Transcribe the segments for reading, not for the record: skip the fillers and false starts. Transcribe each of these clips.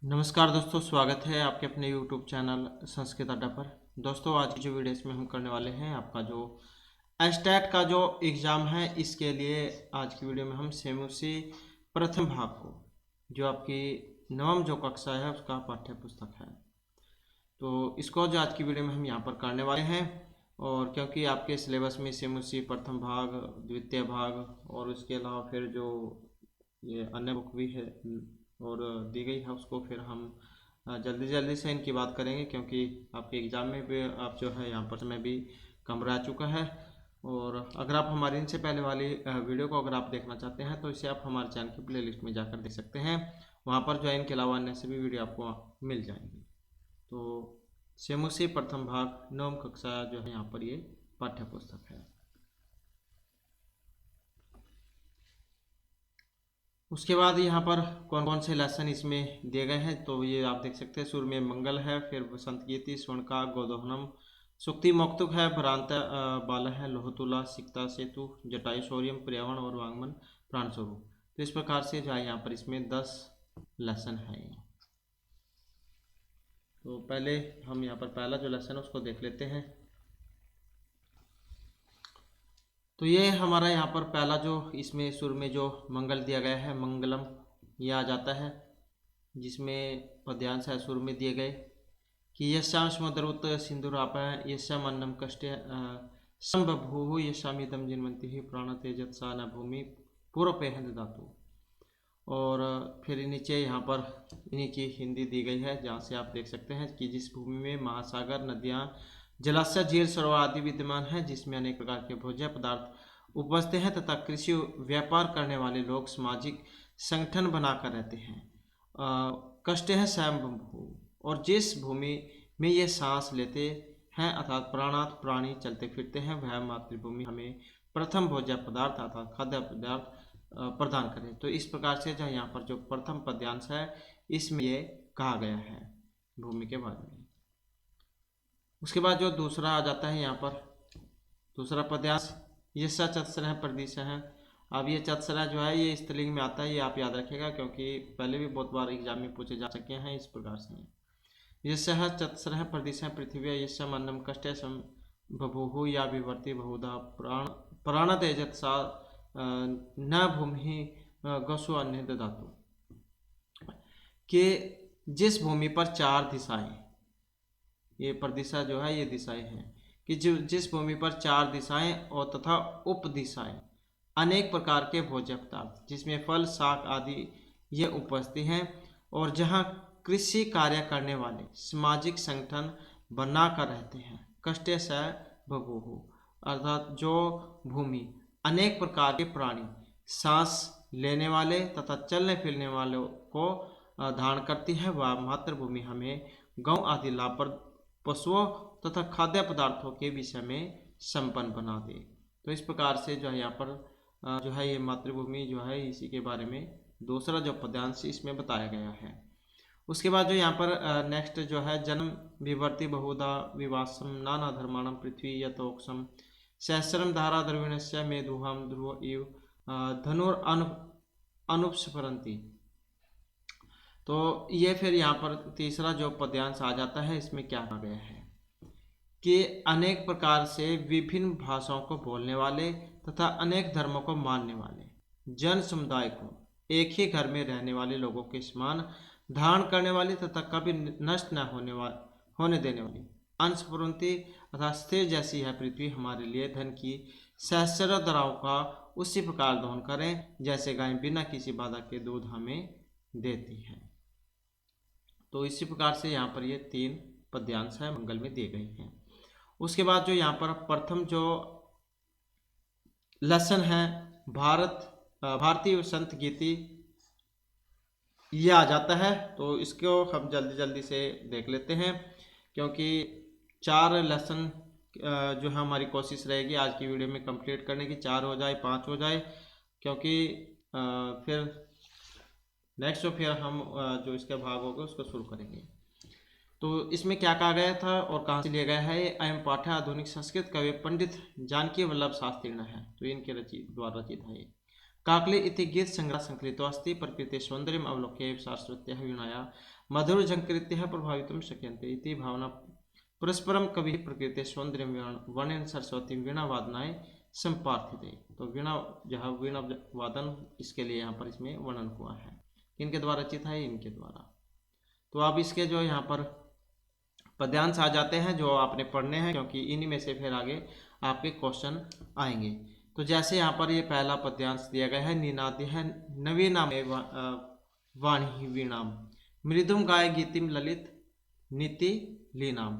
नमस्कार दोस्तों, स्वागत है आपके अपने YouTube चैनल संस्कृत अड्डा पर। दोस्तों, आज की जो वीडियो इसमें हम करने वाले हैं, आपका जो एस्टेट का जो एग्ज़ाम है, इसके लिए आज की वीडियो में हम सेमुसी प्रथम भाग को, जो आपकी नवम जो कक्षा है उसका पाठ्य पुस्तक है, तो इसको जो आज की वीडियो में हम यहाँ पर करने वाले हैं। और क्योंकि आपके सिलेबस में सेमुसी प्रथम भाग, द्वितीय भाग और उसके अलावा फिर जो ये अन्य बुक भी है और दी गई है, उसको फिर हम जल्दी जल्दी से इनकी बात करेंगे, क्योंकि आपके एग्ज़ाम में भी आप जो है यहाँ पर समय भी कम रह चुका है। और अगर आप हमारी इनसे पहले वाली वीडियो को अगर आप देखना चाहते हैं तो इसे आप हमारे चैनल की प्लेलिस्ट में जाकर देख सकते हैं। वहाँ पर जो है इनके अलावा अन्य सभी वीडियो आपको मिल जाएंगी। तो सेमुसी प्रथम भाग नवम कक्षा जो है यहाँ पर ये पाठ्य पुस्तक है। उसके बाद यहाँ पर कौन कौन से लेसन इसमें दिए गए हैं, तो ये आप देख सकते हैं। सुर में मंगल है, फिर बसंत गीति, स्वर्णका, गोदोहनम, सुक्ति मौक्तुक है, भ्रांत बाल है, लोहतुला, सिक्ता सेतु, जटायु शौर्यम, पर्यावरण और वांगमन प्राण स्वरूप। तो इस प्रकार से जो है यहाँ पर इसमें 10 लेसन है। तो पहले हम यहाँ पर पहला जो लेसन है उसको देख लेते हैं। तो ये हमारा यहाँ पर पहला जो इसमें सुर में जो मंगल दिया गया है, मंगलम ये आ जाता है, जिसमें पद्यांश है सुर में दिए गए कि यशाम स्मद्रुत सिंधुराप यशाम अन्नम कष्टे संबभूः यशामिदम जिन्वन्ति ही प्राण तेजत सा न भूमि पूर्व पेहंद धातु। और फिर नीचे यहाँ पर इन्हीं की हिंदी दी गई है, जहाँ से आप देख सकते हैं कि जिस भूमि में महासागर, नदियाँ, जलाशय, झील, सरोवर आदि विद्यमान है, जिसमें अनेक प्रकार के भोज्य पदार्थ उपजते हैं तथा कृषि व्यापार करने वाले लोग सामाजिक संगठन बनाकर रहते हैं। कष्ट है स्वयंभू, और जिस भूमि में ये सांस लेते हैं अर्थात प्राणात प्राणी चलते फिरते हैं, वह मातृभूमि हमें प्रथम भोज्य पदार्थ अर्थात खाद्य पदार्थ प्रदान करें। तो इस प्रकार से जो यहाँ पर जो प्रथम पद्यांश है इसमें ये कहा गया है भूमि के बारे में। उसके बाद जो दूसरा आ जाता है यहाँ पर दूसरा पद्यांश, यस्सा चतस्र है प्रदिश है। अब ये चतस्र जो है ये स्त्रीलिंग में आता है, ये आप याद रखिएगा, क्योंकि पहले भी बहुत बार एग्जाम में पूछे जा सके हैं। इस प्रकार से यस्सा चतस्र है प्रदिश है पृथ्वी यस्सा अन्नम कष्ट बभूः या विवर्ति बहुधा प्राण तेजत सा न भूमि गसु अन्य ददातु। कि जिस भूमि पर चार दिशाएं, ये प्रदिशा जो है ये दिशाएं हैं, कि जो जिस भूमि पर चार दिशाएं और तथा उप दिशाएं अनेक प्रकार के भोज्य पदार्थ जिसमें फल शाक आदि ये उपजती हैं, और जहां कृषि कार्य करने वाले सामाजिक संगठन बनाकर रहते हैं, कष्टे स बभूः अर्थात जो भूमि अनेक प्रकार के प्राणी सांस लेने वाले तथा चलने फिरने वालों को धारण करती है, वह मातृभूमि हमें गौ आदि लाभप्रद पशुओं तथा खाद्य पदार्थों के विषय में संपन्न बना दे। तो इस प्रकार से जो है यहाँ पर जो है ये मातृभूमि जो है इसी के बारे में दूसरा जो पद्यांश इसमें बताया गया है। उसके बाद जो यहाँ पर नेक्स्ट जो है जन्म विवर्ति बहुधा विवासम नाना धर्माणम पृथ्वी यथोक्षम सहस्रम धारा द्रविणस्य मेधुहम ध्रुव इव धनुर अनुपस्फुरन्ति। तो ये फिर यहाँ पर तीसरा जो पद्यांश आ जाता है, इसमें क्या कहा गया है कि अनेक प्रकार से विभिन्न भाषाओं को बोलने वाले तथा अनेक धर्मों को मानने वाले जन समुदाय को एक ही घर में रहने वाले लोगों के समान धारण करने वाली तथा कभी नष्ट न होने देने वाली अंशपुरंती तथा स्थिर जैसी है पृथ्वी हमारे लिए धन की सहस्रों धाराओं का उसी प्रकार दोहन करें जैसे गाय बिना किसी बाधा के दूध हमें देती है। तो इसी प्रकार से यहाँ पर ये 3 पद्यांश है मंगल में दिए गए हैं। उसके बाद जो यहाँ पर प्रथम जो लेसन है भारतीय संत गीति ये आ जाता है, तो इसको हम जल्दी जल्दी से देख लेते हैं, क्योंकि 4 लेसन जो है हमारी कोशिश रहेगी आज की वीडियो में कंप्लीट करने की, 4 हो जाए 5 हो जाए, क्योंकि फिर नेक्स्ट जो फिर हम जो इसका भाग होगा उसको शुरू करेंगे। तो इसमें क्या कहा गया था और कहाँ से लिया गया है, अयम पाठ्य आधुनिक संस्कृत कवि पंडित जानकी वल्लभ शास्त्री है, तो इनके द्वारा रचित है। काकली इति गीत संग्रह संकलितो अस्ति प्रकृते सौन्दर्यम् अवलोक्य शास्त्रत्यः वीणाया मधुरझङ्कृत्यः प्रभावितुं शक्यन्ते इति भावना परस्परम कवि प्रकृते सौन्दर्यं वर्णयन् सरस्वती वीणावादनाय संपार्थिते। तो वीणा जहाँ वीणा वादन इसके लिए यहाँ पर इसमें वर्णन हुआ है। इनके द्वारा रचित है, इनके द्वारा। तो अब इसके जो यहाँ पर पद्यांश आ जाते हैं जो आपने पढ़ने हैं, क्योंकि इन्हीं में से फिर आगे आपके क्वेश्चन आएंगे। तो जैसे यहाँ पर ये पहला पद्यांश दिया गया है, निनाद्य है नवीनाम वाणी वीणाम मृदुम गाय गीतिम ललित नीति लीनाम।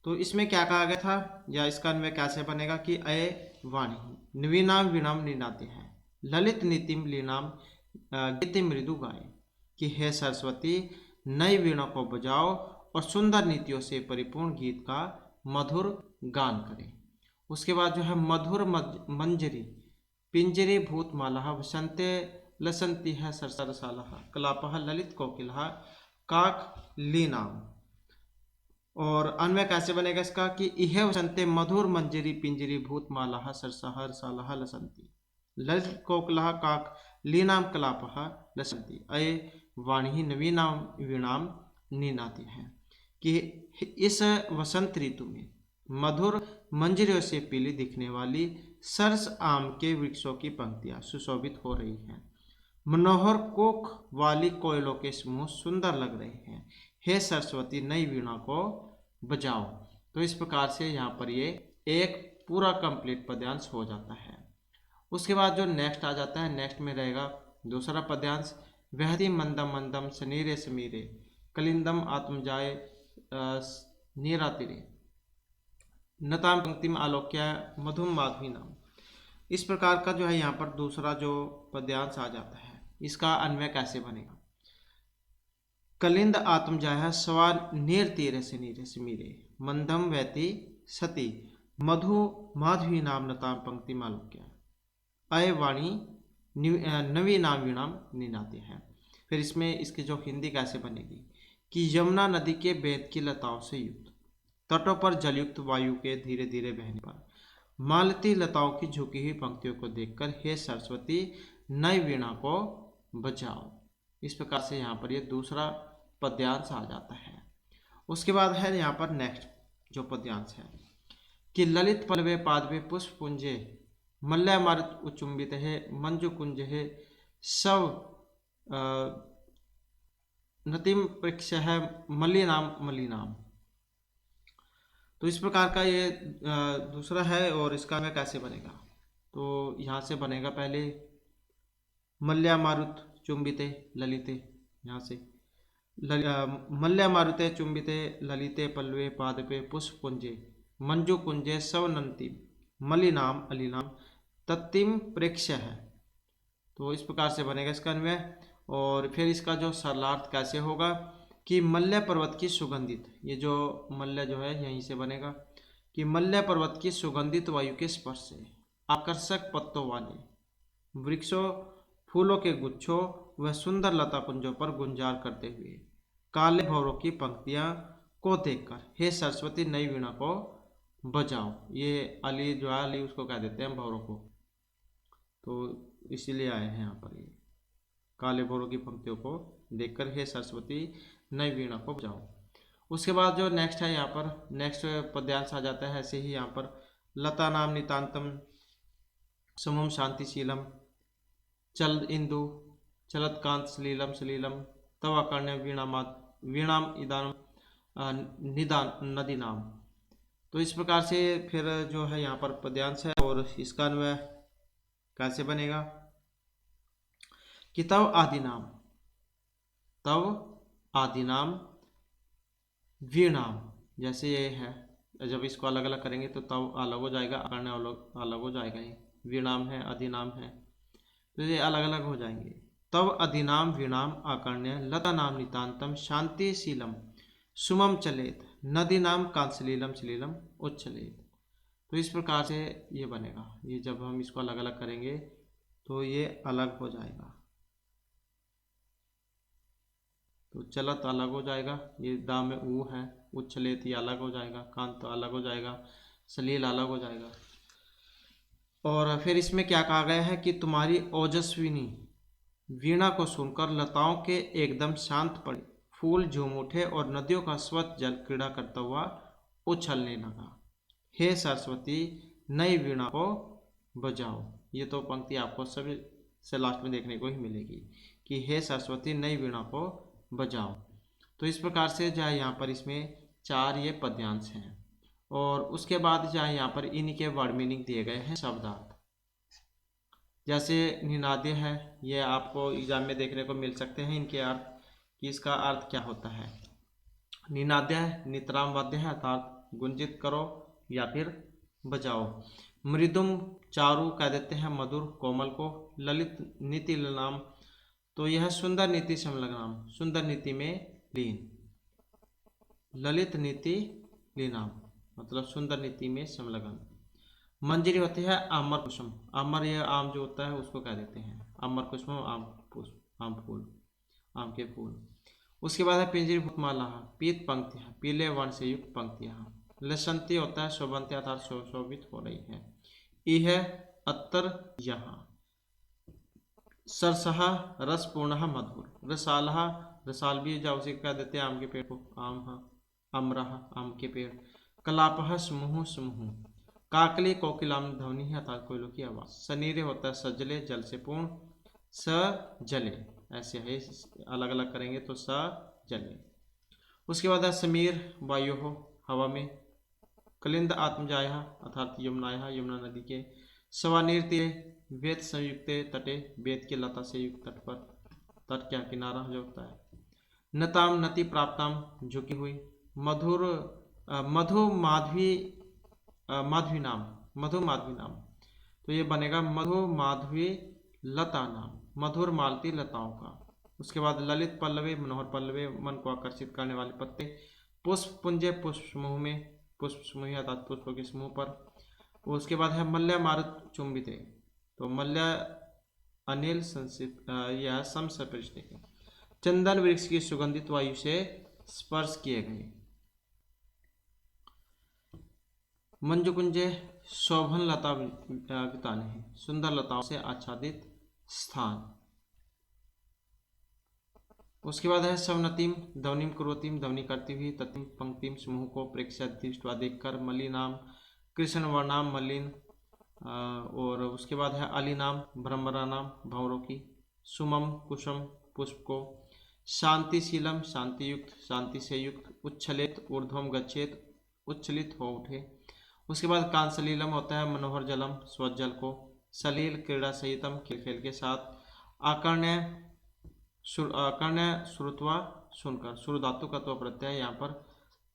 तो इसमें क्या कहा गया था या इसका अन्वय कैसे बनेगा कि अय वाणी नवीनाम वीणाम निनाद्य है ललित नीतिम लीनाम गीतिम मृदु गाय, कि हे सरस्वती नई वीणा को बजाओ और सुंदर नीतियों से परिपूर्ण गीत का मधुर गान करें। उसके बाद जो है मधुर मंजरी पिंजरी भूतमाला वसंते लसंती है सरसरसाला कलापह ललित कोकिला काक लीनाम। और अन्वय कैसे बनेगा इसका कि इह वसंते मधुर मंजरी पिंजरी भूतमाला सरसहर साला लसंती ललित कोकिला काक लीनाम कलापह लसंती अय वाणी नवीनाम वीणाम निनाती है, कि इस वसंत ऋतु में मधुर मंजरियों से पीली दिखने वाली सरस आम के वृक्षों की पंक्तियां सुशोभित हो रही हैं, मनोहर कोख वाली कोयलों के समूह सुंदर लग रहे हैं, हे सरस्वती नई वीणा को बजाओ। तो इस प्रकार से यहाँ पर ये एक पूरा कंप्लीट पद्यांश हो जाता है। उसके बाद जो नेक्स्ट आ जाता है, नेक्स्ट में रहेगा दूसरा पद्यांश वहति मंदम मंदम सनीरे समीरे कलिंदम आत्मजाय नीरातिरे नताम पंक्तिम आलोक्य मधुम माधवी नाम। इस प्रकार का जो है यहाँ पर दूसरा जो पद्यांश आ जाता है, इसका अन्वय कैसे बनेगा। कलिंद आत्मजाय स्वा नीर तीरे से नीरे समीरे मंदम वैति सती मधु माधवी नाम नताम पंक्ति आलोक्य अय वाणी नवी नाम वीणाम निनाते हैं। फिर इसमें इसकी जो हिंदी कैसे बनेगी कि यमुना नदी के बेद की लताओं से युक्त तटों पर जलयुक्त वायु के धीरे धीरे बहने पर मालती लताओं की झुकी हुई पंक्तियों को देखकर हे सरस्वती नई वीणा को बजाओ। इस प्रकार से यहाँ पर ये दूसरा पद्यांश आ जाता है। उसके बाद है यहाँ पर नेक्स्ट जो पद्यांश है कि ललित पल्लवे पादवे पुष्प पुंजे मल्लयमारुत उचुंबित है मंजु कुंज है सव नतिम प्रेक्ष है मलिनाम मलिनाम। तो इस प्रकार का ये दूसरा है। और इसका में कैसे बनेगा, तो यहाँ से बनेगा पहले मल्या मारुत चुंबिते ललिते, यहाँ से मल्या मारुते चुंबिते ललिते पल्लवे पादपे पुष्प कुंजे मंजु कुंजे सवनंती मलिनाम अलिनाम तत्तिम प्रेक्ष्य है। तो इस प्रकार से बनेगा इसका अन्वय। और फिर इसका जो सरलार्थ कैसे होगा कि मल्य पर्वत की सुगंधित, ये जो मल्य जो है यहीं से बनेगा कि मल्य पर्वत की सुगंधित वायु के स्पर्श से आकर्षक पत्तों वाले वृक्षों फूलों के गुच्छों व सुंदर लता कुंजों पर गुंजार करते हुए काले भंवरों की पंक्तियां को देखकर हे सरस्वती नई वीणा को बजाओ। ये अली जो है अली उसको कह देते हैं भंवरों को, तो इसीलिए आए हैं यहाँ पर ये काले भंवरों की पंक्तियों को देखकर हे सरस्वती नई वीणा को बजाओ। उसके बाद जो नेक्स्ट है यहाँ पर नेक्स्ट पद्यांश आ जाता है ऐसे ही यहाँ पर लता नाम नितांतम समम शांतिशीलम चल इंदु चलत कांत सलीलम सलीलम तव अकर्ण्य वीणाम इदान निदान नदी नाम। तो इस प्रकार से फिर जो है यहाँ पर पद्यांश है। और इसका अन्वय कैसे बनेगा कि तव आदि नाम वीणाम, जैसे ये है जब इसको अलग अलग करेंगे तो तव अलग हो जाएगा, अकर्ण्य अलग हो जाएगा, ये वीणाम है अधिनाम है तो ये अलग अलग हो जाएंगे। तव अधिनाम वीणाम आकर्ण्य लता नाम नितांतम शांतिशीलम सुमम चलेत नदी नाम कांसलीलम सलीलम उच्छलेत। तो इस प्रकार से ये बनेगा। ये जब हम इसको अलग अलग करेंगे तो ये अलग हो जाएगा। तो चलत अलग हो जाएगा, ये दा में ऊ है, उच्छलेत ये अलग हो जाएगा, कांत अलग हो जाएगा, सलील अलग हो जाएगा। और फिर इसमें क्या कहा गया है कि तुम्हारी ओजस्विनी वीणा को सुनकर लताओं के एकदम शांत पड़े, फूल झूम उठे और नदियों का स्वच्छ जल क्रीड़ा करता हुआ उछलने लगा। हे सरस्वती, नई वीणा को बजाओ। ये तो पंक्ति आपको सभी से लास्ट में देखने को ही मिलेगी कि हे सरस्वती, नई वीणा को बजाओ। तो इस प्रकार से जो है यहाँ पर इसमें 4 ये पद्यांश हैं। और उसके बाद जो है यहाँ पर इन्हीं के वर्ड मीनिंग दिए गए हैं, शब्दार्थ। जैसे निनाद्य है, ये आपको एग्जाम में देखने को मिल सकते हैं इनके अर्थ, कि इसका अर्थ क्या होता है। निनाद्य है नितराम वाद्य है, अर्थात गुंजित करो या फिर बजाओ। मृदुम चारु कह देते हैं मधुर कोमल को। ललित नीति नाम, तो यह सुंदर नीति समलग्नाम, सुंदर नीति में लीन। ललित नीति लीनाम मतलब सुंदर नीति में समलग्न। मंजरी होती है अमर कुसुम, अमर यह आम जो होता है उसको कह देते हैं, अमर कुसुम आम पुष्प, आम फूल, आम के फूल। उसके बाद है पिंजरीभूत माला, पीत पंक्तियाँ, पीले वर्ण से युक्त पंक्तियाँ। लसंती होता है शोभंती अर्थात शोभित हो रही है। ई है अत्तर यहाँ। सरसहा रसपूर्ण मधुर। रसालहा, रसाल भी जा उसे कह देते हैं आम के पेड़ को, आम अमरहा आम के पेड़। कलापह समूह समूह। काकली कोकिलाम ध्वनि है अर्थात कोयलों की आवाज। सनीरे होता है सजले जल से पूर्ण, सजले ऐसे है, अलग अलग करेंगे तो सजले। उसके बाद है समीर वायु हो हवा में। कलिंद आत्मजाया अर्थात यमुनाया यमुना नदी के। सवानीर तीरे वेद संयुक्त तटे, वेद के लता से युक्त तट पर, तट क्या किनारा जो होता है। नताम नति प्राप्ताम झुकी हुई। मधुर मधु माधवी माधवी नाम, मधु माधवी नाम, तो ये बनेगा मधु माधवी लता नाम, मधुर मालती लताओं का। उसके बाद ललित पल्लवे मनोहर पल्लवे, मन को आकर्षित करने वाले पत्ते। पुष्प पुंजे पुष्प समूह में, पुष्प समूह अर्थात पुष्पों के समूह पर। उसके बाद है मल्य मारुत चुंबिते, तो मल्य अनिल संसित यह समसपृष्ठ है। चंदन वृक्ष की सुगंधित वायु से स्पर्श किए गए। मंजुकुंजे शोभन लता विताने हैं, सुंदर लताओं से आच्छादित स्थान। उसके बाद है सवनतिम ध्वनिम कुर्वतीम, ध्वनि करती हुई। ततिम पंक्तिम समूह को प्रेक्ष्य दृष्टवा देखकर। मलिनाम कृष्ण वर्णाम मलिन, और उसके बाद है अलीनाम भ्रमरा नाम भंवरों की। सुमम कुसुम पुष्प को। शांतिशीलम शांति युक्त, शांति से युक्त। उच्छलित ऊर्ध्वम गच्छेत, उच्छलित हो उठे। उसके बाद कांसलीलम होता है मनोहर जलम स्वजल को। सलील क्रीड़ा सहितम, खेल खेल के साथ। आकर्ण्य आकर्ण्य श्रुत्वा सुनकर, सुर धातु कत्व प्रत्यय यहाँ पर,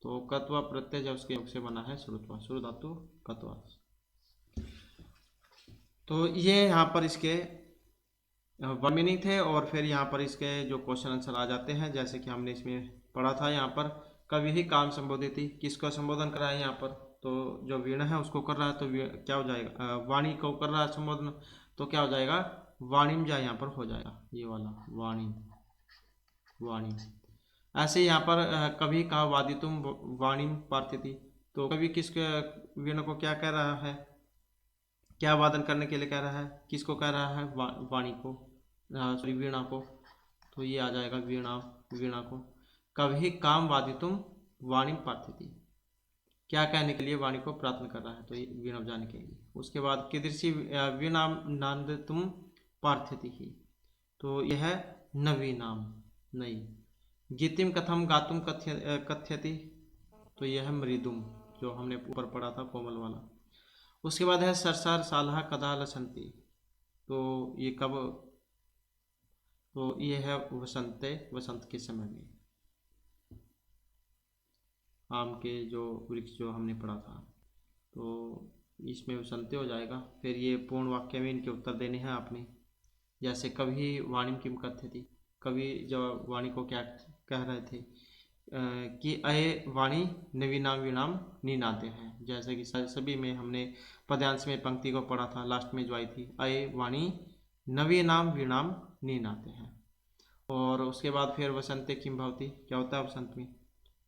तो कत्व प्रत्यय जब उसके योग से बना है श्रुत्वा, सुर धातु कत्वा। तो ये यहाँ पर इसके वन मीनिंग थे। और फिर यहाँ पर इसके जो क्वेश्चन आंसर आ जाते हैं, जैसे कि हमने इसमें पढ़ा था। यहाँ पर कवि ही काम संबोधित ही, किसको संबोधन कर रहा है यहाँ पर, तो जो वीणा है उसको कर रहा है, तो क्या हो जाएगा, वाणी को कर रहा है संबोधन, तो क्या हो जाएगा, वाणिम जा यहाँ पर हो जाएगा, ये वाला वाणी, वाणी। ऐसे यहाँ पर कभी कहा वादितुम वाणिम पार्थिति, तो कभी किसके वीणा को क्या कह रहा है, क्या वादन करने के लिए कह रहा है, किसको कह रहा है, वाणी को, सॉरी वीणा को, तो ये आ जाएगा वीणा, वीणा को। कभी काम वादितुम वाणी पार्थिति, क्या कहने के लिए वाणी को प्रार्थना कर रहा है, तो ये वीणा बजाने के लिए। उसके बाद कीदृशी वीणा नांदतुम पार्थिति ही, तो यह है नवीनाम, नई। गीतिम कथम गातुम कथ्यति, तो यह है मृदुम, जो हमने ऊपर पढ़ा था कोमल वाला। उसके बाद है सरसार सालहा कदा लसंती, तो ये कब, तो ये है वसंते, वसंत के समय में, आम के जो वृक्ष जो हमने पढ़ा था, तो इसमें वसंते हो जाएगा। फिर ये पूर्ण वाक्य में इनके उत्तर देने हैं आपने। जैसे कभी वाणिम किम कथ्यति, कवि जब वाणी को क्या कह रहे थे, कि अये वाणी नवीनाम वीणाम नीनाते हैं, जैसे कि सभी में हमने पद्यांश में पंक्ति को पढ़ा था, लास्ट में जो आई थी, अये वाणी नवीनाम वीणाम नीनाते हैं। और उसके बाद फिर वसंते किम भवती, क्या होता है वसंत में,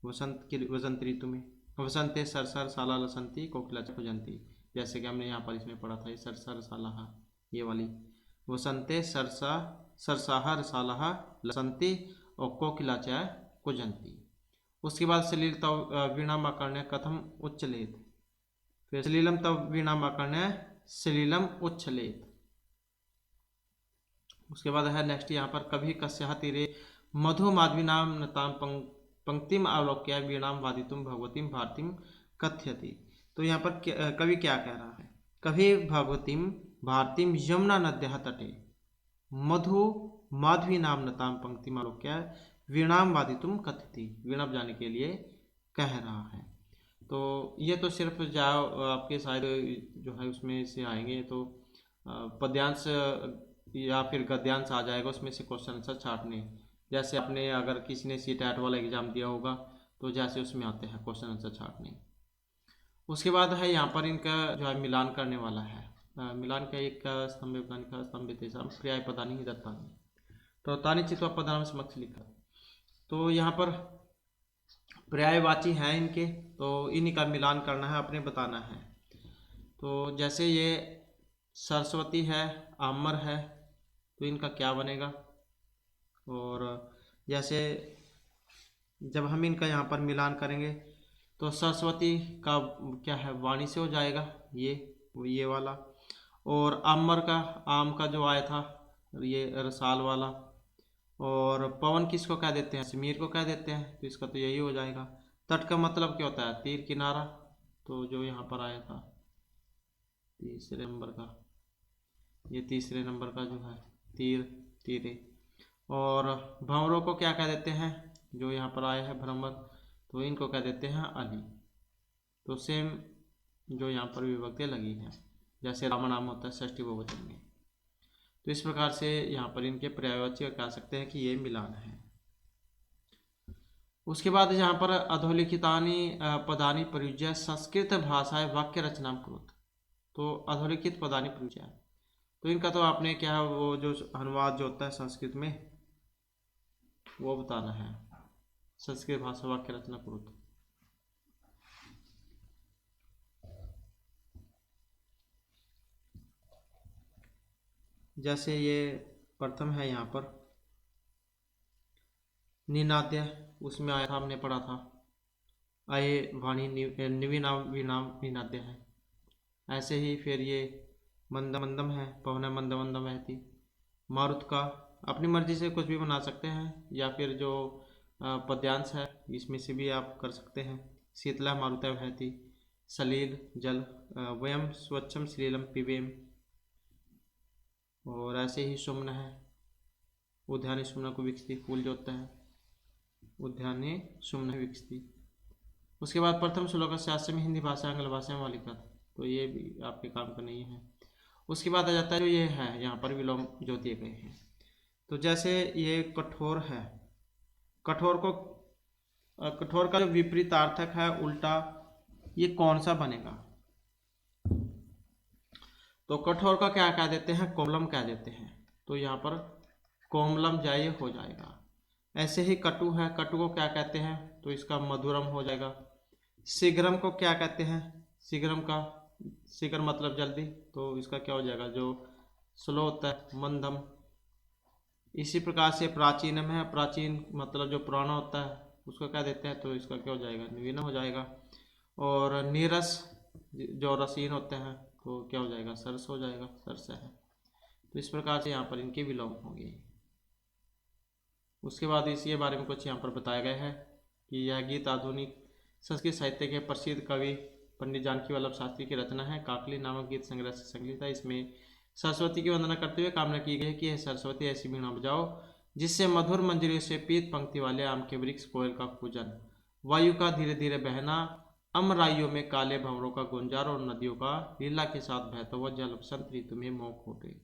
वसंत की वसंत ऋतु में, वसंते सरसर साला लसंती कोकिला कुजंती, जैसे कि हमने यहाँ पर इसमें पढ़ा था, ये सरसा रसालहा, ये वाली वसंते सरसा सरसाहा रसालहा लसंती और कोकिला च कुजंती। उसके बाद सलील तव वीणा माकर्ण्य कथम उच्चलेत, फिर सलीलम तव वीणा माकर्ण्य सलीलम उच्छलेत। उसके बाद है नेक्स्ट यहाँ पर कभी कस्या तीरे मधु माधवीनाम नताम पंक्तिम अवलोक्य वीणाम वादितुम भगवतीम भारतीम कथ्यति। तो यहाँ पर कवि क्या कह रहा है, कभी भगवतीम भारतीम यमुना नद्या तटे मधु माधवी नाम नताम पंक्ति आलोक्य वीणाम वादितुम कथ्यति, वीणा बजाने के लिए कह रहा है। तो ये तो सिर्फ जाओ आपके शायद जो है उसमें से आएंगे, तो पद्यांश या फिर गद्यांश आ जाएगा, उसमें से क्वेश्चन आंसर छाटने, जैसे आपने अगर किसी ने सीटेट वाला एग्जाम दिया होगा तो जैसे उसमें आते हैं क्वेश्चन आंसर छाटने। उसके बाद है यहाँ पर इनका जो है मिलान करने वाला है, मिलान का एक स्तंभ का स्तंभ तेषाम पर्याय पदानी दत्तानी, तो तानी चित्वा पदानाम समक्ष लिखा। तो यहाँ पर पर्यायवाची हैं इनके, तो इन्हीं का मिलान करना है, अपने बताना है। तो जैसे ये सरस्वती है, आमर है, तो इनका क्या बनेगा। और जैसे जब हम इनका यहाँ पर मिलान करेंगे तो सरस्वती का क्या है, वाणी से हो जाएगा ये वाला, और आमर का आम का जो आया था ये रसाल वाला, और पवन किसको कह देते हैं, समीर को कह देते हैं, तो इसका तो यही हो जाएगा। तट का मतलब क्या होता है, तीर किनारा, तो जो यहाँ पर आया था तीसरे नंबर का, ये तीसरे नंबर का जो है तीर तीरे। और भंवरों को क्या कह देते हैं, जो यहाँ पर आया है भ्रमर, तो इनको कह देते हैं अली। तो सेम जो यहाँ पर विभक्ति लगी है, जैसे रामनाम होता है षष्ठी बहुवचन में। तो इस प्रकार से यहाँ पर इनके पर्यायवाची कह सकते हैं कि ये मिलान है। उसके बाद यहाँ पर अधोलिखितानि पदानि प्रयुज्य संस्कृत भाषाएं वाक्य रचना कुरुत। तो अधोलिखित पदानि प्रयुज्य, तो इनका तो आपने क्या वो जो अनुवाद जो होता है संस्कृत में वो बताना है, संस्कृत भाषा वाक्य रचना कुरुत। जैसे ये प्रथम है यहाँ पर निनाद्य, उसमें आया था, हमने पढ़ा था आये वाणी निविनाम विनाम निनाद्य है। ऐसे ही फिर ये मंदम मंदम है, पवन मंदम मंदम बहती। मारुत का अपनी मर्जी से कुछ भी बना सकते हैं, या फिर जो पद्यांश है इसमें से भी आप कर सकते हैं। शीतला मारुता बहती, सलील जल, वयम स्वच्छम सलीलम पिबेम। और ऐसे ही सुमन है, उद्यानी सुमन को विकसती, फूल जो होता है उद्याने सुमन विकसती। उसके बाद प्रथम श्लोक शास्त्र में हिंदी भाषा आंग्ल भाषा में वालिका, तो ये भी आपके काम का नहीं है। उसके बाद आ जाता है जो ये है यहाँ पर विलोम जो दिए गए हैं। तो जैसे ये कठोर है, कठोर का जो विपरीतार्थक है उल्टा, ये कौन सा बनेगा। तो कठोर का क्या कह देते हैं, कोमलम कह देते हैं, तो यहाँ पर कोमलम जाइए हो जाएगा। ऐसे ही कटु है, कटु को क्या कहते हैं, तो इसका मधुरम हो जाएगा। शीघ्रम को क्या कहते हैं, शीघ्रम का शीघ्र मतलब जल्दी, तो इसका क्या हो जाएगा, जो स्लो होता है मंदम। इसी प्रकार से प्राचीनम है, प्राचीन मतलब जो पुराना होता है उसको क्या देते हैं, तो इसका क्या हो जाएगा, नवीन हो जाएगा। और नीरस जो रसीन होते हैं तो क्या हो जाएगा, सरस हो जाएगा, सरस है। तो इस प्रकार से यहाँ पर इनके विलोम होंगे। उसके बाद इसके बारे में कुछ यहाँ पर बताया गया है कि यह गीत आधुनिक संस्कृत साहित्य के प्रसिद्ध कवि पंडित जानकी वल्लभ शास्त्री की रचना है। काकली नामक गीत संग्रह से संकलित है। इसमें सरस्वती की वंदना करते हुए कामना की गई है कि सरस्वती ऐसी वीणा बजाओ जिससे मधुर मंजरी से पीत पंक्ति वाले आम के वृक्ष कोयल का पूजन, वायु का धीरे धीरे बहना, अमराइयों में काले भंवरों का गुंजार और नदियों का लीला के साथ बहता हुआ जल बसंत ऋतु में मोक हो गई।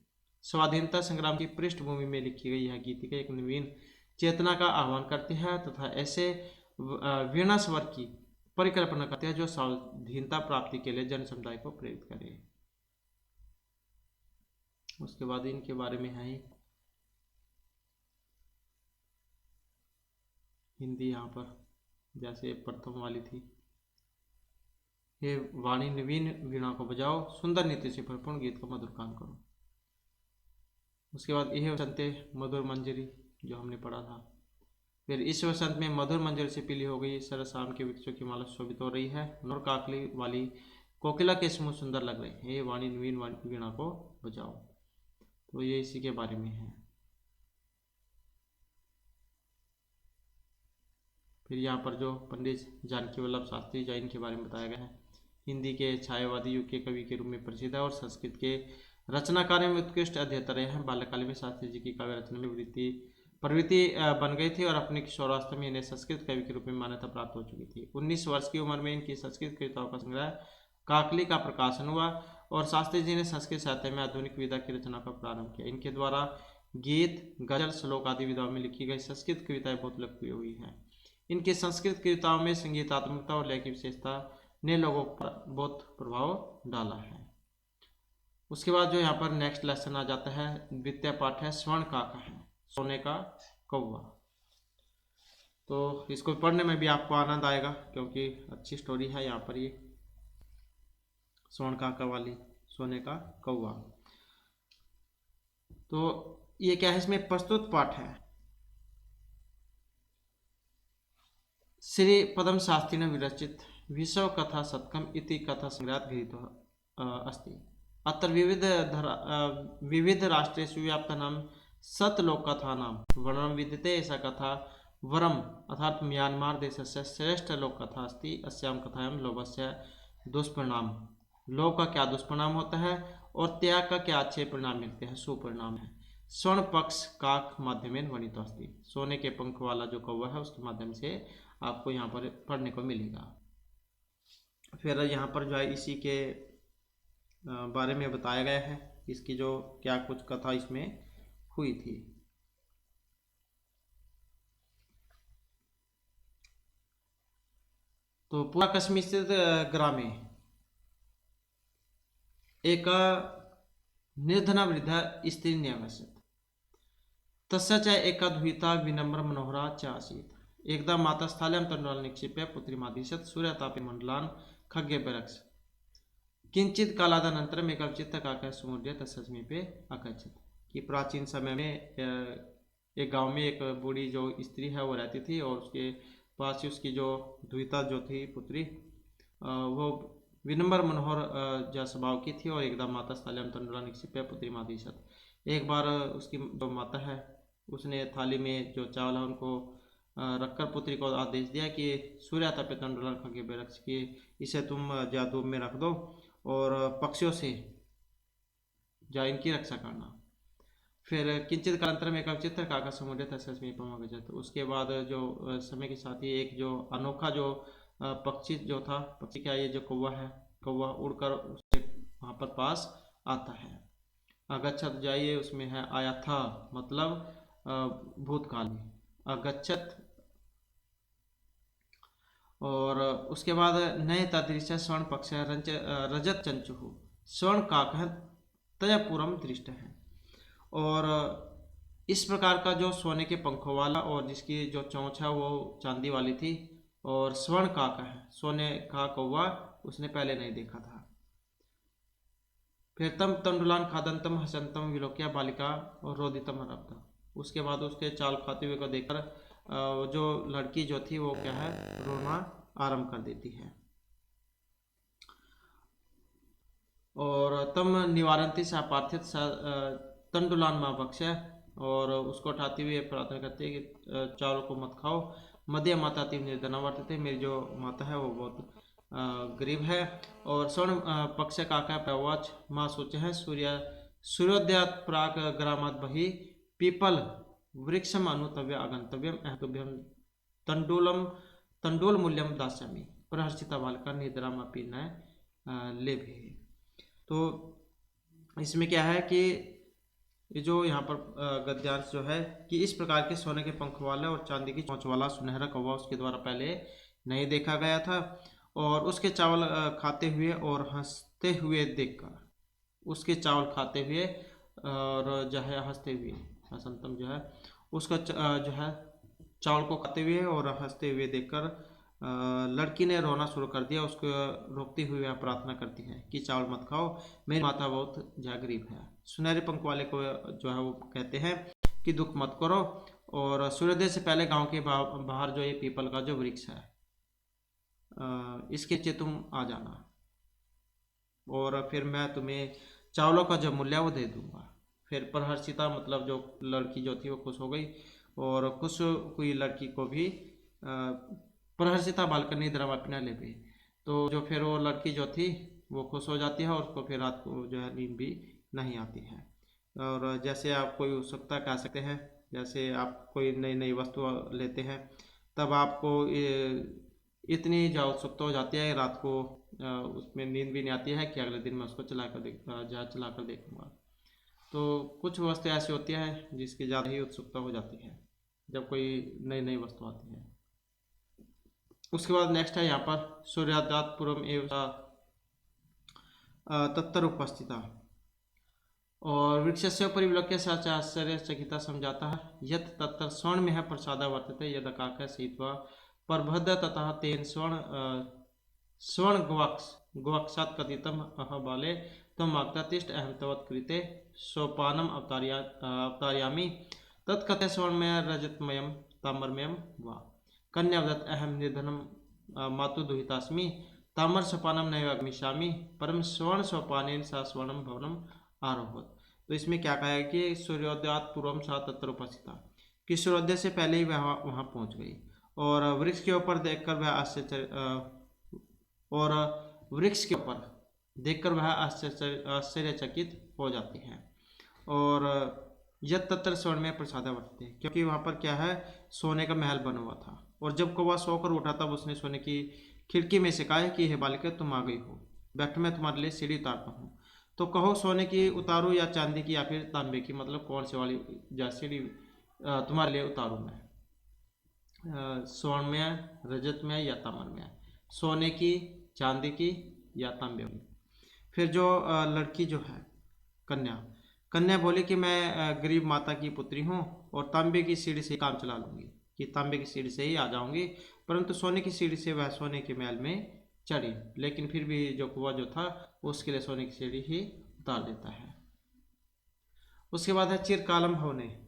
स्वाधीनता संग्राम की पृष्ठभूमि में लिखी गई यह गीतिका एक नवीन चेतना का आह्वान करती है तथा ऐसे वीणा स्वर की परिकल्पना करती है जो स्वाधीनता प्राप्ति के लिए जन समुदाय को प्रेरित करे। उसके बाद इनके बारे में है हिंदी यहाँ पर, जैसे प्रथम वाली थी हे वाणी नवीन वीणा को बजाओ, सुंदर नीति से परिपूर्ण गीत को मधुर गान करो। उसके बाद यह वसंते मधुर मंजरी जो हमने पढ़ा था। फिर इस वसंत में मधुर मंजरी से पीली हो गई सरसाम के वृक्षों की माला शोभित हो रही है, नूर काकली वाली कोकिला के समूह सुंदर लग रहे हैं, ये वाणी नवीन वीणा को बजाओ। तो ये इसी के बारे में है। फिर यहाँ पर जो पंडित जानकी वल्लभ शास्त्री जैन के बारे में बताया गया है, हिंदी के छायावादी युग के कवि के रूप में प्रसिद्ध है और संस्कृत के रचनाकार्य में उत्कृष्ट अध्येता रहे हैं। बाल्यकाल में शास्त्री जी की काव्य रचना में प्रवृत्ति बन गई थी और अपने किशोरावस्था में इन्हें संस्कृत कवि के रूप में मान्यता प्राप्त हो चुकी थी। 19 वर्ष की उम्र में इनकी संस्कृत कविताओं का संग्रह काकली का प्रकाशन हुआ और शास्त्री जी ने संस्कृत साहित्य में आधुनिक विधा की रचना का प्रारंभ किया। इनके द्वारा गीत, गजल, श्लोक आदि विधाओं में लिखी गई संस्कृत कविताएं बहुत लोकप्रिय हुई हैं। इनकी संस्कृत कविताओं में संगीतात्मकता और लय की विशेषता ने लोगों पर बहुत प्रभाव डाला है। उसके बाद जो यहाँ पर नेक्स्ट लेसन आ जाता है, द्वितीय पाठ है स्वर्ण काका है, सोने का कौवा। तो इसको पढ़ने में भी आपको आनंद आएगा क्योंकि अच्छी स्टोरी है यहाँ पर। ये स्वर्ण काका वाली सोने का कौवा। तो ये क्या है, इसमें प्रस्तुत पाठ है। श्री पदम शास्त्रिण विरचित विश्व कथा शतकम इति कथा संग्रहात् गृहीतो अस्ति। अत्र विविध राष्ट्रेषु व्याप्तानां शतलोककथानां वर्णनं विद्यते। एषा कथा वरम अर्थात म्यांमार देशस्य श्रेष्ठ लोककथा अस्ति। अस्यां कथायां लोभस्य दुष्परिणाम, लोभ का क्या दुष्परिणाम होता है और त्याग का क्या अच्छे परिणाम मिलते हैं, सुपरिणाम है। स्वर्ण पक्ष काक माध्यमेन वर्णितो अस्ति। सोने के पंख वाला जो कौवा है उसके माध्यम से आपको यहाँ पर पढ़ने को मिलेगा। फिर यहाँ पर जो है इसी के बारे में बताया गया है, इसकी जो क्या कुछ कथा इसमें हुई थी। तो पूरा कश्मीर स्थित ग्रामे एक निर्धना वृद्धा स्त्री न्यावसत तस्य च एका दुहिता विनम्र मनोहरा च आसीत्। एकदा माता स्थाल्यां तण्डुलान् निक्षिप्य पुत्रीमादिशत् सूर्यतापे मण्डलान् खग्गेभ्यरक्ष। किंचित कालादनंतरम एक चित्तकाकः समुद्रे तस्य समीपे अगच्छत्। कि प्राचीन समय में एक गांव में एक बूढ़ी जो स्त्री है वो रहती थी और उसके पास ही उसकी जो द्विता जो थी पुत्री वो विनम्र मनोहर जा स्वभाव की थी। और एकदम माता स्थाल्यां तण्डुलान् निक्षिप्य पुत्रीमादिशत्। एक बार उसकी जो माता है उसने थाली में जो चावल है उनको रखकर पुत्री को आदेश दिया कि सूर्यतापे तण्डुलान् खग्गेभ्यरक्ष, कि इसे तुम जा धूप में रख दो और पक्षियों से जा इनकी रक्षा करना। फिर किंचित कालांतर में एक चित्तकाकः समुद्रे तस्य समीपम अगच्छत्। उसके बाद जो समय के साथ ही एक जो अनोखा जो पक्षी जो था, पक्षी क्या ये जो कौवा है, कौवा उड़कर उसके वहाँ पर पास आता है। अगच्छत् जाइए उसमें है आया था, मतलब भूतकाल में अगच्छत्। और उसके बाद नए तदृश स्वर्ण पक्ष रजत चंचु स्वर्ण काकः तयपुरम दृष्ट है। और इस प्रकार का जो सोने के पंखों वाला और जिसकी जो चोंच है वो चांदी वाली थी और स्वर्ण काका है, सोने का कौवा, उसने पहले नहीं देखा था। फिर तम तंडुलान खादंतम हसंतम विलोक्या बालिका और रोदितम हरब्धा। उसके बाद उसके चाल खाते हुए को देखकर जो लड़की जो थी वो क्या है, रोना आरंभ कर देती है। और तम निवारंती सापार्थित तंडुलान माँ बख्शा, और उसको उठाते हुए प्रार्थना करते हैं कि चारों को मत खाओ। मध्य माता तीन निर्धना वर्तते, मेरी जो माता है वो बहुत गरीब है। और स्वर्ण पक्ष काका प्रवाच माँ सोचे है सूर्योदयात प्राक ग्रामात बहि पीपल वृक्षम अनुतव्य आगंतव्यम अहतुभ्यम तंडूल मूल्यम दास्यामि प्रहर्षिता बालिका निद्राम अपि न लेभे। तो इसमें क्या है कि जो यहाँ पर गद्यांश जो है कि इस प्रकार के सोने के पंख वाला और चांदी की चोंच वाला सुनहरा कौवा उसके द्वारा पहले नहीं देखा गया था। और उसके चावल खाते हुए और हंसते हुए देखकर, उसके चावल खाते हुए और जो है हंसते हुए, हसंतम जो है उसका जो है चावल को खाते हुए और हंसते हुए देखकर लड़की ने रोना शुरू कर दिया। उसको रोकती हुई वह प्रार्थना करती है कि चावल मत खाओ, मेरी माता बहुत गरीब है। सुनहरे पंख वाले को जो है वो कहते हैं कि दुख मत करो, और सूर्योदय से पहले गांव के बाहर जो ये पीपल का जो वृक्ष है, इसके नीचे तुम आ जाना, और फिर मैं तुम्हें चावलों का जो मूल्य वो दे दूंगा। फिर प्रहर्षिता मतलब जो लड़की जो थी वो खुश हो गई, और खुश हुई लड़की को भी प्रहर्षिता बालकर निद्रा में अपना ले गई। तो जो फिर वो लड़की जो थी वो खुश हो जाती है, और उसको फिर रात को जो है नींद भी नहीं आती है। और जैसे आप कोई उत्सुकता कह सकते हैं, जैसे आप कोई नई नई वस्तु लेते हैं, तब आपको इतनी जो उत्सुकता हो जाती है रात को उसमें नींद भी नहीं आती है कि अगले दिन मैं उसको चला कर देखूंगा। तो कुछ वस्तु ऐसी होती है जिसकी ज़्यादा ही उत्सुकता हो जाती है जब कोई नई नई वस्तु आती है। उसके बाद नेक्स्ट है यहाँ पर सूर्योदयात् पूर्वम एवं तत्तर उपस्थिता, और वृक्षस्य परिविलोक्य स आश्चर्यचकिता समझाता है यत् तत्तर स्वर्ण में है प्रसादा वर्तते यद काक सहित्वा परभद्र ततः तेन स्वर्ण गवाक्षात् कथितम अह बाले तम आज्ञातिष्ठ अहम तवत् कृते सोपानम अवतारयामि तत्कथे स्वर्णमय रजतमयम ताम्रमयम वा कन्यावदत् अहम निर्धनम मातु दुहितास्मि ताम्र सोपानम नैव अग्निशामि परम स्वर्ण सोपानेन सा स्वर्णम भवनम आरोहत। तो इसमें क्या कहा है कि सूर्योदयात् पूर्वम सा तत्र उपस्थिता, कि सूर्योदय से पहले ही वह वहाँ पहुँच गई, और वृक्ष के ऊपर देखकर वह आश्चर्यचकित हो जाती है। और यद तत्र स्वर्ण में प्रसादा वर्तते, क्योंकि वहाँ पर क्या है, सोने का महल बना हुआ था, और जब कौवा सोकर उठा तब उसने सोने की खिड़की में से कहा है कि हे बालिका तुम आ गई हो, बैठो मैं तुम्हारे लिए सीढ़ी उतारता हूँ। तो कहो सोने की उतारूँ या चांदी की या फिर तांबे की, मतलब कौन से वाली या सीढ़ी तुम्हारे लिए उतारूँ मैं, स्वर्ण में, रजत में या ताम्र में, सोने की, चांदी की या तांबे की। फिर जो लड़की जो है कन्या बोली कि मैं गरीब माता की पुत्री हूँ और तांबे की सीढ़ी से काम चला लूँगी, कि तांबे की सीढ़ी से ही आ जाऊँगी। परंतु सोने की सीढ़ी से वह सोने के महल में चढ़ी, लेकिन फिर भी जो कुआं जो था उसके लिए सोने की सीढ़ी ही उतार देता है। उसके बाद है चिरकालम भवने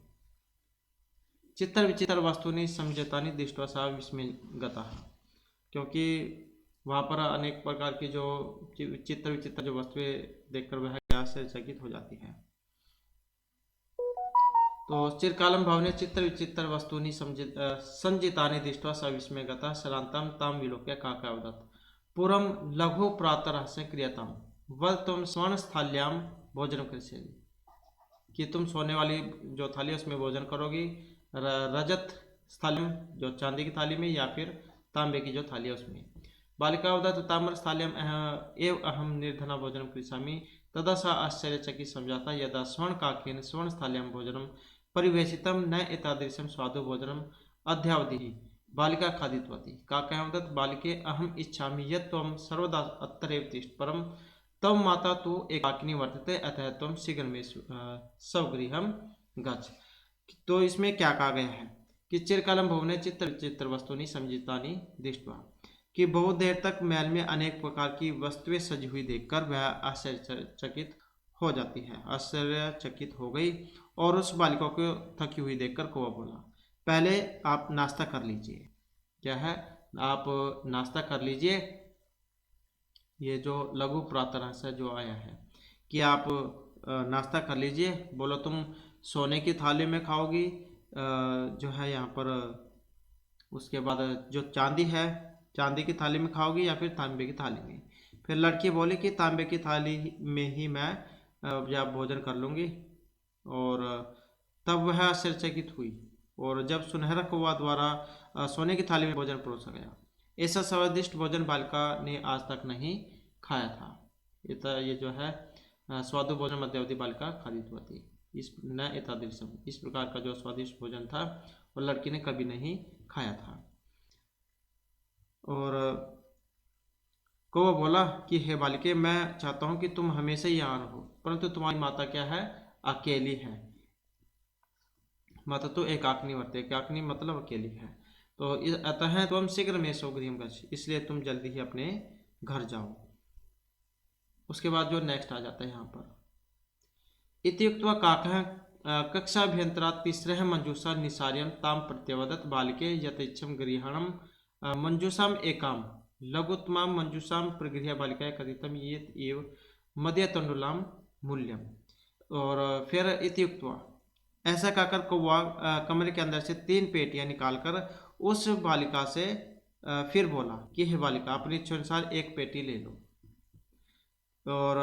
चित्तर विचित्र वस्तुनि समझतानि दृष्ट्वा सा विस्मयगतः, क्योंकि वहाँ पर अनेक प्रकार की जो चित्र विचित्र जो वस्तुएं देखकर वह आश्चर्यचकित हो जाती है। तो चिरकालम भवने चित्र विचित्र वस्तूनि संजितानि दृष्ट्वा स विस्मयगतः सलान्तं तां विलोक्य काकावदत् पूर्वं लघु प्रातरस्य क्रियतां वद त्वं स्वर्णस्थाल्यां भोजनं करिष्यसि, कि तुम सोने वाली जो थाली है उसमें भोजन करोगी, रजत स्थालिम जो चांदी की थाली में, या फिर तांबे की जो थाली है उसमें। बालिका वदत् ताम्र स्थाल्याम एव अहम निर्धना भोजनं करिष्यामि तदा सा आश्चर्यचकित समझाता यदा स्वर्ण काकेन स्वर्ण स्थाल्याम भोजनं परिवेशितम न एतादृशं स्वादु भोजनम अध्यावधि बालिका खादितवती काकयावदत् बालिके अहम इच्छामि यत् त्वं सर्वदा अत्रैव तिष्ठ परम तव माता तु एकाकिनी वर्तते अतः त्वं शीघ्रमेव स्वगृहं गच्छ। तो इसमें क्या कहा गया है कि चिरकालम भवने चित्र विचित्र वस्तुनि समझितानि दृष्ट्वा, कि बहुत देर तक महल में अनेक प्रकार की वस्तुएं सजी हुई देखकर वह आश्चर्यचकित हो जाती है, आश्चर्यचकित हो गई। और उस बालिका को थकी हुई देखकर कौवा बोला पहले आप नाश्ता कर लीजिए। क्या है, आप नाश्ता कर लीजिए। ये जो लघु प्रातरस है जो आया है कि आप नाश्ता कर लीजिए। बोलो तुम सोने की थाली में खाओगी जो है यहाँ पर, उसके बाद जो चांदी है चांदी की थाली में खाओगी या फिर तांबे की थाली में। फिर लड़की बोली कि तांबे की थाली में ही मैं या भोजन कर लूँगी। और तब वह आश्चर्यचकित हुई, और जब सुनहरा कौवा द्वारा सोने की थाली में भोजन परोसा गया। ऐसा स्वादिष्ट भोजन बालिका ने आज तक नहीं खाया था। ये जो है स्वादु भोजन मध्यावधि बालिका खादितवती इस न एतादृशम, इस प्रकार का जो स्वादिष्ट भोजन था वो लड़की ने कभी नहीं खाया था। और कौवा बोला कि हे बालिके मैं चाहता हूँ कि तुम हमेशा ही यहाँ रहो, परंतु तुम्हारी माता क्या है, अकेली है। माता तो एकाकिनी वर्ते, एकाकिनी मतलब अकेली है। तो अतः त्वं शीघ्रमेषो गृहं गच्छ, इसलिए तुम जल्दी ही अपने घर जाओ। उसके बाद जो नेक्स्ट आ जाता है यहाँ पर, इत्युक्त्वा काकः कक्षाभ्यन्तरात् तिस्रः मंजूषा निसार्यं तां प्रत्यवदत् बालिके यथेच्छं गृहाणं मंजूषाम् एकां लघुत्तमां मंजूषां प्रगृह्य बालिकाया कथितं यत् एव मदयतण्डुलां मूल्यम। और फिर इत्युक्त्वा, ऐसा कहकर कौवा कमरे के अंदर से 3 पेटियां निकालकर उस बालिका से फिर बोला कि हे बालिका, अपनी इच्छा अनुसार एक पेटी ले लो। और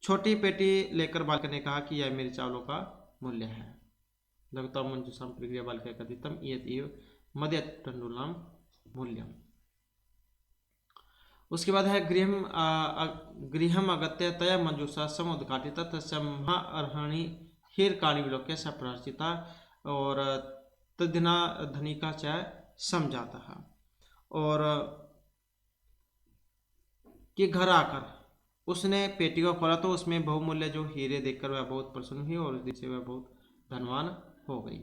छोटी पेटी लेकर बालिका ने कहा कि यह मेरे चावलों का मूल्य है। लघुत्तमां मंजूषां प्रगृह्य बालिकाया कथितं यत् एव मदयतण्डुलां मूल्यम। उसके बाद है गृहम अगत्य तया मंजूषा समुद्घाटिता तस्याः अर्हणि हीरकाणि विलोक्य स प्रहर्षिता और तद्धिना धनिका च समझाता। और कि घर आकर उसने पेटी को खोला तो उसमें बहुमूल्य जो हीरे देखकर वह बहुत प्रसन्न हुई और जिससे वह बहुत धनवान हो गई।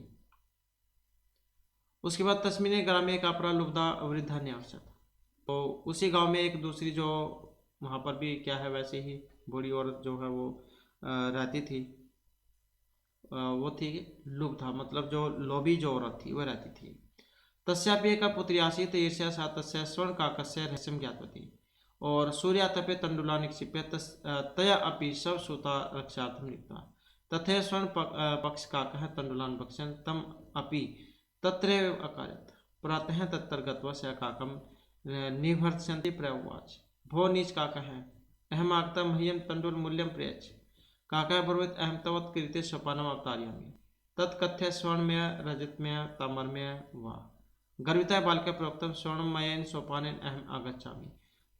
उसके बाद तस्मिने ग्रामे कापरा लुब्धा वृद्धा न्यासत, तो उसी गांव में एक दूसरी जो वहाँ पर भी क्या है वैसे ही बूढ़ी औरत जो है वो रहती थी, वो थी लुब्धा, मतलब जो लोभी जो औरत थी वह रहती थी। तस्यापि एका पुत्री आसीत् ईर्ष्या सा तस्य स्वर्णकाकस्य रहस्यं ज्ञातवती और सूर्यातपे तण्डुलान् निक्षिप्य तया अपि स्वसूता रक्षार्थं नियुक्ता। तथैव स्वर्णपक्षकाकः तण्डुलान् भक्षन् तम् अपि तत्रैव अकारयत्। प्रातः तत्र गत्वा स काकं निभर्त्सयन्ती प्रउवाच, भो नीच काकः, अहम् आगतः मह्यं तण्डुलमूल्यं प्रयच्छ। काकः अब्रवीत्, अहं तव कृते सोपानम् अवतारयामि, तत्कथ्य स्वर्णमय रजतमय ताम्रमय वा। गर्विता बालिका प्रोक्तं, स्वर्णमयेन सोपानेन अहम् आगच्छामि,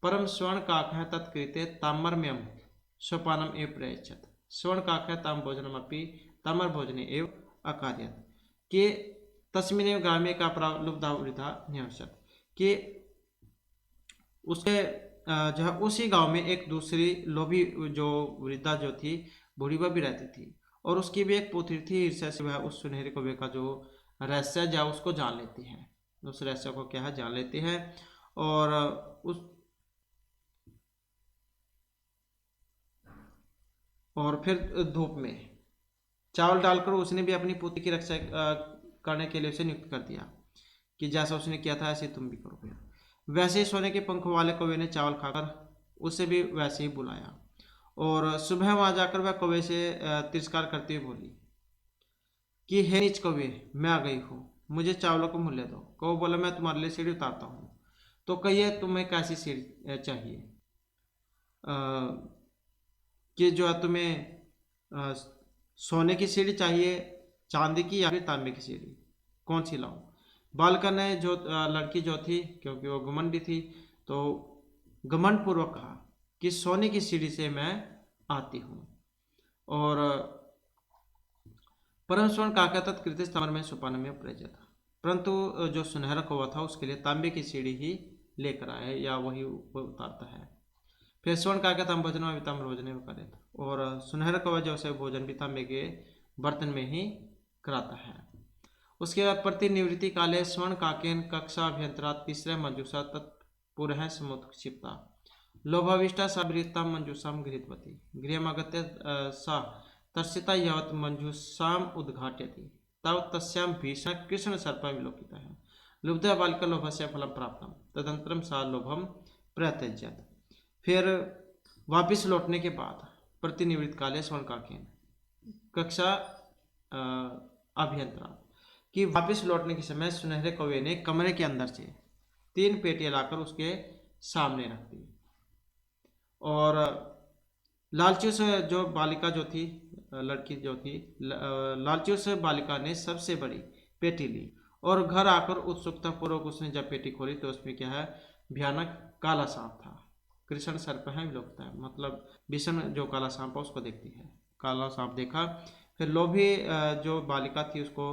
परं स्वर्णकाकः तत्कृते ताम्रमयं सोपानम् एव प्रयच्छत्। स्वर्णकाकः ताम्रभोजनमपि ताम्रभोजने एव अकारयत्। कि तस्मिन्नेव ग्रामे कापरा लुब्धा वृद्धा न्यवसत्, कि उसके जो है उसी गांव में एक दूसरी लोभी जो वृद्धा जो थी बूढ़ी वह भी रहती थी और उसकी भी एक पुत्री थी। ईर्ष्या से वह उस सुनहरे कौवे का जो रहस्य जा उसको जान लेती है, उस रहस्य को क्या है जान लेती है। और फिर धूप में चावल डालकर उसने भी अपनी पुत्री की रक्षा करने के लिए उसे नियुक्त कर दिया कि जैसा उसने किया था ऐसे तुम भी करोगे। वैसे ही सोने के पंखों वाले कौवे ने चावल खाकर उसे भी वैसे ही बुलाया और सुबह वहां जाकर वह कौवे से तिरस्कार करते हुए बोली कि हे नीच कौवे, मैं आ गई हूँ, मुझे चावलों को मूल्य दो। कौवा बोला, मैं तुम्हारे लिए सीढ़ी उतारता हूँ। तो कहिए तुम्हें कैसी सीढ़ी चाहिए, कि जो है तुम्हें सोने की सीढ़ी चाहिए, चांदी की, या फिर तांबे की सीढ़ी, कौन सी लाऊं। बालिका ने जो लड़की जो थी, क्योंकि वो घमंडी थी, तो घमंड पूर्वक कहा कि सोने की सीढ़ी से मैं आती हूँ। और परम स्वर्ण काका तत्कृत ताम्र में सोपान में प्रयजत, परंतु जो सुनहरा कौवा था उसके लिए तांबे की सीढ़ी ही लेकर आए या वही उतारता है। फिर स्वर्ण काका ताम्र भोजन में ताम्र भोजन में करे, और सुनहरा कौवा जो से भोजन भी तांबे के बर्तन में ही कराता है। उसके बाद प्रतिनिवृत्ति काले स्वर्ण काकेन कक्षाभ्यंतरात् तीसरे मंजूषा तत्पुरः समुत्क्षिप्ता लोभाविष्टा सावृत्तां मंजूषां गृहीतवती गृहमागत्य सा तर्षिता यावत् मंजूषाम् उद्घाटयति तावत् तस्यां भीषण कृष्णसर्पः विलोकितः। लुब्धा बालिका लोभस्य फलं प्राप्तं, तदनन्तरं सा लोभं प्रत्यज्यत। फिर वापिस लौटने के बाद प्रतिनिवृत्त काले स्वर्ण काकेन कक्षा अभ्यंतरा कि वापिस लौटने के समय सुनहरे कौवे ने कमरे के अंदर से 3 पेटियां लाकर उसके सामने रख दी। और लालचूस जो बालिका जो थी, लड़की जो थी, लालचूस बालिका ने सबसे बड़ी पेटी ली और घर आकर उत्सुकता पूर्वक उसने जब पेटी खोली तो उसमें क्या है, भयानक काला सांप था। कृष्ण सर्प है विलोकता है, मतलब भीषण जो काला सांप है उसको देखती है, काला सांप देखा। फिर लोभी जो बालिका थी उसको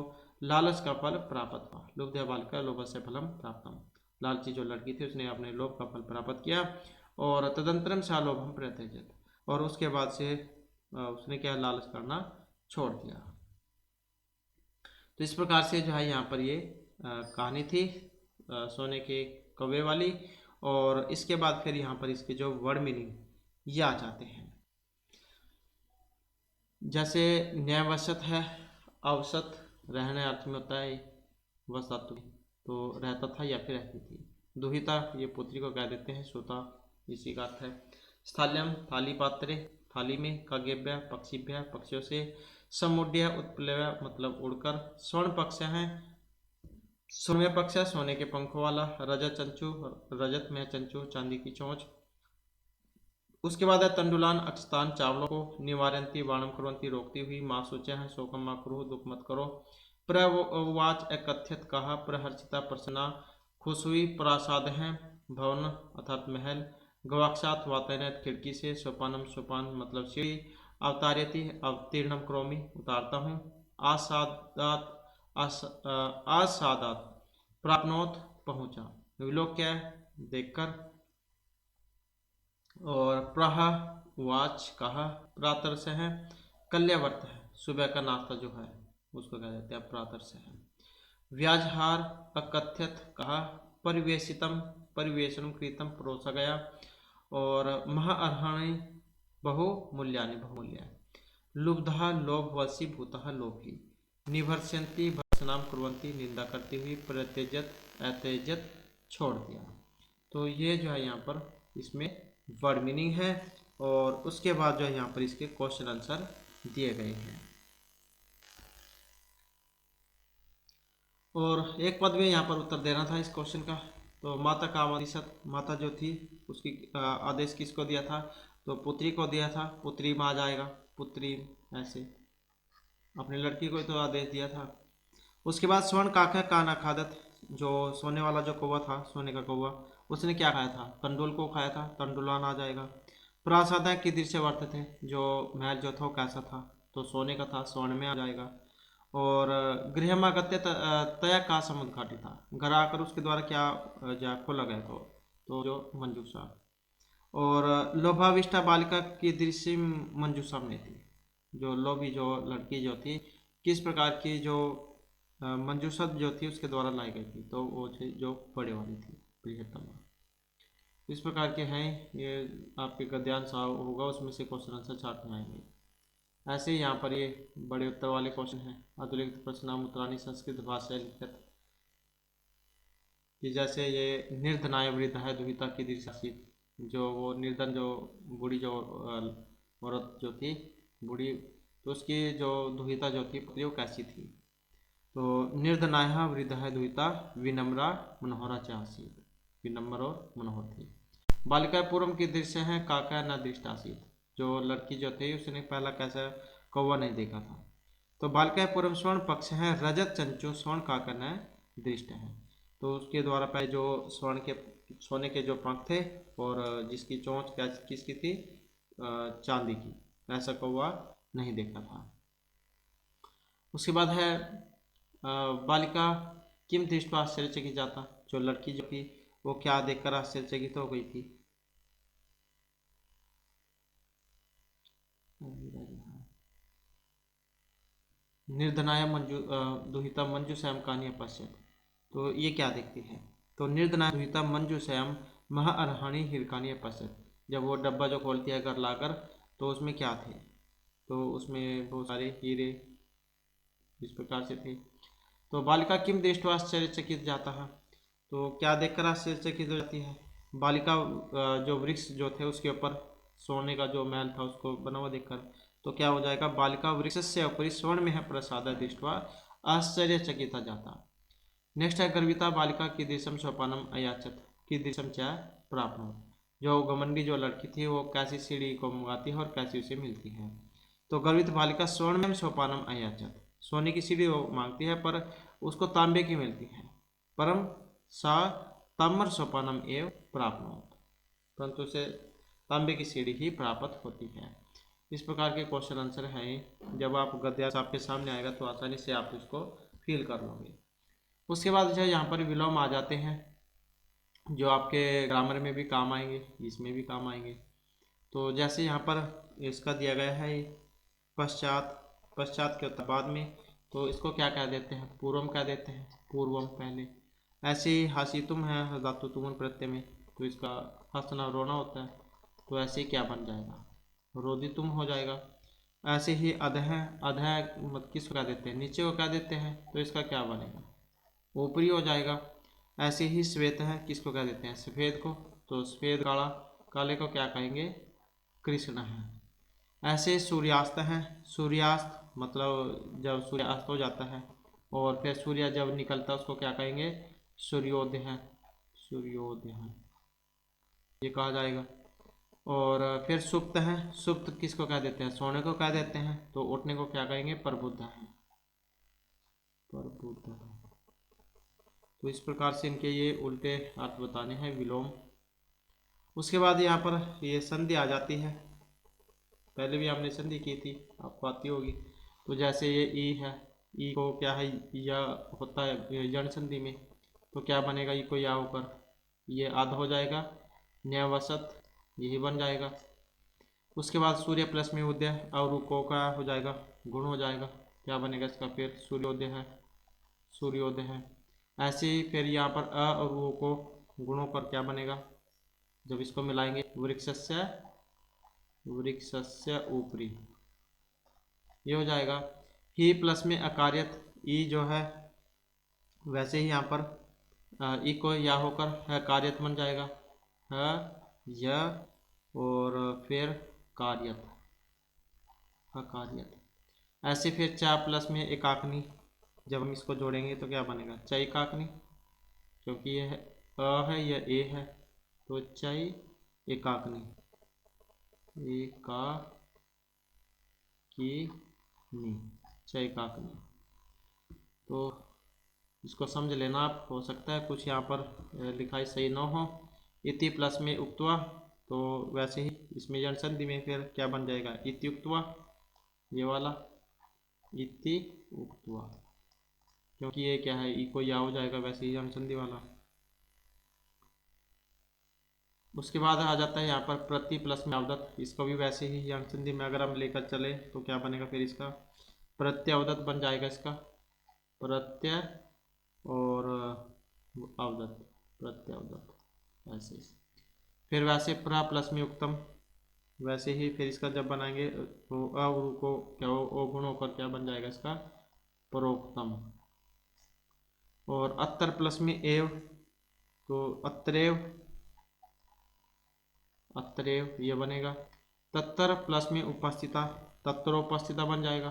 लालच का फल प्राप्त हुआ। लुब्धा बालिका लोभस्य फलम प्राप्तम, लालची जो लड़की थी उसने अपने लोभ का फल प्राप्त किया। और तदंतरम सा लोभम प्रत्यजत, और उसके बाद से उसने क्या लालच करना छोड़ दिया। तो इस प्रकार से जो है यहाँ पर ये कहानी थी सोने के कौवे वाली। और इसके बाद फिर यहाँ पर इसके जो वर्ड मीनिंग ये आ जाते हैं। जैसे न्यायवशत है, औसत रहने अर्थ में होता है वसतु, तो रहता था या फिर रहती थी। दुहिता ये पुत्री को कह देते हैं, श्रोता इसी का अर्थ है। स्थाल्यम थाली पात्रे, थाली में। खगेभ्य पक्षीभ्य पक्षियों से। समुड्य उत्प्लव्य मतलब उड़कर। स्वर्ण पक्ष है, सोने पक्ष है सोने के पंखों वाला। रजत चंचू, रजत में चंचू चांदी की चोंच। उसके बाद है तंडुलान अक्षतान चावलों को। निवारंती बाणम कुर्वंती रोकती हुई। माँ सोचा है शोकम माँ करो दुख मत करो। प्रवाच एकथ्यत कहा। प्रहर्षिता प्रसन्ना खुश हुई। प्रासाद है भवन अर्थात महल। गवाक्षात वातायनत खिड़की से। सोपानम सोपान मतलब सीढ़ी। अवतार्यति अवतीर्णम क्रोमी उतारता हूँ। आसादात आसादात प्राप्नोत पहुँचा। विलोक्य देखकर। और प्रह वाच कहा। प्रातर से है। कल्यावर्त है सुबह का नाश्ता जो है उसको कह देते हैं प्रातर से है। व्याजहार अकथ्यत कहा। परिवेशितम परिवेशन कृतम परोसा गया। और महाअर्हणि बहुमूल्यानि बहुमूल्य। लुब्धा लोभ वशी भूतः लोभी। निभर्षयन्ति भर्सनाम कुर्वन्ति निंदा करती हुई। प्रत्यजत अत्यजत छोड़ दिया। तो ये जो है यहाँ पर इसमें वर्ड मीनिंग है। और उसके बाद जो है यहाँ पर इसके क्वेश्चन आंसर दिए गए हैं। और एक पद में यहाँ पर उत्तर देना था इस क्वेश्चन का। तो माता का आदेश, माता जो थी उसकी आदेश किसको दिया था, तो पुत्री को दिया था। पुत्री में आ जाएगा, पुत्री ऐसे अपनी लड़की को तो आदेश दिया था। उसके बाद स्वर्ण काका काना खादत, जो सोने वाला जो कौवा था, सोने का कौवा, उसने क्या खाया था, तंडुल को खाया था, तंडुलान आ जाएगा। प्रासाद की दृश्य वर्त थे, जो महल जो था वो कैसा था, तो सोने का था, स्वर्ण में आ जाएगा। और गृहमागत्य तया का समुद्घाटी था, घर आकर उसके द्वारा क्या जा खोला गया तो जो मंजूषा। और लोभाविष्टा बालिका की दृश्य मंजूषा में थी, जो लोभी जो लड़की जो थी किस प्रकार की जो मंजूषा जो थी उसके द्वारा लाई गई थी, तो वो जो बड़े वाली थी प्रियतमा। इस प्रकार के हैं ये आपके गद्यांश होगा, उसमें से क्वेश्चन आंसर चार्ट में आएंगे। ऐसे ही यहाँ पर ये बड़े उत्तर वाले क्वेश्चन हैं। अधुलिखित प्रश्नाम उत्तराणी संस्कृत भाषा लिखित, कि जैसे ये निर्धनाय वृद्ध है दुहिता की दृश्य, जो वो निर्धन जो बूढ़ी जो औरत जो थी बूढ़ी, तो उसकी जो दुहिता जो थी पुत्री वो कैसी थी, तो निर्धनाया वृद्ध है दुहिता विनम्रा मनोहरा चासीत, विनम्र और मनोहर थी। बालिका पूर्व की दृश्य है काका न दृष्टासीत, जो लड़की जो थी उसने पहला कैसा कौवा नहीं देखा था। तो बालिका पूर्व स्वर्ण पक्ष है रजत चंचो स्वर्ण काका न दृष्ट है, तो उसके द्वारा पहले जो स्वर्ण के सोने के जो पंख थे और जिसकी चोंच क्या किसकी थी, चांदी की, ऐसा कौवा नहीं देखा था। उसके बाद है बालिका किम दृष्टि आश्चर्यचकित जाता, जो लड़की जो थी वो क्या देखकर आश्चर्यचकित हो गई थी। निर्धनाया मंजू दुहिता मंजू श्याम कहानी पश्चात, तो ये क्या देखती है, तो निर्धनाया दुहिता मंजू श्याम महाअरहणी हिरकानी पश्चात, जब वो डब्बा जो खोलती है घर लाकर, तो उसमें क्या थे, तो उसमें बहुत सारे हीरे इस प्रकार से थे। तो बालिका किम दृष्टि आश्चर्यचकित जाता है, तो क्या देखकर आश्चर्यचकित हो जाती है। बालिका जो वृक्ष जो थे उसके ऊपर सोने का जो महल था उसको बना हुआ देखकर, तो क्या हो जाएगा, बालिका वृक्ष से ऊपरी स्वर्ण में है प्रसाद दृष्टवा आश्चर्यचकित जाता। नेक्स्ट है गर्विता बालिका की दिशम सोपानम अयाचत, की दिशम क्या प्राप्त, जो घमंडी जो लड़की थी वो कैसी सीढ़ी को मंगाती है और कैसी उसे मिलती है। तो गर्वित बालिका स्वर्ण में सोपानम अयाचत, सोने की सीढ़ी वो मांगती है पर उसको तांबे की मिलती है। परम सा ताम्र सोपानम एव प्राप्त, परंतु उसे तांबे की सीढ़ी ही प्राप्त होती है। इस प्रकार के क्वेश्चन आंसर हैं, जब आप गद्यांश आपके सामने आएगा तो आसानी से आप उसको फील कर लोगे। उसके बाद जो यहाँ पर विलोम आ जाते हैं, जो आपके ग्रामर में भी काम आएंगे, इसमें भी काम आएंगे। तो जैसे यहाँ पर इसका दिया गया है पश्चात, पश्चात के बाद में तो इसको क्या कह देते हैं, पूर्वम कह देते हैं, पूर्वम पहले। ऐसे ही हसीतुम है धातु तुमन प्रत्यय में, तो इसका हंसना रोना होता है, तो ऐसे ही क्या बन जाएगा, रोदितुम हो जाएगा। ऐसे ही अधः, अधः मत किसको कह देते हैं, नीचे को कह देते हैं, तो इसका क्या बनेगा, ऊपरी हो जाएगा। ऐसे ही श्वेत है, किसको कह देते हैं, सफ़ेद को, तो सफ़ेद काला, काले को क्या कहेंगे, कृष्ण है। ऐसे सूर्यास्त है, सूर्यास्त मतलब जब सूर्यास्त हो जाता है और फिर सूर्य जब निकलता है उसको क्या कहेंगे, सूर्योदय है, सूर्योदय है ये कहा जाएगा। और फिर सुप्त है, सुप्त किसको कह देते हैं, सोने को कह देते हैं, तो उठने को क्या कहेंगे, प्रबुद्ध है, प्रबुद्ध है। तो इस प्रकार से इनके ये उल्टे अर्थ बताने हैं, विलोम। उसके बाद यहाँ पर ये संधि आ जाती है, पहले भी हमने संधि की थी, आपको आती होगी। तो जैसे ये ई है, ई को क्या है, या होता है जन संधि में, तो क्या बनेगा, ई को या होकर ये आध हो जाएगा, न्यावसत यही बन जाएगा। उसके बाद सूर्य प्लस में उदय और को का हो जाएगा, गुण हो जाएगा, क्या बनेगा इसका, फिर सूर्योदय है, सूर्योदय है। ऐसे ही फिर यहाँ पर अ और वो को गुणों पर क्या बनेगा, जब इसको मिलाएंगे, वृक्षस्य, वृक्षस्य ऊपरी ये हो जाएगा। ही प्लस में अकार्यत, ई जो है वैसे ही यहाँ पर ई को या होकर है कार्यत बन जाएगा, है य और फिर कार्यत, अकार्यत। ऐसे फिर चा प्लस में एकाकनी, जब हम इसको जोड़ेंगे तो क्या बनेगा, चई काकनी, क्योंकि यह अ है यह ए है, तो चई एकाकनी, एकाकिनी, चई काकनी। तो इसको समझ लेना आप, हो सकता है कुछ यहाँ पर लिखाई सही ना हो। इति प्लस में उक्त्वा, तो वैसे ही इसमें जन संधि में फिर क्या बन जाएगा, इति उक्त्वा, ये वाला इति उक्त्वा, क्योंकि ये क्या है, ई को या हो जाएगा, वैसे ही जन संधि वाला। उसके बाद आ जाता है यहाँ पर प्रति प्लस में अवदत, इसको भी वैसे ही जन संधि में अगर हम लेकर चले तो क्या बनेगा, फिर इसका प्रत्यवदत बन जाएगा, इसका प्रत्यय और अवदत, प्रत्यवदत ऐसे। फिर वैसे प्रा प्लस में उत्तम, वैसे ही फिर इसका जब बनाएंगे तो अ को क्या ओ गुण होकर क्या बन जाएगा, इसका परोक्तम। और अत्तर प्लस में एव, तो अत्रेव, अत्रेव ये बनेगा। तत्तर प्लस में उपस्थिता, तत्रोपस्थिता बन जाएगा,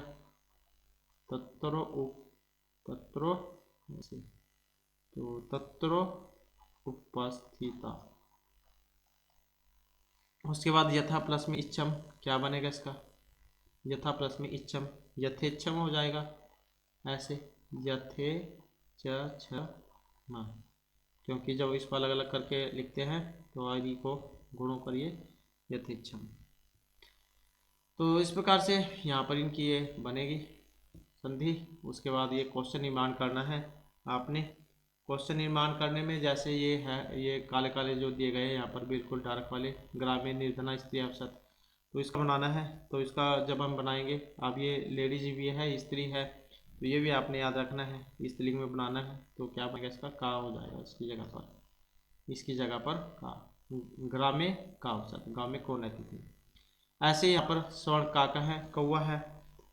तत्रो तत्रो ऐसे, तो तत्रो उपस्थिता। उसके बाद यथा प्लस में इच्छम, क्या बनेगा इसका, यथा प्लस में इच्छम, यथेच्छम हो जाएगा, ऐसे यथे छ म, क्योंकि जब इसको अलग अलग करके लिखते हैं तो आदि को गुणों करिए यथेच्छम। तो इस प्रकार से यहाँ पर इनकी ये बनेगी संधि। उसके बाद ये क्वेश्चन निर्माण करना है आपने। क्वेश्चन निर्माण करने में जैसे ये है, ये काले काले जो दिए गए हैं यहाँ पर बिल्कुल डार्क वाले, ग्रामीण, निर्धना, स्त्री, अवसर, तो इसका बनाना है। तो इसका जब हम बनाएंगे, अब ये लेडीज भी है, स्त्री है, तो ये भी आपने याद रखना है, स्त्रीलिंग में बनाना है, तो क्या बनेगा इसका, का हो जाएगा इसकी जगह पर, इसकी जगह पर का, ग्रामे का अवसर, गाँव में कौन रहती थी। ऐसे ही यहाँ पर स्वर्ण काका है, कौवा है,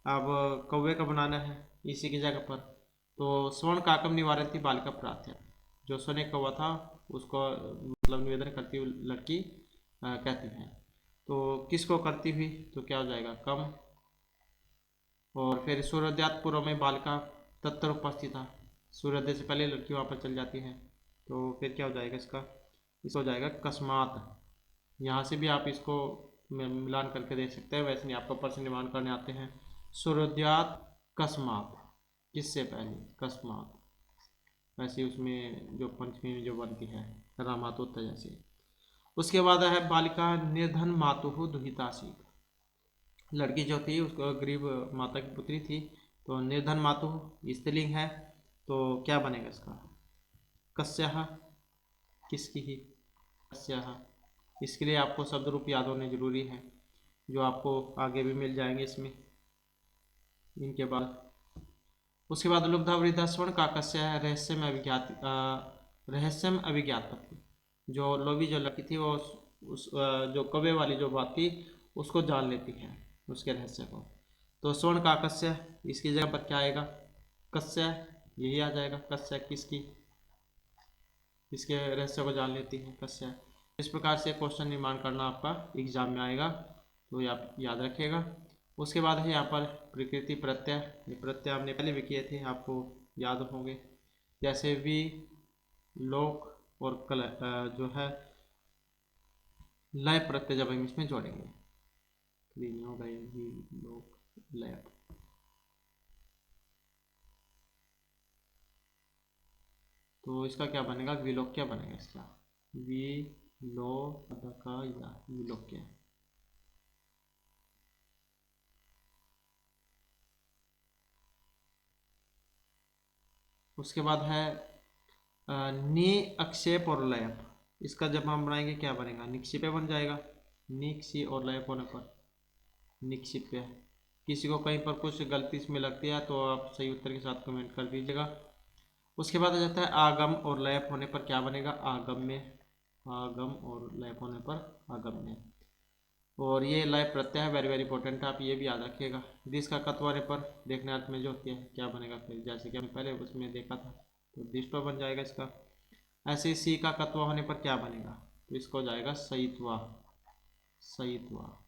अब कौवे का बनाना है इसी की जगह पर, तो स्वर्ण काकम निवारती बालिका प्रार्थ्य, जो सोने कौवा था उसको मतलब निवेदन करती हुई लड़की कहती है, तो किसको करती हुई, तो क्या हो जाएगा, कम। और फिर सूर्योदयात पूर्व में बालिका तत्तर उपस्थित था, सूर्योदय से पहले लड़की वहाँ पर चल जाती है, तो फिर क्या हो जाएगा इसका, इसको हो जाएगा कस्मात। यहाँ से भी आप इसको मिलान करके देख सकते हैं, वैसे नहीं आपको प्रश्न निर्माण करने आते हैं। सूर्योदयात कस्मात, किससे पहले, कस्मात, वैसे उसमें जो पंचमी में जो बनती है रामातोत्तर जैसे। उसके बाद है बालिका निर्धन मातुहु दुहितासीत, लड़की जो थी उसको गरीब माता की पुत्री थी, तो निर्धन मातुहु स्त्रीलिंग है, तो क्या बनेगा इसका, कस्याहा, किसकी ही, कस्याहा। इसके लिए आपको शब्द रूप याद होने जरूरी है, जो आपको आगे भी मिल जाएंगे इसमें इनके बाद। उसके बाद लुब्धा वृद्धा स्वर्ण काकस्य है रहस्यम अभिज्ञात। जो लोभी जो लड़की थी वो उस जो कौवे वाली जो बात थी उसको जान लेती है, उसके रहस्य को। तो स्वर्ण काकस्य, इसकी जगह पर क्या आएगा? कस्य, यही आ जाएगा। कस्य किसकी? इसके रहस्य को जान लेती है, कस्य। इस प्रकार से क्वेश्चन निर्माण करना आपका एग्जाम में आएगा, तो ये आप याद रखिएगा। उसके बाद है यहाँ पर प्रकृति प्रत्यय। ये प्रत्यय हमने पहले भी किए थे, आपको याद होंगे। जैसे वी, लोक और कल जो है लय प्रत्यय जब हम इसमें जोड़ेंगे, हो गए वी, लोक, लय। तो इसका क्या बनेगा? विलोक क्या बनेगा इसका? विलोक्य। उसके बाद है नि, अक्षेप और लयप। इसका जब हम बनाएंगे क्या बनेगा? निक्षिप्य बन जाएगा। निक्षि और लयप होने पर निक्षिप्य। किसी को कहीं पर कुछ गलती इसमें लगती है तो आप सही उत्तर के साथ कमेंट कर दीजिएगा। उसके बाद आ जाता है आगम और लयप होने पर क्या बनेगा? आगम्य। आगम और लयप होने पर आगम्य। और ये लय प्रत्यय है, वेरी वेरी इंपॉर्टेंट है, आप ये भी याद रखिएगा। दिस का कत्व होने पर देखने अर्थ में जो होती है क्या बनेगा? फिर जैसे कि हमने पहले उसमें देखा था, तो दिष्टो बन जाएगा इसका। ऐसे ही सी का कत्व होने पर क्या बनेगा? तो इसको हो जाएगा सईत्वा। सईत्वा।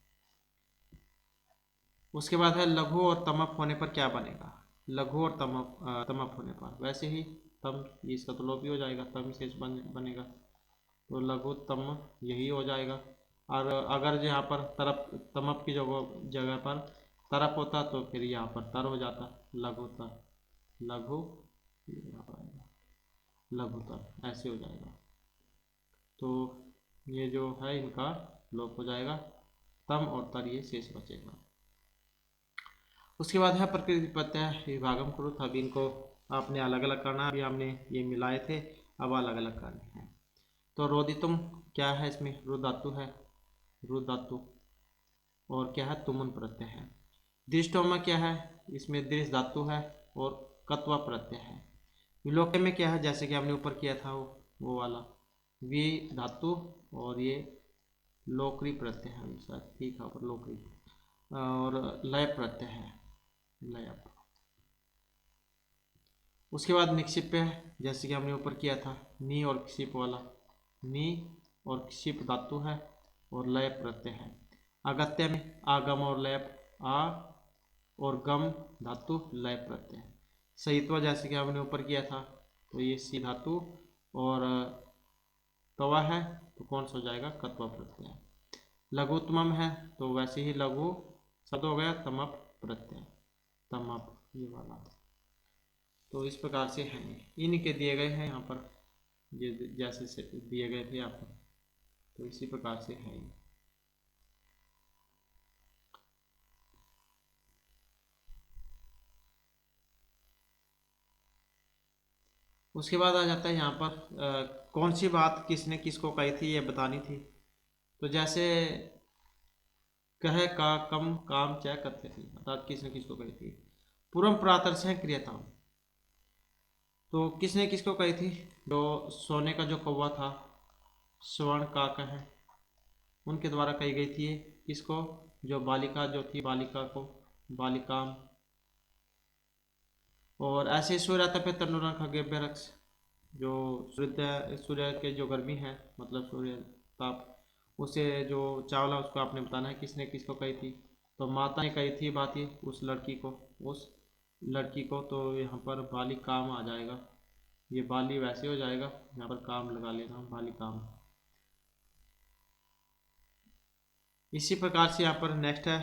उसके बाद है लघु और तमप होने पर क्या बनेगा? लघु और तमप होने पर वैसे ही तम, इसका तो लोप भी हो जाएगा, तम शेष बनेगा। तो लघु तम यही हो जाएगा। और अगर यहाँ पर तरप, तमप की जगह जगह पर तरप होता तो फिर यहाँ पर तर हो जाता, लघु तर। लघु, लघुतर ऐसे हो जाएगा। तो ये जो है इनका लोप हो जाएगा, तम और तर ये शेष बचेगा। उसके बाद है प्रकृति प्रत्यय विभागम करो। अभी इनको आपने अलग अलग करना है, अभी हमने ये मिलाए थे, अब अलग अलग करने हैं। तो रोदितुम क्या है? इसमें रु धातु है, रु धातु। और क्या है? तुमुन प्रत्यय है। दृष्टोम में क्या है? इसमें दृष्ट धातु है और कत्वा प्रत्यय है। विलोक्य में क्या है? जैसे कि हमने ऊपर किया था वो वाला वी धातु और ये लोकरी प्रत्यय है, शायद ठीक है, लोकरी। और लय प्रत्यय है, लय। उसके बाद निक्षिप्य है, जैसे कि हमने ऊपर किया था नी और क्षिप वाला। नी और क्षिप धातु है और लय प्रत्यय है। अगत्य में आगम और लय, आ और गम धातु, लय प्रत्यय है। सहित्व जैसे कि हमने ऊपर किया था, तो ये सी धातु और तवा है, तो कौन सा हो जाएगा? कत्वा प्रत्यय। लघुत्तम है तो वैसे ही लघु शब्द हो गया, तमप प्रत्यय, तमप ये वाला। तो इस प्रकार से हैं, इनके दिए गए हैं यहाँ पर, ये जैसे दिए गए थे आपको, तो इसी प्रकार से है। उसके बाद आ जाता है यहाँ पर कौन सी बात किसने किसको कही थी, ये बतानी थी। तो जैसे कहे का कम काम च करते थी, अर्थात किसने किसको कही थी। पूर्व प्रातर्स है क्रियता। तो किसने किसको कही थी? जो सोने का जो कौवा था, स्वर्ण काक है, उनके द्वारा कही गई थी। किसको? जो बालिका जो थी, बालिका को, बालिकाम। और ऐसे सूर्य तपे तंडुलन खगेभ्य रक्ष। जो सूर्य के जो गर्मी है, मतलब सूर्य ताप, उसे जो चावला उसको आपने बताना है किसने किसको कही थी। तो माता ने कही थी बात ये उस लड़की को, उस लड़की को। तो यहाँ पर बाली काम आ जाएगा, ये बाली वैसे हो जाएगा, यहाँ पर काम लगा लेना, बाली काम। इसी प्रकार से यहाँ पर नेक्स्ट है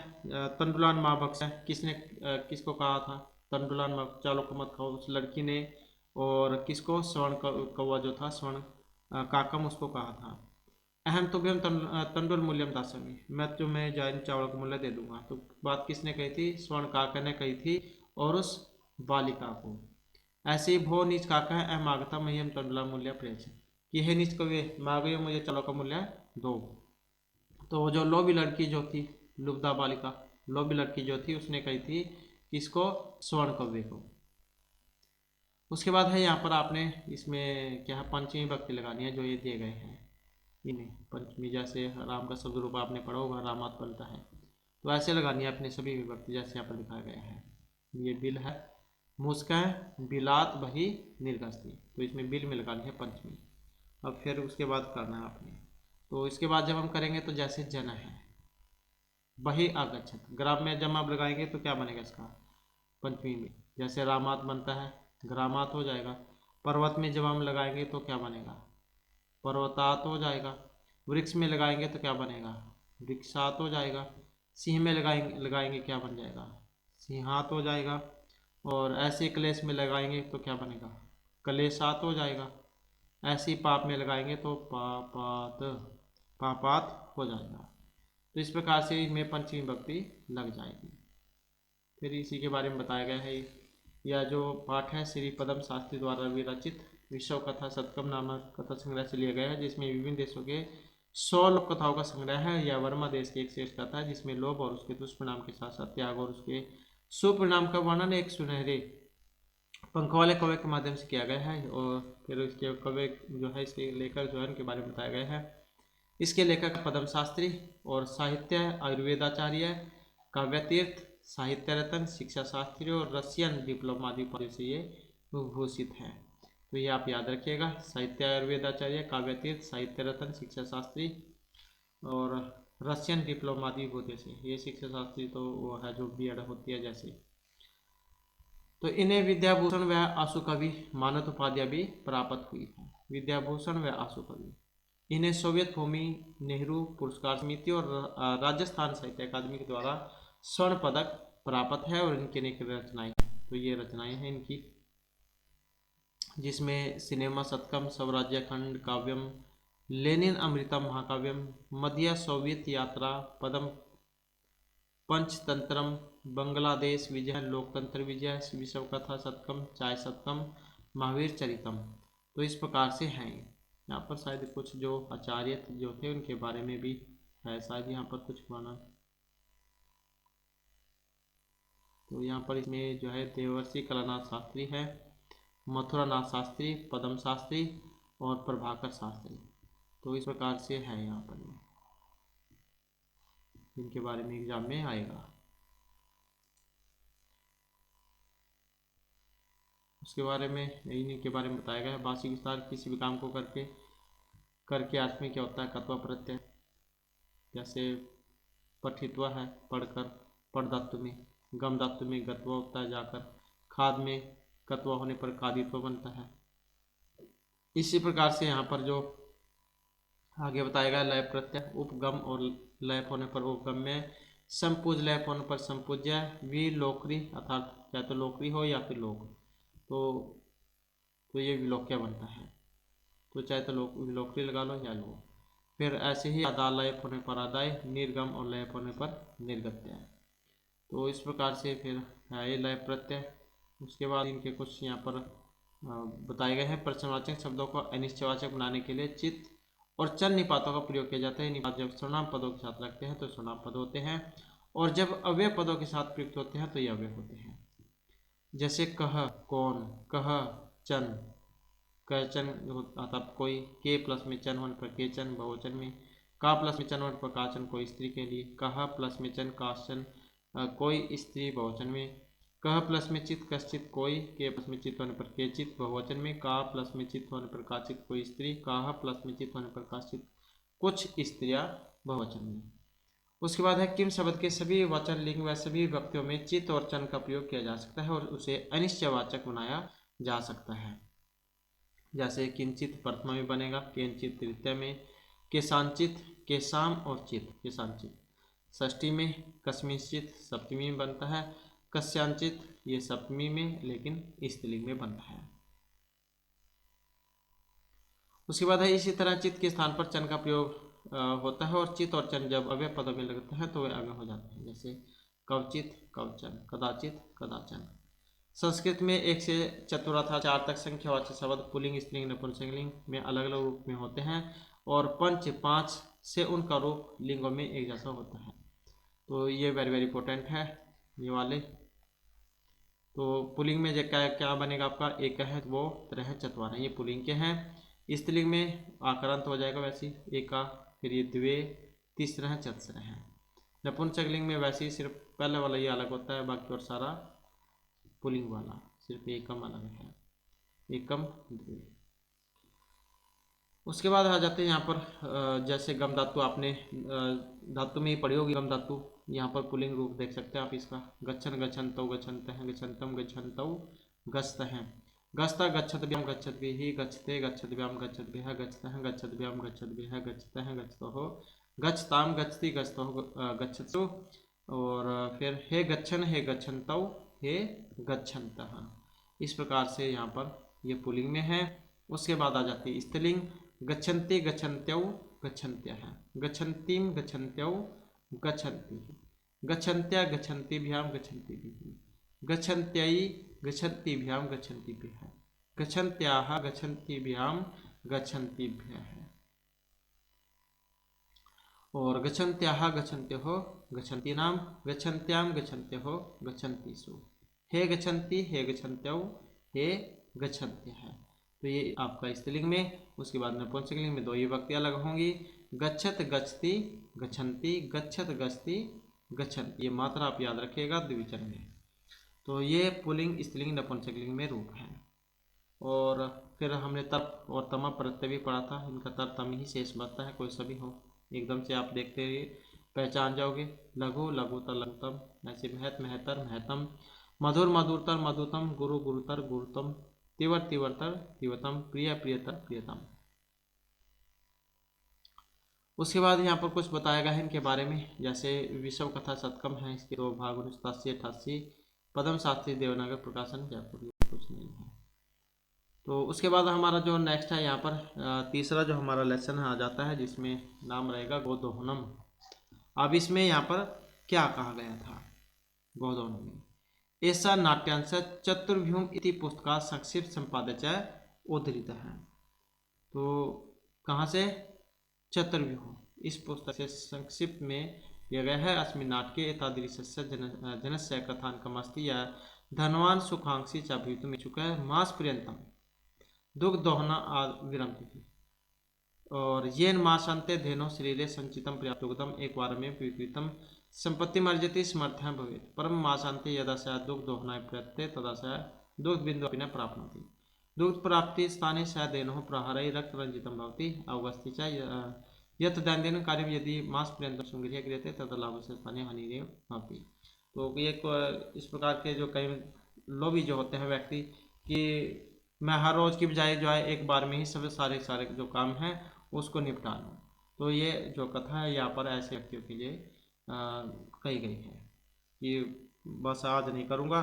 तंडुलान माँ बख्श है, किसने किसको कहा था? तंडुलान माँ, चालो को मत खाओ, उस लड़की ने। और किसको? स्वर्ण कौवा जो था, स्वर्ण काकम, उसको कहा था। अहम तो भी हम तंडुल मूल्यम दासमी, मैं तुम्हें जैन चावल का मूल्य दे दूंगा। तो बात किसने कही थी? स्वर्ण काका ने कही थी, और उस बालिका को। ऐसे ही भो नीच काका है अहम आगता मह्यम तंडुला मूल्य प्रेच, कि हे नीच कवि मांगो मुझे चावल का मूल्य दो। तो जो लोभी लड़की जो थी, लुब्धा बालिका, लोभी लड़की जो थी, उसने कही थी किसको? स्वर्ण कव्य को। उसके बाद है यहाँ पर आपने इसमें क्या है पंचमी विभक्ति लगानी है जो ये दिए गए हैं इन्हें। पंचमी जैसे राम का शब्द रूप आपने पढ़ा होगा रामात बनता है, तो ऐसे लगानी है अपने सभी विभक्ति जैसे यहाँ पर दिखाया गया है। ये बिल है, मुस्कान बिलात बही निर्गस्ती, तो इसमें बिल में लगानी है पंचमी। अब फिर उसके बाद करना है आपने, तो इसके बाद जब हम करेंगे तो जैसे जन है बही आगच्छत, ग्राम में जब आप लगाएंगे तो क्या बनेगा इसका पंचमी में, जैसे रामात बनता है ग्रामात हो जाएगा। पर्वत में जब हम लगाएंगे तो क्या बनेगा पर्वतात हो जाएगा। वृक्ष में लगाएंगे तो क्या बनेगा वृक्षात हो जाएगा। सिंह में लगाएंगे क्या बन जाएगा सिंहात हो जाएगा। और ऐसे क्लेश में लगाएंगे तो क्या बनेगा कलेशात हो जाएगा। ऐसे ही पाप में लगाएंगे तो पापात हो जाएगा। तो इस प्रकार से इसमें पंचमी विभक्ति लग जाएगी। फिर इसी के बारे में बताया गया है। यह जो पाठ है श्री पद्म शास्त्री द्वारा विरचित विश्व कथा शतकम नामक कथा संग्रह से लिया गया है, जिसमें विभिन्न देशों के 100 लोक कथाओं का संग्रह है। यह वर्मा देश की एक श्रेष्ठ कथा है जिसमें लोभ और उसके दुष्परिणाम के साथ साथ त्याग और उसके सुपरिणाम का वर्णन एक सुनहरे पंख वाले कव्य के माध्यम से किया गया है। और फिर इसके कव्य जो है इसके लेखक जो है उनके बारे में बताया गया है। इसके लेखक पद्म शास्त्री और साहित्य आयुर्वेदाचार्य काव्यतीर्थ साहित्य रत्न शिक्षा शास्त्री और रशियन डिप्लोमा आदि पदों से ये भूषित है। तो ये आप याद रखिएगा, साहित्य आयुर्वेदाचार्य काव्यतीर्थ साहित्य रत्न शिक्षा शास्त्री और रशियन डिप्लोमा आदि होते से। ये शिक्षा शास्त्री तो वो है जो बीएड होती है जैसे। तो इन्हें विद्याभूषण व आशु कवि मानद उपाधियां भी प्राप्त हुई है। विद्याभूषण व आशु कवि इन्हें सोवियत भूमि नेहरू पुरस्कार समिति और राजस्थान साहित्य अकादमी के द्वारा स्वर्ण पदक प्राप्त है। और इनकी अनेक रचनाएं, तो ये रचनाएं हैं इनकी, जिसमें सिनेमा शतकम स्वराज्य खंड काव्यम लेनिन अमृतम महाकाव्यम मध्य सोवियत यात्रा पदम पंचतंत्रम बांग्लादेश विजय लोकतंत्र विजय विश्व कथा शतकम चाय शतकम महावीर चरितम। तो इस प्रकार से हैं। यहाँ पर शायद कुछ जो आचार्य जो थे उनके बारे में भी है शायद यहाँ पर कुछ माना। तो यहाँ पर इसमें जो है देवर्षि कलानाथ शास्त्री है, मथुरानाथ शास्त्री, पद्म शास्त्री और प्रभाकर शास्त्री। तो इस प्रकार से है यहाँ पर, इनके बारे में एग्जाम में आएगा। उसके बारे में इनके बारे में बताया गया है। भाषिक विस्तार किसी भी काम को करके अर्थ में क्या होता है कत्वा प्रत्यय, जैसे पठित्वा है पढ़कर, पढ़ धातु में, गम धातु में गत्वा होता है जाकर, खाद में कत्वा होने पर कादित्व बनता है। इसी प्रकार से यहाँ पर जो आगे बताया गया लय प्रत्यय उपगम और लय होने पर उपगम में, संपूज लय होने पर संपूज्य, विलोकरी अर्थात या तो लोकरी हो या फिर लोक, तो ये विलोक्य बनता है। तो चाहे तो विलोकरी लगा लो या लो। फिर ऐसे ही आदालय होने पर आदाय, निर्गम और लय होने पर निर्गत्य। तो इस प्रकार से फिर है ये लय प्रत्यय। उसके बाद इनके कुछ यहाँ पर बताए गए हैं। प्रश्नवाचक शब्दों को अनिश्चयवाचक बनाने के लिए चित्त और चल निपातों का प्रयोग किया जाता है। निपात जब सर्वनाम पदों के साथ रखते हैं तो सर्वनाम पद होते हैं, और जब अव्यय पदों के साथ प्रयुक्त होते हैं तो ये अव्यय होते हैं। जैसे कह कौन, कह चन, कहचन अर्थात कोई, के प्लस में चन होने पर केचन बहुवचन में, का प्लस में चन होने पर काचन कोई स्त्री के लिए, कहा प्लस में चन काचन कोई स्त्री बहुवचन में, कह प्लस में चित कश्चित कोई, के प्लस में चित होने पर केचित बहुवचन में, का प्लस में चित होने पर काचित कोई स्त्री, काह प्लस में चित होने पर काचित कुछ स्त्रियां बहुवचन में। उसके बाद है किम शब्द के सभी वचन लिंग व सभी विभक्तियों में चित और चन का प्रयोग किया जा सकता है और उसे अनिश्चयवाचक बनाया जा सकता है। जैसे किंचित प्रथमा में बनेगा, केंचित तृतीय में, केशांचित केशाम और चित केशांचित षष्ठी में, कस्मिंचित सप्तमी में बनता है, कस्यांचित ये सप्तमी में लेकिन स्त्रीलिंग में बनता है। उसके बाद है इसी तरह चित के स्थान पर चन का प्रयोग होता है, और चित और चन जब अव्यय पदों में लगते हैं तो वे अव्यय हो जाते हैं। जैसे कवचित कवचन, कदाचित कदाचन। संस्कृत में 1 से चतुर्थात 4 तक संख्यावाचक शब्द पुल्लिंग स्त्रीलिंग नपुंसकलिंग में अलग अलग रूप में होते हैं, और पंच 5 से उनका रूप लिंगों में एक जैसा होता है। तो ये वेरी वेरी इंपॉर्टेंट है ये वाले। तो पुल्लिंग में जो क्या क्या बनेगा आपका, एक है वो त्रय चत्वार, ये पुल्लिंग के हैं। स्त्रीलिंग में आकारांत हो जाएगा वैसे एका, फिर ये द्वे, तीसरा है चतुस्र है। नपुंसकलिंग में वैसे ही सिर्फ पहले वाला ये अलग होता है, बाकी और सारा पुल्लिंग वाला, सिर्फ एकम अलग है, एकम द्वे। उसके बाद आ जाते हैं यहाँ पर जैसे गम धातु, आपने धातु में ही पढ़ी होगी गम धातु। यहाँ पर पुल्लिंग रूप देख सकते हैं आप इसका, गच्छन गच्छन्तौ गच्छन्त हैं, गच्छन्तम गच्छन्तौ गच्छत हैं, गच्छता गच्छद्भ्याम गच्छद्भिः, गच्छते गच्छद्भ्याम गच्छद्भ्यः, गच्छतः गच्छद्भ्याम गच्छद्भ्यः, गच्छतः गच्छतोः, गच्छताम गच्छति गच्छतोः गच्छत्सु। और फिर हे गच्छन हे गच्छन्तौ हे गच्छन्तः, इस प्रकार से यहाँ पर ये पुल्लिंग में है। उसके बाद आ जाती है स्त्रीलिंग, गच्छन्ति गच्छन्त्यौ गच्छन्त्यः, गच्छन्तीं गच्छन्त्यौ गच्छन्तिः, गच्छन्त्या गच्छन्तिभ्यां गच्छन्तिभिः, गच्छन्त्यै गच्छन्तिभ्यां गच्छन्तिभ्यः, गच्छन्त्याः गच्छन्तिभ्यां गच्छन्तिभ्यः, और गच्छन्त्याः गच्छन्त्योः गच्छन्तीनां, गच्छन्त्यां गच्छन्त्योः गच्छन्तीषु, हे गच्छन्ति हे गच्छन्त्यौ हे गच्छन्त्यः। तो ये आपका स्त्रीलिंग में। उसके बाद नपुंसकलिंग में दो ही विभक्ति अलग होंगी, गच्छत गच्छति गच्छन्ति, गच्छत गच्छति गच्छन्ति, ये मात्रा आप याद रखिएगा द्विवचन में। तो ये पुल्लिंग स्त्रीलिंग नपुंसकलिंग में रूप है। और फिर हमने तर्प और तमा प्रत्यय भी पढ़ा था, इनका तर्क तम ही शेष बचता है, कोई सभी हो, एकदम से आप देखते रहिए पहचान जाओगे। लघु लघुतर लघुतम, ऐसे महत महतर महतम, मधुर मधुरतर मधुतम, गुरु गुरुतर गुरुतम, तीव्र तीव्रतर तीव्रतम, प्रिय प्रियतर प्रियतम। उसके बाद यहाँ पर कुछ बताया गया है इनके बारे में, जैसे विश्व कथा शतकम है, इसके 2 भाग 87-88, पद्म शास्त्री देवनागर प्रकाशन जयपुर, कुछ नहीं है। तो उसके बाद हमारा जो नेक्स्ट है यहाँ पर तीसरा जो हमारा लेसन आ जाता है, जिसमें नाम रहेगा गोदोहनम। अब इसमें यहाँ पर क्या कहा गया था गोदोहनम में, ऐसा नाट्यांश चतुर्भ्यूम इति पुस्तका संक्षिप्त संपादक उद्धृत है। तो कहाँ से, चतुर्व्यूह, इस पुस्तक से संक्षिप्त में दिया गया है। अस्मिन् नाटके एतादृशस्य जनस्य कथानकमस्ति या धनवान सुखांक्षी च भवितुम् इच्छुकः मास पर्यन्तं दुग्धोहना विरमति, और येन मासान्ते धेनो शरीरे संचितं पर्याप्त दुग्धम एकवारमेव विकृतं सम्पत्तिमर्जति समर्थः भवेत्, परं मासान्ते यदा स दुग्धोहनाय प्रयते तदा स दुग्धबिन्दुमपि न प्राप्नोति, दुग्ध प्राप्ति स्थाने स धेनोः प्रहारैः रक्तरञ्जितं भवति, अवगस्ति च यत् दैन्येन कार्यं यदि मासपर्यन्तं संगृह्य क्रियते तदा लाभस्य स्थाने हानिरेव भवति। तो एक इस प्रकार के जो कई लोभी जो होते हैं व्यक्ति कि मैं हर रोज़ की बजाय जो है एक बार में ही सब सारे जो काम हैं उसको निपटा लूँ। तो ये जो कथा है यहाँ पर ऐसे व्यक्तियों के लिए कही गई है कि बस आज नहीं करूँगा,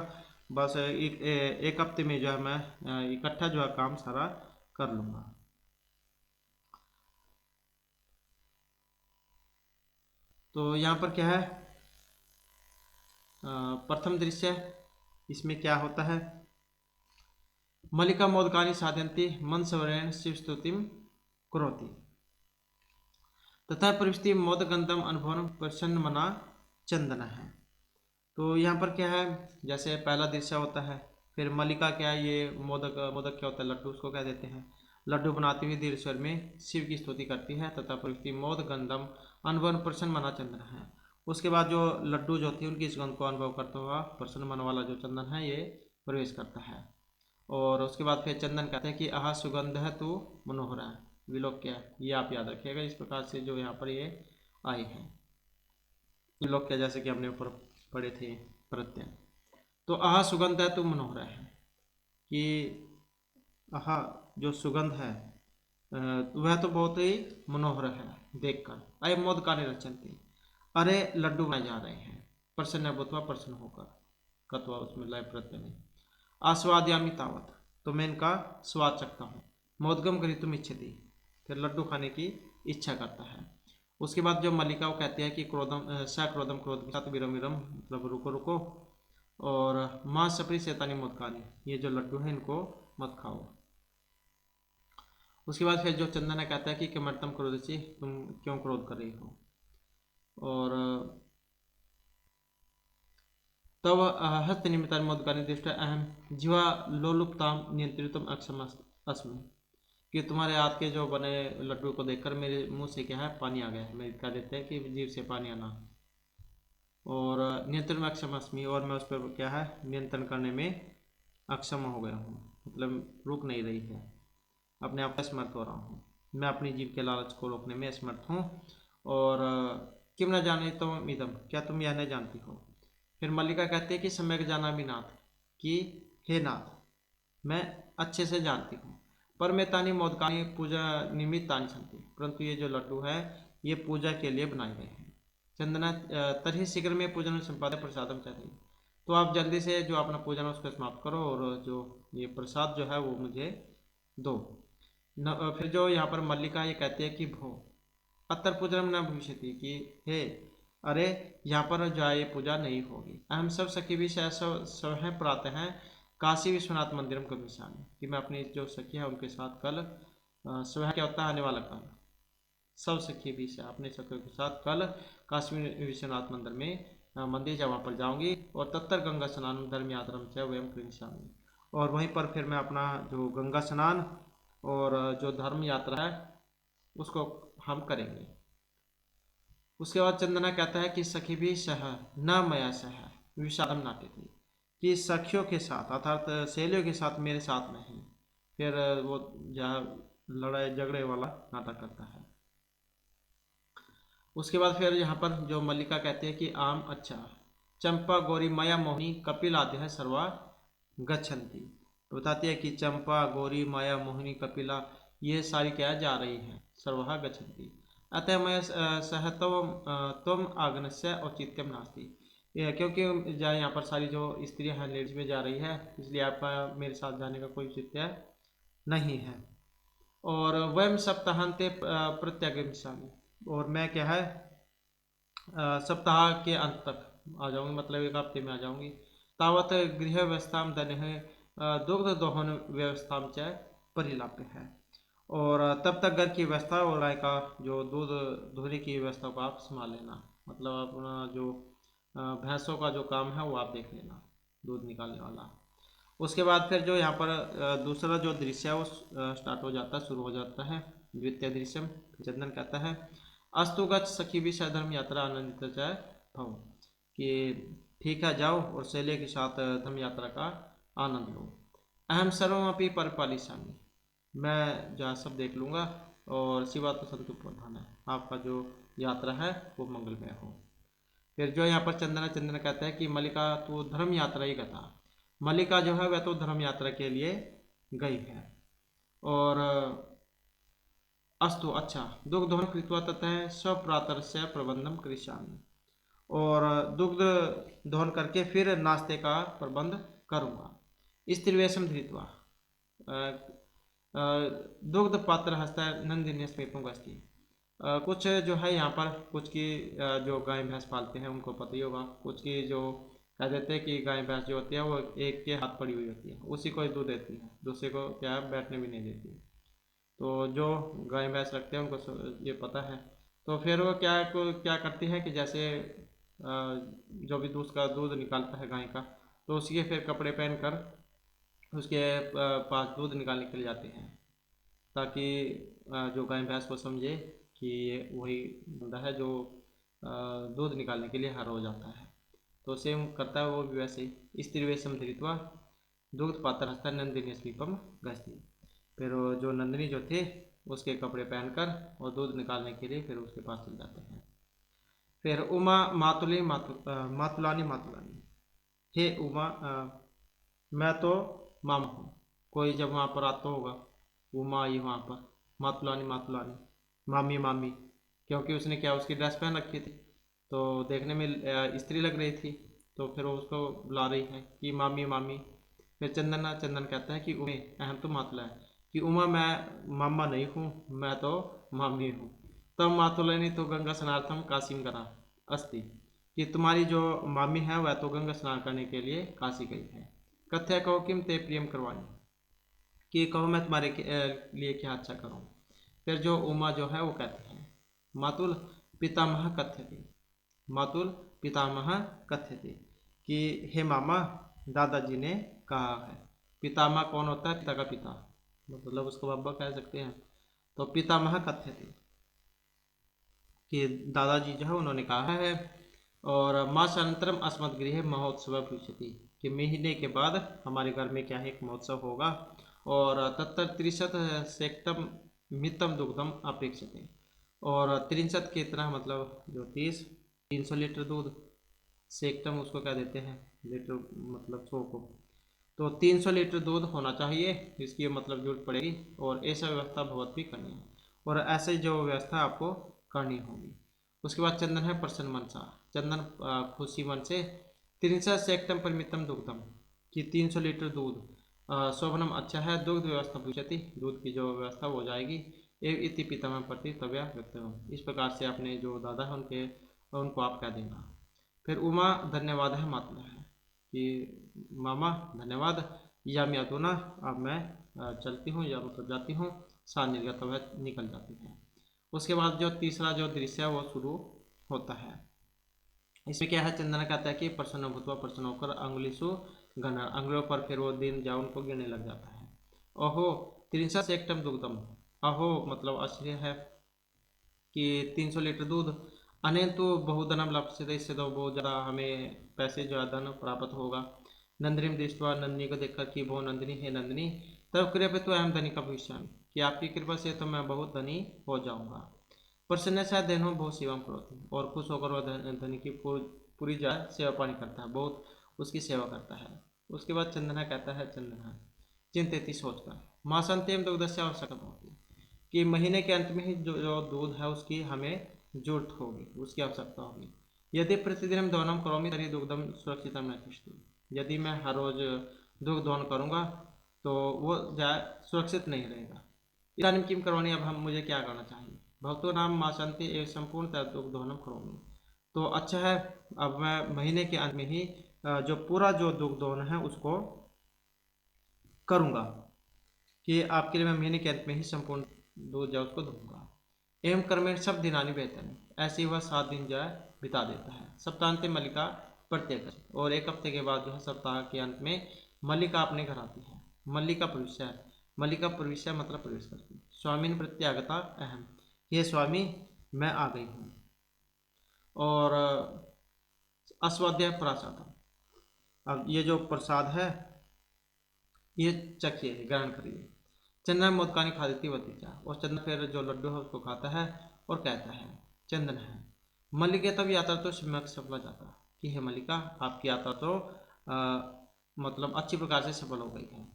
बस एक हफ्ते में जो है मैं इकट्ठा जो है काम सारा कर लूँगा। तो यहाँ पर क्या है, प्रथम दृश्य इसमें क्या होता है, मल्लिका मोदकानि साधयन्ति मनसवरेण शिवस्तुतिं करोति तथा प्रविष्टि मोदगंधम अनुभवम प्रसन्नमना चंदन है। तो यहाँ पर क्या है, जैसे पहला दृश्य होता है, फिर मल्लिका क्या है, ये मोदक क्या होता है, लड्डू उसको क्या देते हैं, लड्डू बनाती हुई दीर्घ स्वर में शिव की स्तुति करती है, तथा प्रविष्टि मोद गंधम अनुभव प्रसन्न मना चंदन है। उसके बाद जो लड्डू जो होती है उनकी इस गंध को अनुभव करता हुआ प्रसन्न मन वाला जो चंदन है ये प्रवेश करता है। और उसके बाद फिर चंदन कहते हैं कि आह सुगंध है तो मनोहरा है, विलोक्य, ये आप याद रखिएगा। इस प्रकार से जो यहाँ पर ये आई है विलोक्य, जैसे कि हमने ऊपर पढ़े थे प्रत्यय। तो आह सुगंध है तो मनोहरा है कि आह जो सुगंध है वह तो बहुत ही मनोहर है देखकर। अय मोद का निरचनती, अरे लड्डू बनाए जा रहे हैं, प्रसन्न भूतवा प्रसन्न होकर, कत्वा उसमें लय प्रत्यय में, आस्वाद्यामी तावत, तो मैं इनका स्वाद चखता हूँ, मोदगम गृहीतुम इच्छति, फिर लड्डू खाने की इच्छा करता है। उसके बाद जो मल्लिका वो कहती है कि क्रोधम स क्रोधम क्रोध के साथ विरम विरम, मतलब रुको रुको, और माँ सपरी शैतानी मोदकानी, ये जो लड्डू है इनको मत खाओ। उसके बाद फिर जो चंदन कहता है कि किमर्थम क्रोधसी, तुम क्यों क्रोध कर रही हो। और तव हस्तनिमित्तानि मोदकानि दृष्ट्वा अहं जीवा लोलुपतां नियंत्रितुम् अक्षम अस्मि। कि तुम्हारे हाथ के जो बने लड्डू को देखकर मेरे मुंह से क्या है, पानी आ गया है। मैं कह देते हैं कि जीभ से पानी आना। और नियंत्रण में अक्षम अस्मि, और मैं उस पर क्या है, नियंत्रण करने में अक्षम हो गया हूँ, मतलब रुक नहीं रही है, अपने आप असमर्थ हो रहा हूँ। मैं अपनी जीभ के लालच को रोकने में असमर्थ हूँ। और किम न जाने तुम इदम, क्या तुम यह नहीं जानती हो। फिर मल्लिका कहती है कि सम्यक जानामि नाथ, कि हे नाथ, मैं अच्छे से जानती हूँ। पर मैं तानी मोदकानी पूजा निमित्तानि सन्ति, परंतु ये जो लड्डू है ये पूजा के लिए बनाए गए हैं। चंदना तरही शीघ्र में पूजन संपादक प्रसादम चाहिए, तो आप जल्दी से जो अपना पूजन उसको समाप्त करो और जो ये प्रसाद जो है वो मुझे दो। फिर जो यहाँ पर मल्लिका ये कहती है कि भो अतर पूजनम न भविष्यति, कि हे अरे यहाँ पर जो है ये पूजा नहीं होगी। हम सब सखी भी स्वयं प्रातः हैं काशी विश्वनाथ मंदिरम को गमिष्यामि, कि मैं अपनी जो सखी है उनके साथ कल स्वयं क्या होता है, आने वाला कल सब सखी भी से अपने सखियों के साथ कल काशी विश्वनाथ मंदिर में मंदिर जहाँ पर जाऊंगी। और तत्तर गंगा स्नान धर्म यात्राम से वयम करिष्यामि, और वहीं पर फिर मैं अपना जो गंगा स्नान और जो धर्म यात्रा है उसको हम करेंगे। उसके बाद चंदना कहता है कि सखी भी सह न मया सह विषादम नाट्यति, कि सखियों के साथ अर्थात सहेलियों के साथ मेरे साथ नहीं। फिर वो जहाँ लड़ाई झगड़े वाला नाटक करता है। उसके बाद फिर यहाँ पर जो मल्लिका कहती है कि आम अच्छा चंपा गौरी माया मोहिनी कपिल आदि है सर्वा गच्छन्ति, तो बताती है कि चंपा गौरी माया मोहिनी कपिला ये सारी क्या जा रही हैं, सर्वहा गच्छन्ति। अतः मैं सह तुम आग्नस्य औचित्यम नास्ति, क्योंकि जहाँ यहाँ पर सारी जो स्त्रियाँ हैं लेडीज में जा रही है, इसलिए आपका मेरे साथ जाने का कोई औचित्य नहीं है। और वयम सप्ताहांते प्रत्यागमिष्यामि, और मैं क्या है सप्ताह के अंत तक आ जाऊंगी, मतलब एक हफ्ते में आ जाऊंगी। तावत गृह व्यवस्था दने दुग्ध दोहन व्यवस्था च परिलाप्य है, और तब तक घर की व्यवस्था और गाय का जो दूध धोने की व्यवस्था को आप संभाल लेना, मतलब अपना जो भैंसों का जो काम है वो आप देख लेना, दूध निकालने वाला। उसके बाद फिर जो यहाँ पर दूसरा जो दृश्य है वो स्टार्ट हो जाता है, शुरू हो जाता है द्वितीय दृश्य। चंदन कहता है अस्तु गच्छ सखी भी धर्म यात्रा आनंदित चाहे भव, कि ठीक है जाओ और सहेली के साथ धर्म यात्रा का आनंद लो। अहम सर्वमपि परिपालिष्यामि, मैं जहाँ सब देख लूँगा, और शिवा तो संतु प्रधान है, आपका जो यात्रा है वो मंगलमय हो। फिर जो यहाँ पर चंदना कहता है कि मल्लिका तो धर्म यात्रा ही कथा, मल्लिका जो है वह तो धर्म यात्रा के लिए गई है। और अस्तु अच्छा दुग्धोहन कृत्वा ततः स्वप्रातरस्य प्रबंधम करिष्यामि, और दुग्ध दोहन करके फिर नाश्ते का प्रबंध करूँगा। स्त्रीवेशम धृत्वा दुग्ध पात्र हस्ता नंदिनी समीपम गच्छति, कुछ जो है यहाँ पर कुछ की जो गाय भैंस पालते हैं उनको पता ही होगा, कुछ की जो कह देते हैं कि गाय भैंस जो होती है वो एक के हाथ पड़ी हुई होती है, उसी को ही दूध देती है, दूसरे को क्या है बैठने भी नहीं देती। तो जो गाय भैंस रखते हैं उनको ये पता है। तो फिर वो क्या करती है कि जैसे जो भी दूध निकालता है गाय का, तो उसके फिर कपड़े पहनकर उसके पास दूध निकालने के लिए जाते हैं, ताकि जो गाय भैंस को समझे कि ये वही बंदा है जो दूध निकालने के लिए हर रोज आता है। तो सेम करता है वो भी वैसे ही। स्त्री वेशम धृत्वा दुग्ध पात्र हस्ता नंदिनी समीपम गच्छति, फिर जो नंदिनी जो थे उसके कपड़े पहनकर और दूध निकालने के लिए फिर उसके पास चल जाते हैं। फिर उमा मातुलानी मातुलानी, हे उमा मैं तो मामा हूँ, कोई जब वहाँ पर आता होगा उमा आई वहाँ पर, मातुलानी मातुलानी मामी मामी, क्योंकि उसने क्या उसकी ड्रेस पहन रखी थी तो देखने में स्त्री लग रही थी, तो फिर वो उसको बुला रही है कि मामी मामी। फिर चंदन कहता है कि उमे अहम तो मातुला है, कि उमा मैं मामा नहीं हूँ, मैं तो मामी हूँ। तब मातुलनी तो गंगा स्नार्थम काशीम करा अस्ति, कि तुम्हारी जो मामी है वह तो गंगा स्नान करने के लिए काशी गई है। कथ्य कहो किम ते प्रियम करवानी, कि कहो मैं तुम्हारे लिए क्या अच्छा करूँ। फिर जो उमा जो है वो कहती है मातुल पितामह कथ्यते, मातुल पितामह कथ्यते, कि हे मामा, दादाजी ने कहा है। पितामह कौन होता है? पिता का पिता, मतलब उसको बाबा कह सकते हैं। तो पितामह कथ्यते कि दादाजी जो है उन्होंने कहा है। और मासानंतरम अस्मद्गृहे महोत्सव भविष्यति, कि महीने के बाद हमारे घर में क्या है, एक महोत्सव होगा। और तत्र 63 सेक्टम मितम दुग्धम अपेक्षते, और 63 कितना मतलब जो 300 लीटर दूध, सेक्टम उसको क्या देते हैं, लीटर मतलब 100 को। तो 300 लीटर दूध होना चाहिए, इसकी मतलब जरूरत पड़ेगी। और ऐसा व्यवस्था बहुत भी करनी है, और ऐसे जो व्यवस्था आपको करनी होगी। उसके बाद चंदन है प्रसन्न मनसा, चंदन खुशी मन से 63 सेक्टम परिमितम दुग्धम, कि 300 लीटर दूध शोभनम अच्छा है, दुग्ध व्यवस्था भविष्यति, दूध की जो व्यवस्था हो जाएगी। एवं इति पितामह प्रति तव्या व्यक्त, इस प्रकार से अपने जो दादा है उनको आप कह देना। फिर उमा धन्यवाद है मातुल है, कि मामा धन्यवाद, या मैं अधुना, अब मैं चलती हूँ या मतलब जाती हूँ, सा निर्गत वह निकल जाती है। उसके बाद जो तीसरा जो दृश्य है वो शुरू होता है। इसमें क्या है, चंदन कहता है कि प्रसन्न भूतवा, प्रसन्न होकर अंगुलिसु गण, अंगुलियों पर फिर वो दिन जा उनको गिरने लग जाता है। अहो 63 सेक्टम दुग्धम, अहो मतलब आश्चर्य है कि 300 लीटर दूध, अनेन तो बहुधनम लप्स्यते, इससे तो बहुत ज़्यादा हमें पैसे जो है धन प्राप्त होगा। नंदिनी दृष्टवा, नंदिनी को देखकर कि वो नंदिनी है, नंदिनी तब कृपया तो अहम धनी का भविष्य, कि आपकी कृपा से तो मैं बहुत धनी हो जाऊंगा। प्रसन्न शायद देनो बहुत सेवा करोती, और खुश होकर वह धनी की पूरी जो है सेवा पानी करता है, बहुत उसकी सेवा करता है। उसके बाद चंदना कहता है, चंदना चिंतित सोचकर, मासांत्यम दुग्धस्य आवश्यकता होती है, कि महीने के अंत में ही जो दूध है उसकी हमें जरूरत होगी, उसकी आवश्यकता होगी। यदि प्रतिदिन हम दोहनम करोमी तरी दुग्धम सुरक्षित न तिष्ठति, यदि मैं हर रोज दुग्ध दोहन करूँगा तो वो सुरक्षित नहीं रहेगा। इदानीं किम करवानी, अब हम मुझे क्या करना चाहिए। भक्तों नाम माशांति एवं संपूर्ण दुग्ध दोहनम करोमी, तो अच्छा है, अब मैं महीने के अंत में ही जो पूरा जो दुग्ध दोहन है उसको करूँगा, कि आपके लिए मैं महीने के अंत में ही संपूर्ण दूध जो उसको दूंगा। एवं कर्मेण सब दिनानी वेतन, ऐसे वह 7 दिन जो है बिता देता है। सप्तांत मल्लिका प्रत्येक, और एक हफ्ते के बाद जो है सप्ताह के अंत में मल्लिका अपने घर आती है। मल्लिका प्रविष्य है, मल्लिका प्रविष्य मतलब प्रवेश करती है। स्वामी प्रत्यागता अहम, ये स्वामी मैं आ गई हूँ। और अस्वाध्याय प्रसाद, अब ये जो प्रसाद है ये चखिए, ग्रहण करिए। चंदन मोदकानी खा देती भतीजा, और चंदन फिर जो लड्डू है उसको खाता है और कहता है, चंदन है मल्लिका तब यात्रा तो सफल जाता, कि है मल्लिका आपकी यात्रा तो मतलब अच्छी प्रकार से सफल हो गई है।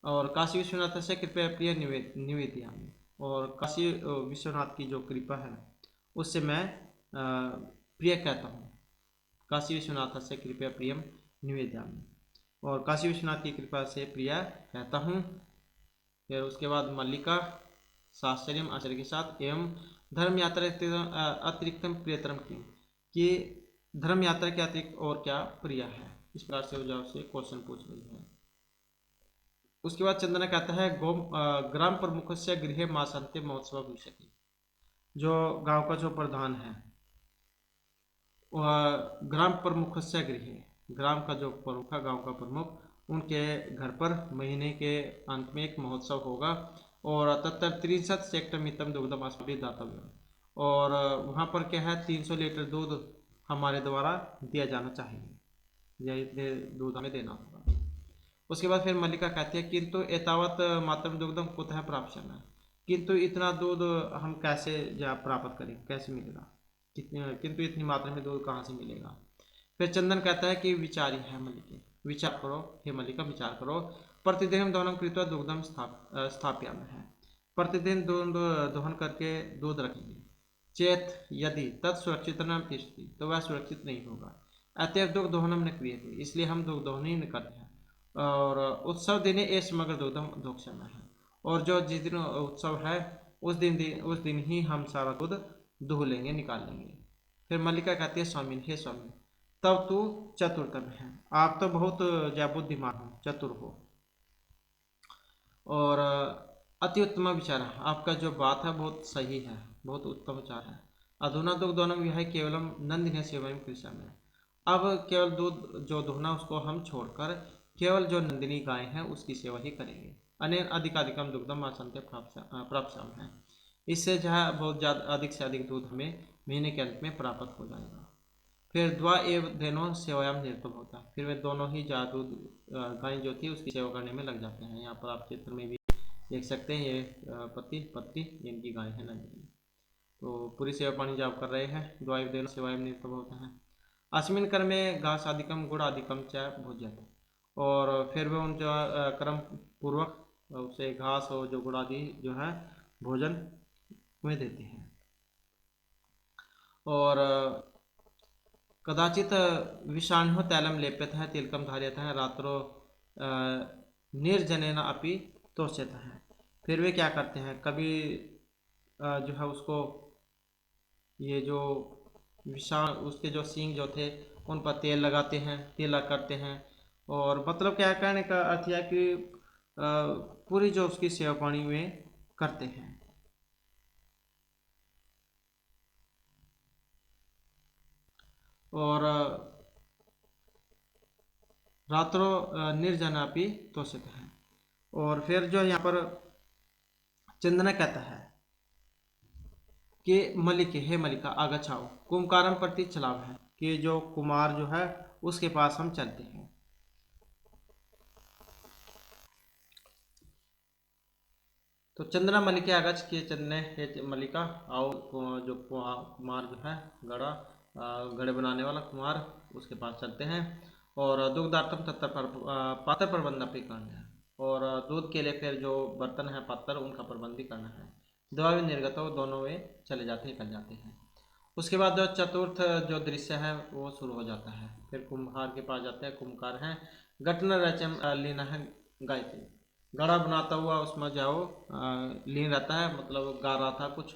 और काशी विश्वनाथ से कृपया प्रिय निवेदिया, और काशी विश्वनाथ की जो कृपा है उससे मैं प्रिय कहता हूँ। काशी विश्वनाथ से कृपया प्रियम निवेदिया, और काशी विश्वनाथ की कृपा से प्रिया कहता हूँ। फिर उसके बाद मल्लिका साश्चर्यम आश्चर्य के साथ, एवं धर्म यात्रा अतिरिक्तम प्रियतरम की, कि धर्म यात्रा के अतिरिक्त और क्या प्रिय है, इस प्रकार से वजह से क्वेश्चन पूछ रही है। उसके बाद चंदना कहता है, ग्राम प्रमुख से गृह मासांत्य महोत्सव भविष्यति, जो गांव का जो प्रधान है ग्राम प्रमुख से गृह, ग्राम का जो प्रमुख है, गांव का प्रमुख, उनके घर पर महीने के अंत में एक महोत्सव होगा। और तत्र 63 सेक्टर मितम दुग्धम अस्मभिः दातव्यम, और वहाँ पर क्या है, 300 लीटर दूध हमारे द्वारा दिया जाना चाहिए, यह दूध हमें देना होगा। उसके बाद फिर मल्लिका कहती है, किंतु एतावत मात्रम दुग्धम कुतः प्राप्स्यामः, किंतु इतना दूध हम कैसे प्राप्त करें, कैसे मिलेगा, किंतु इतनी मात्रा में दूध कहाँ से मिलेगा। फिर चंदन कहता है कि विचारी है मल्लिके, विचार करो हे मल्लिका, विचार करो। प्रतिदिन हम दोहन कृत्वा दुग्धम स्थाप्यामः है, प्रतिदिन दूध दोहन करके दूध रखेंगे। चेत यदि तत् सुरक्षित न तिष्ठति, तो वह सुरक्षित नहीं होगा। अतएव दुग्ध दोहनम न क्रियते, इसलिए हम दुग्ध दोहन ही न करते हैं। और उत्सव दिने ये समग्र दुग्धम दोक्षम है, और जो जिस दिन उत्सव है उस दिन ही हम सारा दूध दूह लेंगे, निकाल लेंगे। फिर मल्लिका कहती है, स्वामी हे स्वामी, तब तू चतुरतम है, आप तो बहुत बुद्धिमान हो, चतुर हो, और अति उत्तम विचार है, आपका जो बात है बहुत सही है, बहुत उत्तम विचार है। अधुना दुग्धोनम विहाय केवलम नंदिनी सेवा कृषा में, अब केवल दूध जो दुहना उसको हम छोड़कर केवल जो नंदिनी गाय है उसकी सेवा ही करेंगे। अनेन अधिकाधिकम दुग्धम आसन्ते प्राप्त है। इससे जो है बहुत ज़्यादा अधिक से अधिक दूध हमें महीने के अंत में प्राप्त हो जाएगा। फिर द्वा एव धेनो सेवायाम निरतम होता है, फिर वे दोनों ही जादू गाय जो थी उसकी सेवा करने में लग जाते हैं। यहाँ पर आप चित्र में भी देख सकते हैं, ये पति पत्नी इनकी गाय है नंदिनी। तो पूरी सेवा पानी जब कर रहे हैं, द्वा एव धेनो सेवायाम निरतम होता है। अस्मिन कर्मे घास आदिकम गुड़ आदिकम च भोज्यते, और फिर वे उन जो कर्म पूर्वक उसे घास और जो गुड़ आदि जो है भोजन में देते हैं। और कदाचित विषाणु तैलम लेप्यतः तिलकम धार्यतः रात्रो निर्जनेन अपि तोष्यतः, फिर वे क्या करते हैं, कभी जो है उसको ये जो विषाण उसके जो सींग जो थे उन पर तेल लगाते हैं, तिलक करते हैं। और मतलब क्या कहने का अर्थ है कि पूरी जो उसकी सेवा पानी में करते हैं। और रात्रो निर्जनापि तोषित है। और फिर जो यहाँ पर चंदना कहता है कि मलिके हे मलिका आगछाओ कुमकारम प्रति चलाव है, कि जो कुमार जो है उसके पास हम चलते हैं। तो चंदना मलिके आगछ के चंदने हे मलिका आओ, जो कुमार जो है गड़ा गड़े बनाने वाला कुमार उसके पास चलते हैं। और दुग्धार्थम तत्तर पर पात्र प्रबंध भी करना है, और दूध के लिए फिर जो बर्तन है पात्र उनका प्रबंध भी करना है। दवा भी निर्गत हो, दोनों वे चले जाते निकल जाते हैं। उसके बाद जो चतुर्थ जो दृश्य है वो शुरू हो जाता है। फिर कुम्हार के पास जाते हैं, कुम्हार हैं घटन रचम लीन है गायत्री, घड़ा बनाता हुआ उसमें जाओ लीन रहता है, मतलब गा रहा था कुछ।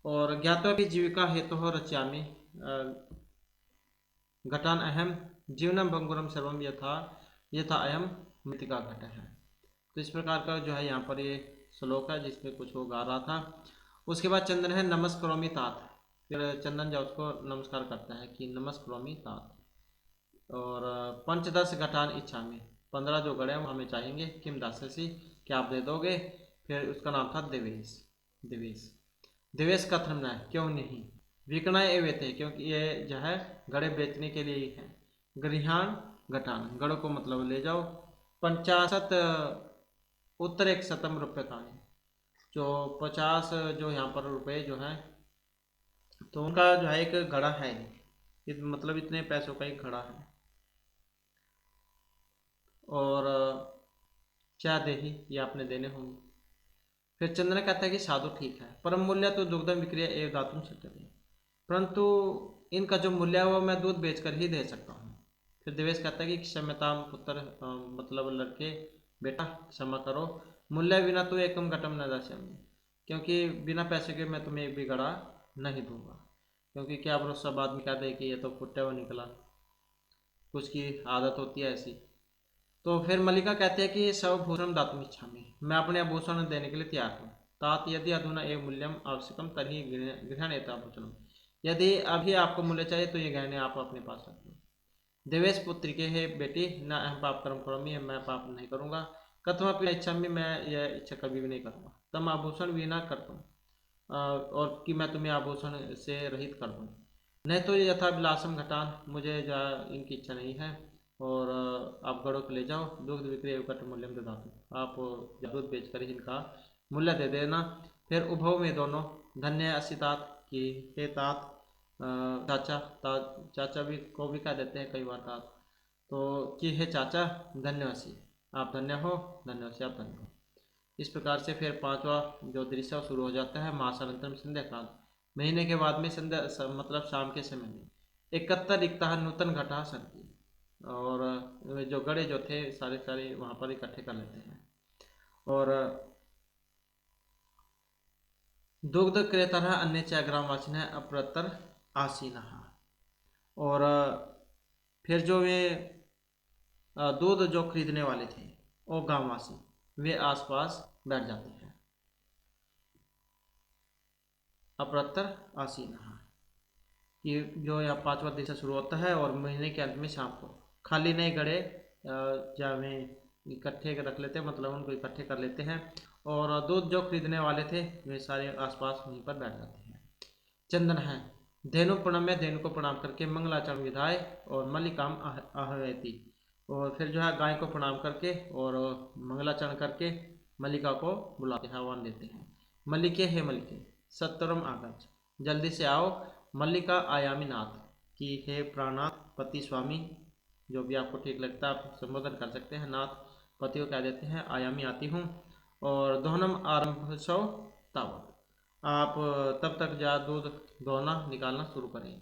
और ज्ञातवा भी जीविका हेतु हो रच्यामी घटान अहम जीवनम बंगुरम सर्वम यथा यथा अयम मृतिका घट है। तो इस प्रकार का जो है यहाँ पर ये श्लोक है जिसमें कुछ वो गा रहा था। उसके बाद चंदन है नमस्करोमी तात, फिर चंदन जो उसको नमस्कार करता है कि नमस्करोमी तात। और पंचदश घटान इच्छा में 15 जो गड़े वो हमें चाहिए, किम दासी क्या आप दे दोगे। फिर उसका नाम था देवेश। देवेश देवेश का धर्म है क्यों नहीं, विकना एवे थे क्योंकि ये जो है गड़े बेचने के लिए ही है। गृहान घटान गड़ों को मतलब ले जाओ। 50 उत्तर 100 रुपये का है, जो 50 जो यहाँ पर रुपए जो है, तो उनका जो है एक घड़ा है, मतलब इतने पैसों का एक घड़ा है। और क्या दे ही ये आपने देने होंगे। फिर चंद्र कहता है कि साधु ठीक है, परम मूल्य तो दुग्धम विक्रिया एवं दातुम सकते, परंतु इनका जो मूल्य है वो मैं दूध बेचकर ही दे सकता हूँ। फिर देवेश कहता है कि क्षम्यताम पुत्र, मतलब लड़के बेटा क्षमा करो, मूल्य बिना तो एकम घटम न दास्यामि, क्योंकि बिना पैसे के मैं तुम्हें एक भी गड़ा नहीं दूंगा। क्योंकि क्या भरोसा बाद में क्या दे कि ये तो फुटे हुआ निकला, कुछ की आदत होती है ऐसी। तो फिर मल्लिका कहते हैं कि सब भूषण दातुम इच्छामि, मैं अपने आभूषण देने के लिए तैयार हूँ। तात यदि अधुना एक मूल्यम आवश्यकम तभी गृहणेता भूषणम, यदि अभी आपको मूल्य चाहिए तो ये गहने आप अपने पास रख लो। देवेश पुत्री के हे बेटी न अहम पाप कर्म करोमी, मैं पाप नहीं करूँगा। कथम इच्छा में मैं यह इच्छा कभी भी नहीं करूँगा। तम आभूषण भी ना कर दूँ, और कि मैं तुम्हें आभूषण से रहित कर दूँ। नहीं तो यथा विलासम घटान, मुझे जा इनकी इच्छा नहीं है। और आप गढ़ों को ले जाओ, दुग्ध विक्रय कट मूल्यम ददातु, आप दूध बेच कर इनका मूल्य दे देना। फिर उभव में दोनों धन्य असितात की हे तात, चाचा चाचा भी को भी कह देते हैं कई बार तात, तो कि हे चाचा धन्यवासी, आप धन्य हो, धन्यवासी आप धन्य हो। इस प्रकार से फिर पांचवा जो दृश्य शुरू हो जाता है। मासानंतरम संध्या काल, महीने के बाद में संध्या मतलब शाम के समय में 71 रिक्ता नूतन घटा संति, और जो गड़े जो थे सारे सारे वहाँ पर इकट्ठे कर लेते हैं। और दुग्ध क्रेता अन्य च ग्रामवासी है अप्रतर आसीना, और फिर जो वे दूध जो खरीदने वाले थे वो गांववासी वे आसपास बैठ जाते हैं। अप्रतर आसीना कि जो यहाँ 5वां दिन से शुरू होता है और महीने के अंत में शाम को खाली नहीं गड़े जावे इकट्ठे रख लेते हैं, मतलब उनको इकट्ठे कर लेते हैं और दूध जो खरीदने वाले थे वे सारे आसपास वहीं पर बैठ जाते हैं। चंदन है धेनु प्रणाम में धेनु को प्रणाम करके मंगलाचरण विधाय और मल्लिकाम आहवती, और फिर जो है गाय को प्रणाम करके और मंगलाचरण करके मल्लिका को बुलाते हैं, आह्वान देते हैं। मल्लिके हे मल्लिके सत्वरम आगच, जल्दी से आओ मल्लिका आयामी नाथ, कि हे प्राणनाथ पति स्वामी, जो भी आपको ठीक लगता है आप संबोधन कर सकते हैं, नाथ पति को कह देते हैं, आयामी आती हूँ, और दोहनम आरंभ सौ तावत, आप तब तक जा दूध दोहना निकालना शुरू करें।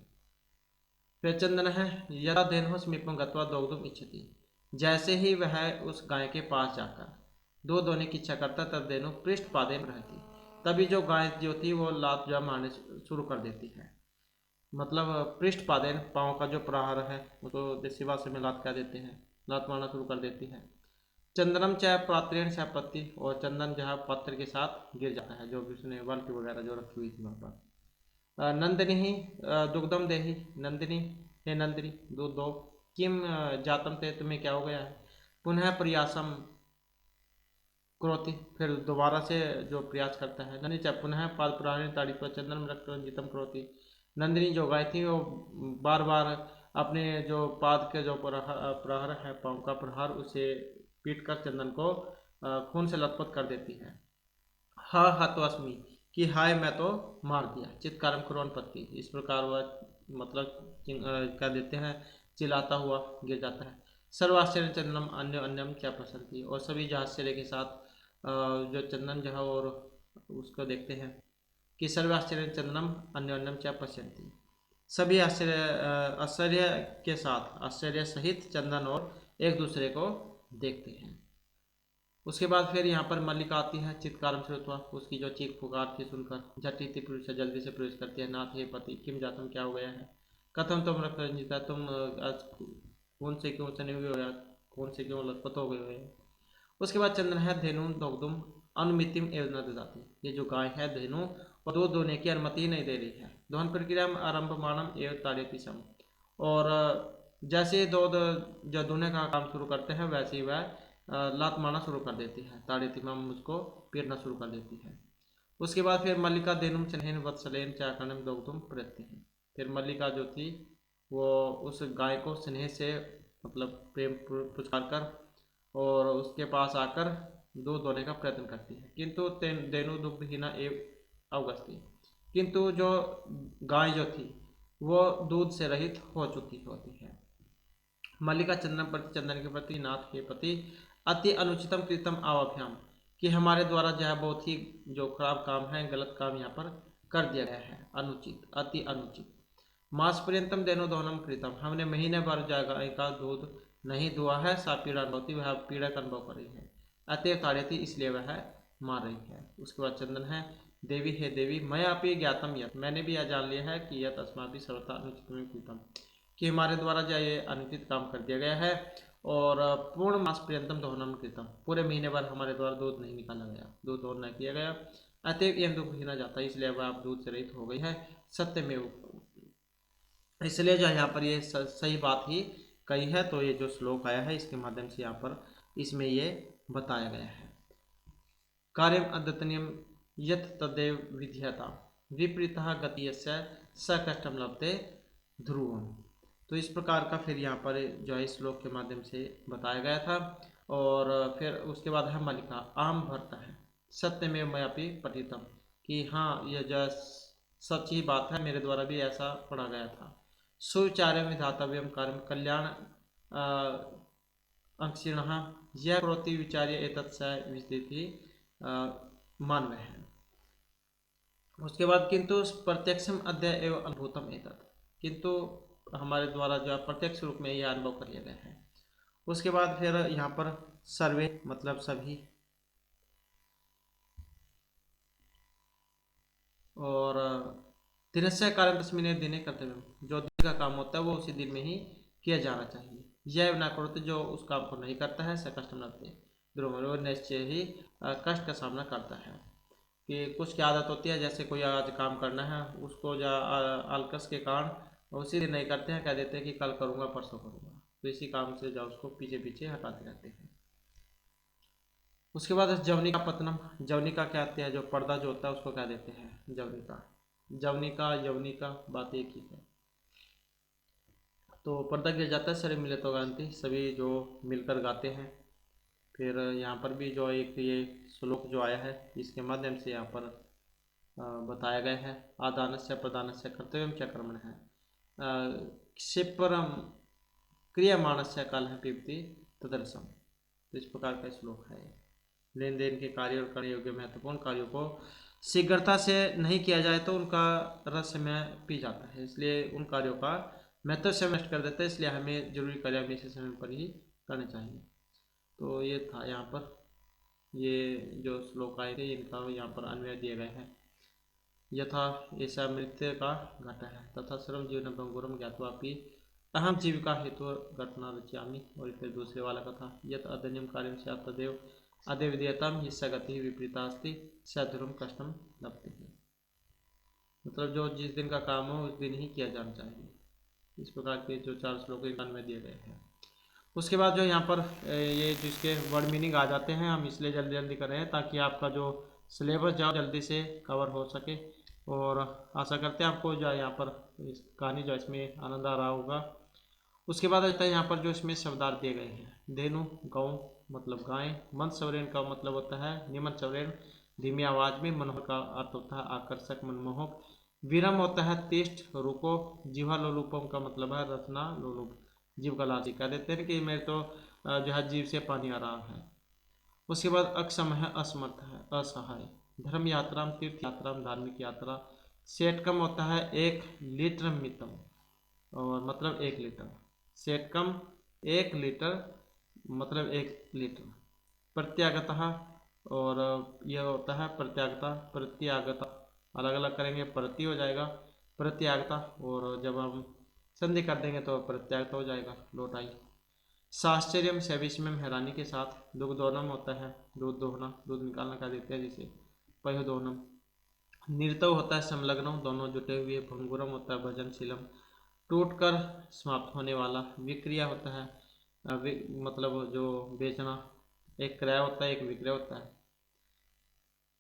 फिर चंदन है यदा धेनु समीपम गत्वा दोग्धुम इच्छति, जैसे ही वह उस गाय के पास जाकर दूध दोहने की इच्छा करता तब धेनु पृष्ठ पादे में रहती, तभी जो गाय जो थी वो लात जा मारने शुरू कर देती है, मतलब पृष्ठ पादेन पाँव का जो प्रहार है उसको देसी भाषा में लात कह देते हैं, लात मारना शुरू कर देती है। चंदनम चाहे पात्रेण चाहे पत्ती, और चंदन जहाँ पात्र के साथ गिर जाता है, जो भी उसने बाल्टी वगैरह जो रखी हुई थी वहाँ पर। नंदिनी ही दुग्धम देही, नंदिनी हे नंदिनी दूध दो, किम जातम ते तुम्हें क्या हो गया है, पुनः प्रयासम क्रोति, फिर दोबारा से जो प्रयास करता है। नंदिनी चाहे पुनः पाद पुराणी ताड़ी पर चंदन रक्त रंजितम क्रोति, नंदिनी जो गाय थी वो बार बार अपने जो पाद के जो प्रहार है पाँव का प्रहार उसे पीट कर चंदन को खून से लथपथ कर देती है। हा हतोस्मी, कि हाय मैं तो मार दिया, चित्कारम कुर्वन् पति, इस प्रकार वह मतलब कह देते हैं चिल्लाता हुआ गिर जाता है। सर्वाश्चर्य चंदनम अन्य अन्यम क्या पसंद, और सभी जो आश्चर्य के साथ जो चंदन जो है और उसको देखते हैं कि सर्वाश्चर्य चंदनम अन्य अन्यम क्या पश्यन्ति, सभी आश्चर्य के साथ आश्चर्य सहित चंदन और एक दूसरे को देखते हैं। उसके बाद फिर यहाँ पर मल्लिका आती है, चित्कारम श्रुत्वा, उसकी जो चीख पुकार थी सुनकर झटिति पुरुष जल्दी से प्रवेश करती है। नाथ हे पति किम जातम, क्या हो गया है, कथम तुम रक्त रंजिता, तुम आज कौन से क्यों चने हुए हो, कौन से क्यों लथपथ हो गए हुए हैं। उसके बाद चंदन है धेनु दोग्धुम अनुमितिम एवं न ददाति, ये जो गाय है धेनु वो दूध दोहने की अनुमति नहीं दे रही है। दोहन प्रक्रिया में आरंभ मानम एवं ताड़यति सम, और जैसे दूध जो दोहने का काम शुरू करते हैं वैसे ही वह लात मारना शुरू कर देती है, ताड़यति माम उसको पीटना शुरू कर देती है। उसके बाद फिर मल्लिका धेनुम चन्हेन वत्सलेन चाकरणम दोग्धुम प्रत्यय, फिर मल्लिका जो थी वो उस गाय को स्नेह से मतलब प्रेम पुचकार कर और उसके पास आकर दूध दोहने का प्रयत्न करती है, किंतु धेनु दुग्धहीना एव अवगस्ती, किंतु जो गाय जो थी वो दूध से रहित हो चुकी होती है। मल्लिका चंदन के प्रति नाथ के प्रति अति अनुचितम कृतम आवाभ्याम, कि हमारे द्वारा जो है बहुत ही जो खराब काम है गलत काम यहाँ पर कर दिया गया है, अनुचित अति अनुचित। मास पर्यंतम देनो दोहनम कृतम, हमने महीने भर गाय का दूध नहीं दुआ है, सा पीड़ा अनुभवती, वह पीड़ा का अनुभव कर रही है, अतएव ताड़यति, इसलिए वह मार रही है। उसके बाद चंदन है देवी हे देवी मैं आप ही ज्ञातम यत, मैंने भी यह जान लिया है कि यत अस्माभि सर्वथा अनुचित कृतम, कि हमारे द्वारा जो ये अनुचित काम कर दिया गया है, और पूर्ण मास पर्यंतम दोहनम कृतम, पूरे महीने भर हमारे द्वारा दूध नहीं निकाला गया, दूध दोहन नहीं किया गया, अतएव यह दुख ही ना जाता, इसलिए वह आप दूध से रहित हो गई है। सत्य में इसलिए जो यहाँ पर ये सही बात ही कही है, तो ये जो श्लोक आया है इसके माध्यम से यहाँ पर इसमें ये बताया गया है। कार्यम अद्यतनियम यत तदेव विध्यता विपरीतः गतियस्य स कष्टम लभते ध्रुवम, तो इस प्रकार का फिर यहाँ पर जो है श्लोक के माध्यम से बताया गया था। और फिर उसके बाद है मल्लिका आम भरता है सत्य में मैं अपनी पठितम, कि हाँ यह जो सच्ची बात है मेरे द्वारा भी ऐसा पढ़ा गया था। सुविचार्य विधातव्यम कार्यम कल्याण अंक्षिण यह करोति विचार्य एतत् विस्थिति मानव है। उसके बाद किंतु प्रत्यक्षम अध्यय एवं अनुभूतम एतत्, किंतु हमारे द्वारा जो प्रत्यक्ष रूप में यह अनुभव कर लिया गया है। उसके बाद फिर यहाँ पर सर्वे मतलब सभी, और दिनस्य कार्य तस्मिन दिने कर्तव्य, जो दिन का काम होता है वो उसी दिन में ही किया जाना चाहिए। यह न करो तो जो उस काम को नहीं करता है स कष्ट नते ध्रुव, निश्चय ही कष्ट का सामना करता है। कि कुछ की आदत होती है, जैसे कोई आज काम करना है उसको आलकस के कारण और उसी दिन नहीं करते हैं, कह देते हैं कि कल करूँगा परसों करूँगा, तो इसी काम से जो उसको पीछे पीछे हटाते रहते हैं। उसके बाद जवनिका पतनम, जवनिका क्या आते हैं, जो पर्दा जो होता है उसको क्या देते हैं जवनिका। जवनिका यवनिका बात एक ही है। तो पर्दा गिर जाता है सरे मिले तो गांधी, सभी जो मिलकर गाते हैं। फिर यहाँ पर भी जो एक ये श्लोक जो आया है इसके माध्यम से यहाँ पर बताया गया है। आदानस्य प्रदानस्य कर्तव्यम च कर्मण है, क्षिप्रम क्रियमाणस्य काल है पिबती तदर्शम। तो इस प्रकार का श्लोक है। लेन देन के कार्य और करने योग्य महत्वपूर्ण कार्यों को शीघ्रता से नहीं किया जाए तो उनका रस में पी जाता है, इसलिए उन कार्यों का महत्व से नष्ट कर देता है। इसलिए हमें जरूरी कार्य हमेशा समय पर ही करने चाहिए। तो ये था यहाँ पर, ये जो श्लोक आए थे इनका यहाँ पर अन्वय दिए गए हैं। यथा ऐसा मृत्यु का घट है तथा सर्व जीवन भंगुरम ज्ञातवापि अहम जीविका हेतु घटना रचयामि। और फिर दूसरे वाला कथा, यत अदन्यम कार्यम से तदेव अदे विधेयतम हिस्सा गति विपरीता अस्ति सधुरम कष्टम लभते हैं। मतलब जो जिस दिन का काम हो उस दिन ही किया जाना चाहिए। इस प्रकार के जो 4 श्लोक में दिए गए हैं। उसके बाद जो यहाँ पर ये जिसके वर्ड मीनिंग आ जाते हैं, हम इसलिए जल्दी जल्दी कर रहे हैं ताकि आपका जो सिलेबस जाओ जल्दी से कवर हो सके। और आशा करते हैं आपको जो यहाँ पर इस कहानी जो इसमें आनंद आ रहा होगा। उसके बाद आता है यहाँ पर जो इसमें शब्दार्थ दिए गए हैं। धेनु गौ मतलब गाय, मंद सवरेण का मतलब होता है निमन सवरेण धीमी आवाज में, मनोहर का अर्थ होता है आकर्षक मनमोहक, विरम होता है तिष्ठ रुको, जीवा लोलुपम का मतलब है रचना लोलुप जीव का लालची, कह देते हैं कि मेरे तो जो है जीव से पानी आ रहा है। उसके बाद अक्षम है असमर्थ है असहाय, धर्म यात्रा तीर्थ यात्रा धार्मिक यात्रा, सेटकम होता है 1 लीटर मितम और मतलब 1 लीटर, सेटकम 1 लीटर मतलब 1 लीटर, प्रत्यागतः और यह होता है प्रत्यागता प्रत्यागता अलग अलग करेंगे प्रति हो जाएगा प्रत्यागता, और जब हम संधि कर देंगे तो प्रत्यागता हो जाएगा लौटाई। साश्चर्यम सविस्मयम हैरानी के साथ, दुग्धोनम होता है दूध दोहना दूध निकालना कह देते हैं जिसे, पयोदोनम, निर्तव होता है संलग्नम दोनों जुटे हुए, भंगुरम होता है भजनशीलम टूटकर समाप्त होने वाला, विक्रिया होता है मतलब जो बेचना, एक क्रय होता है एक विक्रय होता है।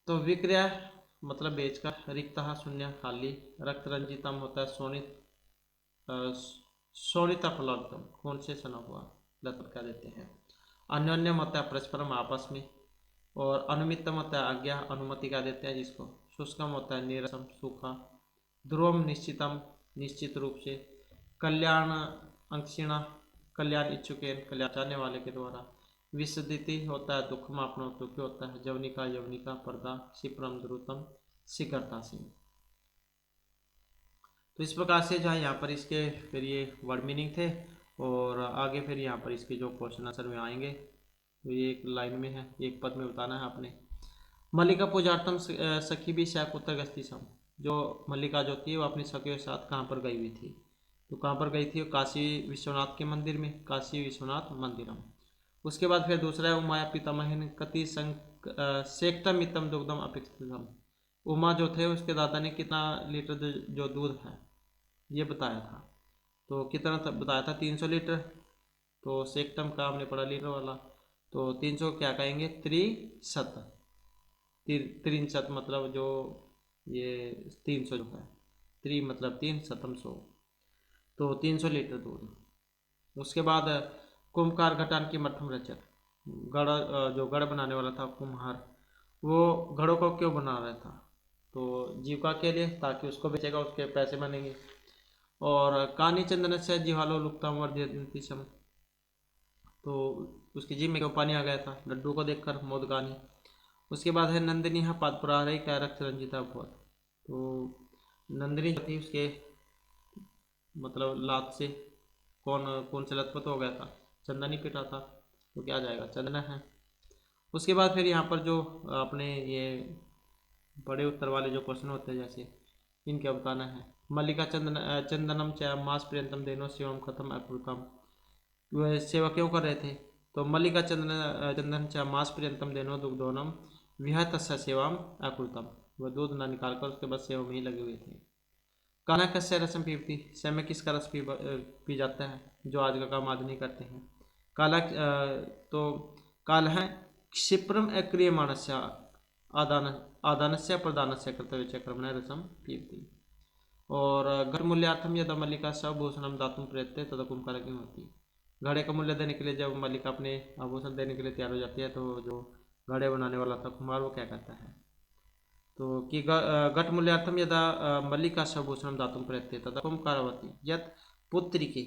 तो विक्रय मतलब बेचकर, रिक्तः शून्य खाली, रक्त रंजितम होता है सोनित सोनिता फलार्थम खून से सना हुआ लता कह देते हैं। अन्योन्यम होता है परस्परम आपस में, और अनुमितम होता है आज्ञा अनुमति कह देते हैं जिसको, शुष्कम होता है नीरसम सूखा, ध्रुवम निश्चितम निश्चित रूप से, कल्याण अंक्षिणा कल्याण इच्छुकेन कल्याण चाहने वाले के द्वारा, विसदिति होता है दुख मापनो दुखी होता है, जवनिका यवनिका पर्दा, शिप्रम द्रुतम शिखरता सिंह। तो इस प्रकार से जो है यहाँ पर इसके फिर ये वर्ड मीनिंग थे, और आगे फिर यहाँ पर इसके जो क्वेश्चन आंसर में आएंगे। तो ये एक लाइन में है एक पद में बताना है आपने। मल्लिका पूजार्थम सखी भी शाकुत्तर गस्ती सम, जो मल्लिका जो थी वो अपनी सखियों के साथ कहाँ पर गई हुई थी, तो कहाँ पर गई थी, काशी विश्वनाथ के मंदिर में, काशी विश्वनाथ मंदिरम। उसके बाद फिर दूसरा है उमाया पितामहिन कति सेक्टम इतम दुग्धम अपेक्षितम, उमा जो थे उसके दादा ने कितना लीटर जो दूध है ये बताया था, तो कितना बताया था 300 लीटर, तो सेक्टम का हमने पढ़ा लीटर वाला, तो 300 क्या कहेंगे त्रिशत, त्रिशत मतलब जो ये 300 जो है त्रि मतलब 3 शतम 100, तो 300 लीटर दूध। उसके बाद कुम्भकार घटान की मठम रचक, गढ़ जो गढ़ बनाने वाला था कुम्हार, वो घड़ों को क्यों बना रहा था, तो जीविका के लिए, ताकि उसको बेचेगा उसके पैसे बनेंगे। और कानी चंदन से जिहालो लुप्तम वर्धितम, तो उसकी जीभ में क्यों पानी आ गया था, लड्डू को देखकर मोदगानी। उसके बाद है नंदिनी पादपुरा रही क्या रक्त रंजिता बहुत, तो नंदिनी जो थी उसके मतलब लात से कौन कौन से लथपथ हो गया था, चंदन ही पिटा था, तो क्या जाएगा चंदना है। उसके बाद फिर यहाँ पर जो अपने ये बड़े उत्तर वाले जो क्वेश्चन होते हैं जैसे इनके बताना है। मल्लिका चंदनम च मास प्रियंतम देनो शिवम कथम अकृतम, वह सेवा क्यों कर रहे थे, तो मल्लिका चंदन च मास प्रियंतम देनो दुग्धोनम विहत सेवाम अकृतम, वह दूध ना निकाल कर उसके बाद सेवा में ही लगे हुए थे। काला कस्य रसम पीबती, शय में किसका रस पी जाता है, जो आज का काम आदमी करते हैं। काला तो काल है क्षिप्रम अक्रियमाणस्य आदान आदानस्य प्रदानस्य कर्तव्य चक्रम रसम पीबती। और घर मूल्यार्थम यदा मल्लिका सभूषणम दातुम प्रयत्ते तदा कुंभकार की होती। घड़े का मूल्य देने के लिए जब मल्लिका अपने आभूषण देने के लिए तैयार हो जाती है, तो जो घड़े बनाने वाला था कुम्हार, वो क्या करता है, तो कि घट मूल्यार्थम यदा मल्लिका सभूषणम दातुम प्रयत्ते तदा कुंभकारवती यत् पुत्री के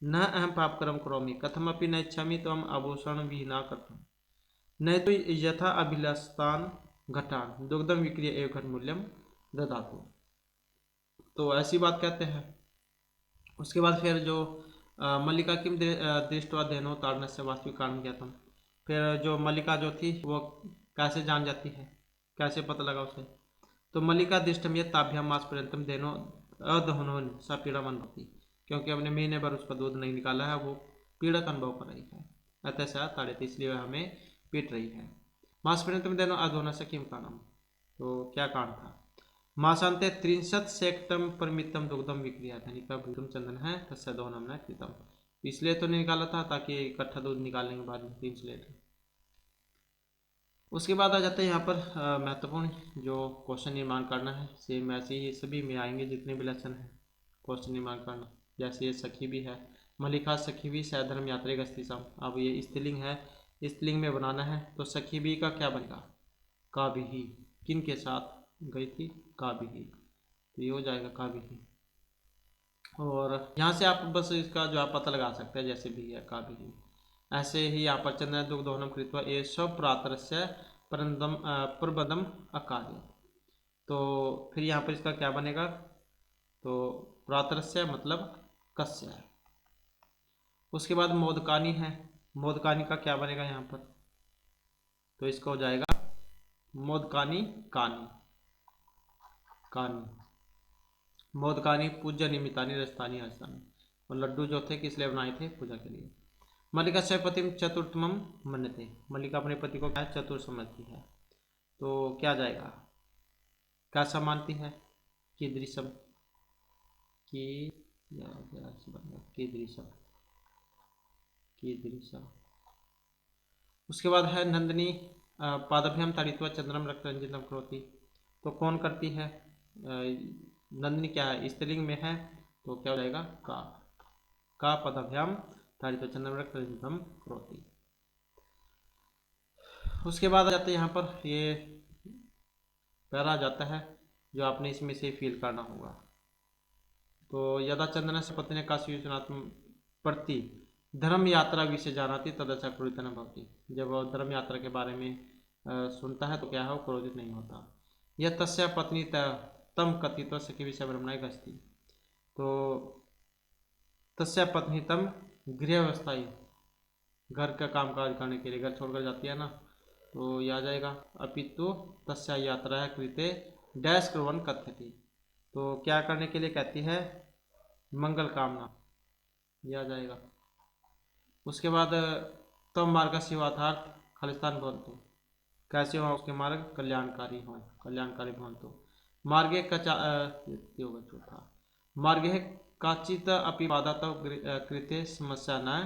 न अहम पाप कर्म करोमि कथमपि न इच्छामि तो हम आभूषण विहीना करता न तो यथा अभिलषतान घटान दुग्धम विक्रिय एवं घट मूल्यम ददातु। तो ऐसी बात कहते हैं। उसके बाद फिर जो मल्लिका किम दृष्टवा देनो ताड़न से वास्तविक कारण क्या था। फिर जो मल्लिका जो थी वो कैसे जान जाती है, कैसे पता लगा उसे, तो मल्लिका दृष्टम ये ताभ्याम मास पर्यंतम देनो अदहनोन सा पीड़ा मन होती, क्योंकि हमने महीने भर उसका दूध नहीं निकाला है, वो पीड़ा का अनुभव कर रही है, अतः सा ताड़े थी, इसलिए वह हमें पीट रही है। मास पर्यंतम देनो अधोन से किम कारणम, तो क्या कारण था। मासांते 63 सेक्टम परमितम दुग्धम विक्रिया धनी का भूतम चंदन है तस्य दहनम न कृतम, इसलिए तो नहीं निकाला था ताकि इकट्ठा दूध निकालने के बाद 3 लीटर। उसके बाद आ जाते हैं यहाँ पर महत्वपूर्ण जो क्वेश्चन निर्माण करना है। सेम ऐसे ही सभी में आएंगे जितने भी लेसन हैं क्वेश्चन निर्माण करना। जैसे ये सखी भी है, मलिका सखी भी सैधर्म यात्रे गस्ती सम, अब ये स्त्रीलिंग है, स्त्रीलिंग में बनाना है, तो सखी भी का क्या बनेगा, का भी ही, किन के साथ गई थी, का भी ही, तो ये हो जाएगा का भी ही। और यहाँ से आप बस इसका जो आप पता लगा सकते हैं, जैसे भी है का भी ही। ऐसे ही यहाँ पर चंद्र दुग्धोहनम कृत्वा ये सब प्रातरस्य परंदम प्रबदम अकार्य, तो फिर यहाँ पर इसका क्या बनेगा, तो प्रातरस्य मतलब कस्य है। उसके बाद मोदकानी है, मोदकानी का क्या बनेगा यहाँ पर, तो इसका हो जाएगा मोदकानी कानी, कानी मोदकानी पूजा निमित्तानी रस्तानी हस्तानी, और लड्डू जो थे किस लिए बनाए थे, पूजा के लिए। मल्लिका से पतिम चतुर्थम मन्यते, मल्लिका अपने पति को क्या चतुर समझती है, तो क्या जाएगा, कैसा मानती है, कीदृशम की कीदृशम कीदृशम। उसके बाद है नंदिनी पादभ्याम ताड़ित्वा चंद्रम रक्त रंजितम करोति, तो कौन करती है, नंदिनी क्या है, स्त्रीलिंग में है, तो क्या हो जाएगा का पदाभ्याम ताड़ित्वा चंद्रम रक्त रंजितम करोति। उसके बाद आ जाते हैं यहाँ पर ये पैरा आ जाता है जो आपने इसमें से फील करना होगा। तो यदा चंदन से पत्नी काशी विश्वनाथ प्रति धर्म यात्रा विषय जाना थी तदचा क्रोधित न भवती, जब वह धर्म यात्रा के बारे में सुनता है तो क्या है, वो क्रोधित नहीं होता। यह तस्या पत्नी तम कथित सखी विषय ब्रह्मणाय गस्ती, तो तस्या पत्नी तम गृह अवस्थाई, घर का काम काज करने के लिए घर छोड़कर जाती है ना, तो यह आ जाएगा अपितु तस्या यात्रा कृते डैश कुर्वन् कथ्यति, तो क्या करने के लिए कहती है, मंगल कामना, यह आ जाएगा। उसके बाद तब मार्ग शिवार्थार्थ खालिस्तान भवन्तु, कैसे हो उसके मार्ग कल्याणकारी हो, कल्याणकारी भवन्तु। मार्गे कचा होगा चौथा, मार्गे काचित अपि बाधा तब कृते समस्या न,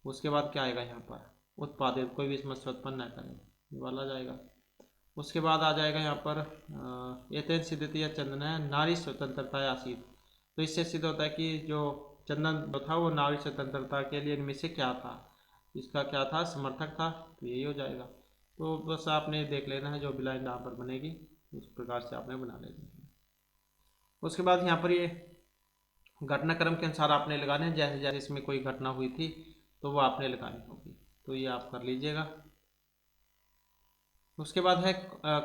उसके बाद क्या आएगा यहाँ पर, उत्पादित कोई भी समस्या उत्पन्न न करें, ये वाला जाएगा। उसके बाद आ जाएगा यहाँ पर एतेन सिद्धति या चंदन है नारी स्वतंत्रता आसीत, तो इससे सिद्ध होता है कि जो चंदन जो था वो नारी स्वतंत्रता के लिए इनमें से क्या था, इसका क्या था, समर्थक था, तो यही हो जाएगा। तो बस आपने देख लेना है, जो भी लाइन यहाँ पर बनेगी उस प्रकार से आपने बना लेनी है। उसके बाद यहाँ पर ये घटनाक्रम के अनुसार आपने लगाने हैं, जैसे जैसे इसमें कोई घटना हुई थी तो वो आपने लगानी होगी, तो ये आप कर लीजिएगा। उसके बाद है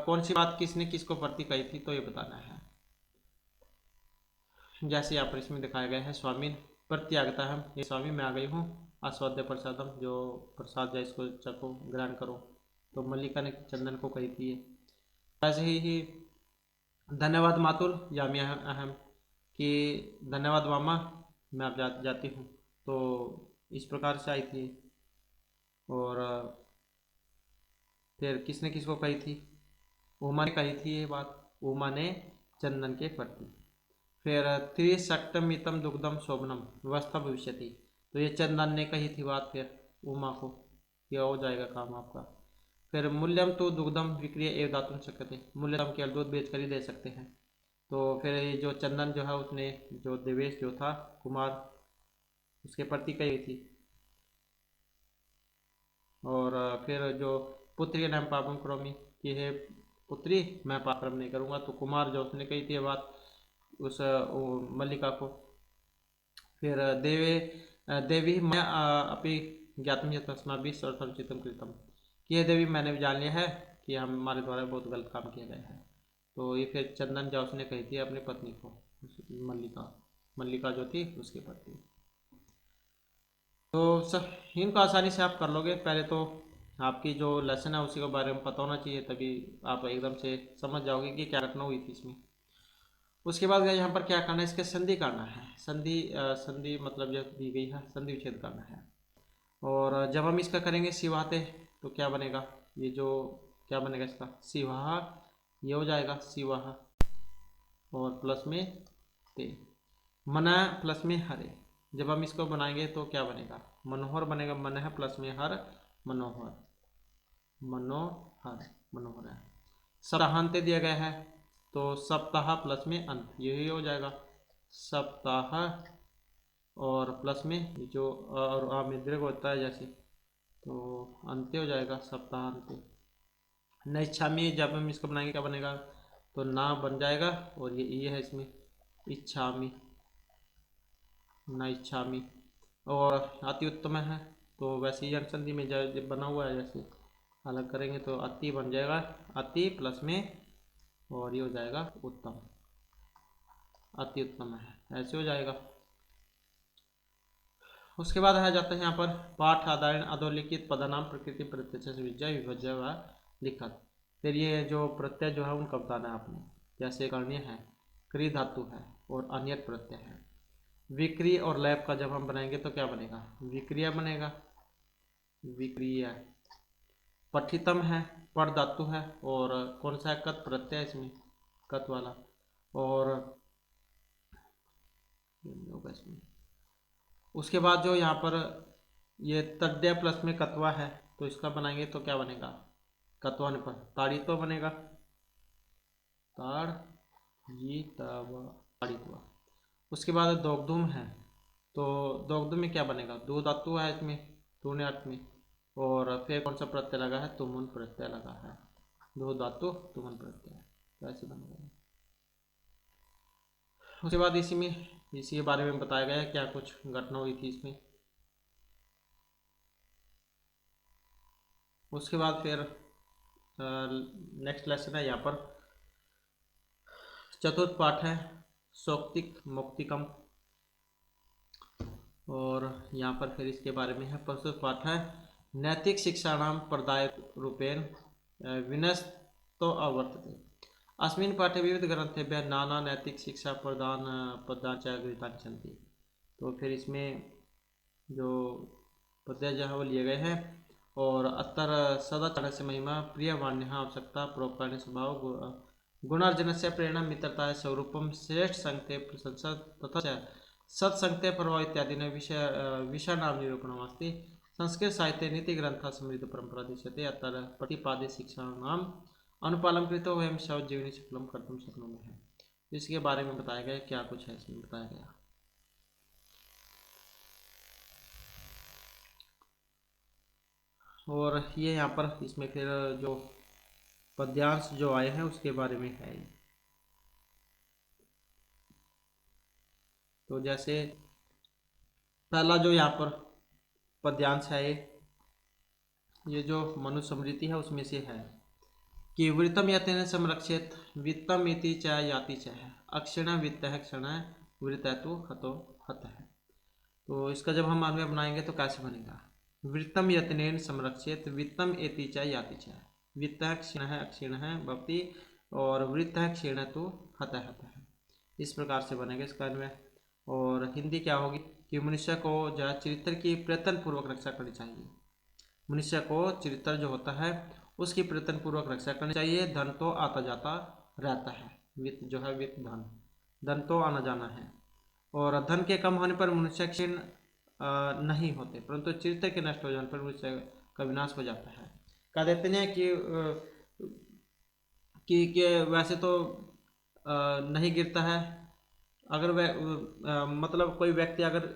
कौन सी बात किसने किसको प्रति कही थी, तो ये बताना है। जैसे यहाँ पर इसमें दिखाया गया है, स्वामी प्रत्यागता है, ये स्वामी मैं आ गई हूँ, आस्वाद्य प्रसादम, जो प्रसाद है इसको चखो ग्रहण करो, तो मल्लिका ने चंदन को कही थी। ऐसे ही धन्यवाद मातुल यामी अहम, कि धन्यवाद मामा मैं अब जाती हूँ, तो इस प्रकार से आई थी। और फिर किसने किसको कही थी, उमा ने कही थी ये बात, उमा ने चंदन के प्रति। फिर त्रिशक्तमितम दुग्धम शोभनम व्यवस्था भविष्यति, तो ये चंदन ने कही थी बात फिर उमा को, यह हो जाएगा काम आपका। फिर मूल्यम तो दुग्धम विक्रिय एवं दातुं शक्यते, मूल्य हम केवल दूध बेच कर ही दे सकते हैं। तो फिर ये जो चंदन जो है उसने जो देवेश जो था कुमार उसके प्रति कही थी। और फिर जो पुत्री नाम पापम करोमी, कि है पुत्री मैं पापम नहीं करूँगा, तो कुमार जो उसने कही थी ये बात उस मल्लिका को। फिर देवी मैं अपनी ज्ञातम यथस्माभिः सर्वसंचितम कृतम, कि ये देवी मैंने भी जान लिया है कि हमारे द्वारा बहुत गलत काम किया गया है। तो ये फिर चंदन जो उसने कही थी अपनी पत्नी को, मल्लिका मल्लिका जो थी उसकी पत्नी। तो सब इनको आसानी से आप कर लोगे। पहले तो आपकी जो लेसन है उसी के बारे में पता होना चाहिए, तभी आप एकदम से समझ जाओगे कि क्या घटना हुई थी इसमें। उसके बाद यहाँ पर क्या करना है, इसके संधि करना है। संधि मतलब जो दी गई है संधि विच्छेद करना है। और जब हम इसका करेंगे सिवाते, तो क्या बनेगा, ये जो क्या बनेगा इसका सिवाहा, ये हो जाएगा सिवाहा और प्लस में ते, मना प्लस में हरे। जब हम इसको बनाएंगे तो क्या बनेगा, मनोहर बनेगा, मन है प्लस में हर, मनोहर मनोहर मनोहर है। सप्ताहांत दिया गया है तो सप्ताह प्लस में अंत, यही हो जाएगा सप्ताह और प्लस में जो और आमिद्रिक होता है जैसे, तो अंत्य हो जाएगा सप्ताह अंत्य। नैच्छामी जब हम इसको बनाएंगे क्या बनेगा, तो ना बन जाएगा और ये है इसमें इच्छामी, न इच्छामी। और अति उत्तम है तो वैसे ही संधि में जब बना हुआ है जैसे अलग करेंगे तो अति बन जाएगा, अति प्लस में और ये हो जाएगा उत्तम, अति उत्तम है, ऐसे हो जाएगा। उसके बाद आ जाता है यहाँ पर पाठ आधारण अधोलिखित पदनाम प्रकृति प्रत्यक्ष विजय विभज्य व लिखत। फिर ये जो प्रत्यय जो है उनका बताना है आपने, जैसे कर्णीय है, क्री धातु है और अन्यत प्रत्यय है। विक्रिय और लैप का जब हम बनाएंगे तो क्या बनेगा, विक्रिया बनेगा, विक्रिय। पठितम है, पढ़ धातु है और कौन सा है, कत प्रत्यय इसमें, कत वाला। और इसमें उसके बाद जो यहाँ पर ये तड्य प्लस में कतवा है, तो इसका बनाएंगे तो क्या बनेगा, कतवा पर ताड़ित्व बनेगा, ताड़ित्व। उसके बाद दोग्धुम है, तो दोग्धुम में क्या बनेगा, दो धातु है इसमें, तूने अर्थ में। और फिर कौन सा प्रत्यय लगा है, तुमुन प्रत्यय लगा है, दो धातु तुमुन प्रत्यय, तो ऐसे बनेगा। उसके बाद इसी के बारे में बताया गया है क्या कुछ घटना हुई थी इसमें। उसके बाद फिर नेक्स्ट लेसन है यहाँ पर चतुर्थ पाठ है सौक्तिक मौक्तिकम, और यहाँ पर फिर इसके बारे में है। प्रस्तुत पाठ है नैतिक शिक्षाणाम प्रदाय रूपेण विनस्तो अवर्तते। अस्मिन् पाठे विविध ग्रंथेभ्यः नाना नैतिक शिक्षा प्रदान च गृहीतानि सन्ति। तो फिर इसमें जो पद्य जो है वो लिए गए हैं। और अतर सदाचार से महिमा प्रिय वाण्य आवश्यकता प्रोपकार स्वभाव गुणार्जन से प्रेरणा मित्रता स्वरूपम श्रेष्ठ संगते प्रशंसा तथा सत्संगते प्रभाव इत्यादि ने विषय नाम निरूपणमस्ति। संस्कृत साहित्य नीति ग्रंथ समृद्ध परंपरा दृश्यते अतर प्रतिपाद्य शिक्षा नाम अनुपालन कृतो वयम शव जीवनी सफलम कर्तुम शक्नुमः। इसके बारे में बताया गया क्या कुछ है इसमें बताया गया। और ये यहाँ पर इसमें फिर जो पद्यांश जो आए हैं उसके बारे में है। तो जैसे पहला जो यहाँ पर पद्यांश है ये जो मनुस्मृति है उसमें से है कि वृत्तम यतेन संरक्षित वित्तम इति च याति च है अक्षिण वित्त है क्षण वृत्त तो हतो हत है। तो इसका जब हम अन्वय बनाएंगे तो कैसे बनेगा, वृत्तम यत्नेन संरक्षित वित्तम एति च याति च, वित्त क्षीण है अक्षीण है भक्ति और वृत्त है क्षीण तो हत है, इस प्रकार से बनेगा इसका अन्वय। और हिंदी क्या होगी कि मनुष्य को जो चरित्र की प्रयत्न पूर्वक रक्षा करनी चाहिए, मनुष्य को चरित्र जो होता है उसकी प्रयत्न पूर्वक रक्षा करनी चाहिए। धन तो आता जाता रहता है, वित्त जो है वित्त धन, धन तो आना जाना है। और धन के कम होने पर मनुष्य क्षीण नहीं होते, परंतु चरित्र के नष्ट हो जाने पर मनुष्य का विनाश हो जाता है। कह देते हैं कि वैसे तो नहीं गिरता है, अगर वह मतलब कोई व्यक्ति अगर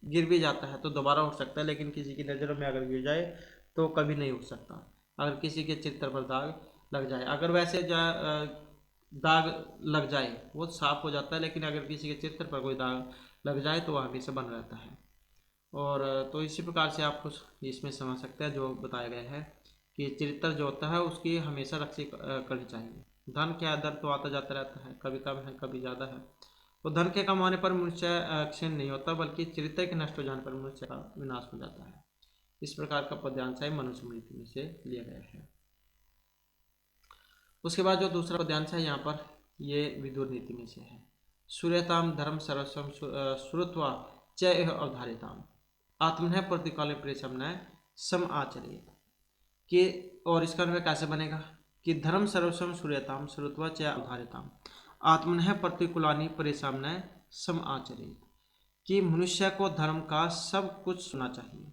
गिर भी जाता है तो दोबारा उठ सकता है, लेकिन किसी की नज़रों में अगर गिर जाए तो कभी नहीं उठ सकता। अगर किसी के चित्र पर दाग लग जाए, अगर वैसे दाग लग जाए वो साफ हो जाता है, लेकिन अगर किसी के चित्र पर कोई दाग लग जाए तो वह हमेशा बना रहता है। और तो इसी प्रकार से आप कुछ इसमें समझ सकते हैं जो बताया गया है कि चरित्र जो होता है उसकी हमेशा रक्षा करनी चाहिए। धन क्या है, धन तो आता जाता रहता है, कभी कम है कभी ज़्यादा है। तो धन के कम होने पर मनुष्य क्षीण नहीं होता, बल्कि चरित्र के नष्ट हो जाने पर मनुष्य का विनाश हो जाता है। इस प्रकार का पद्यांश है मनुस्मृति में से लिया गया है। उसके बाद जो दूसरा पद्यांश है यहाँ पर, ये विदुर नीति में से है। सूर्यताम धर्म सर्वस्वम श्रुत्वा च अवधारिताम आत्मनः प्रतिकाले प्रेषमनः सम आचरित। कि और इसका अन्वय कैसे बनेगा कि धर्म सर्वस्वम सूर्यताम श्रुत्वा च अवधारिताम आत्मनः प्रतिकूलानि परिसामनः सम आचरित। कि मनुष्य को धर्म का सब कुछ सुनना चाहिए,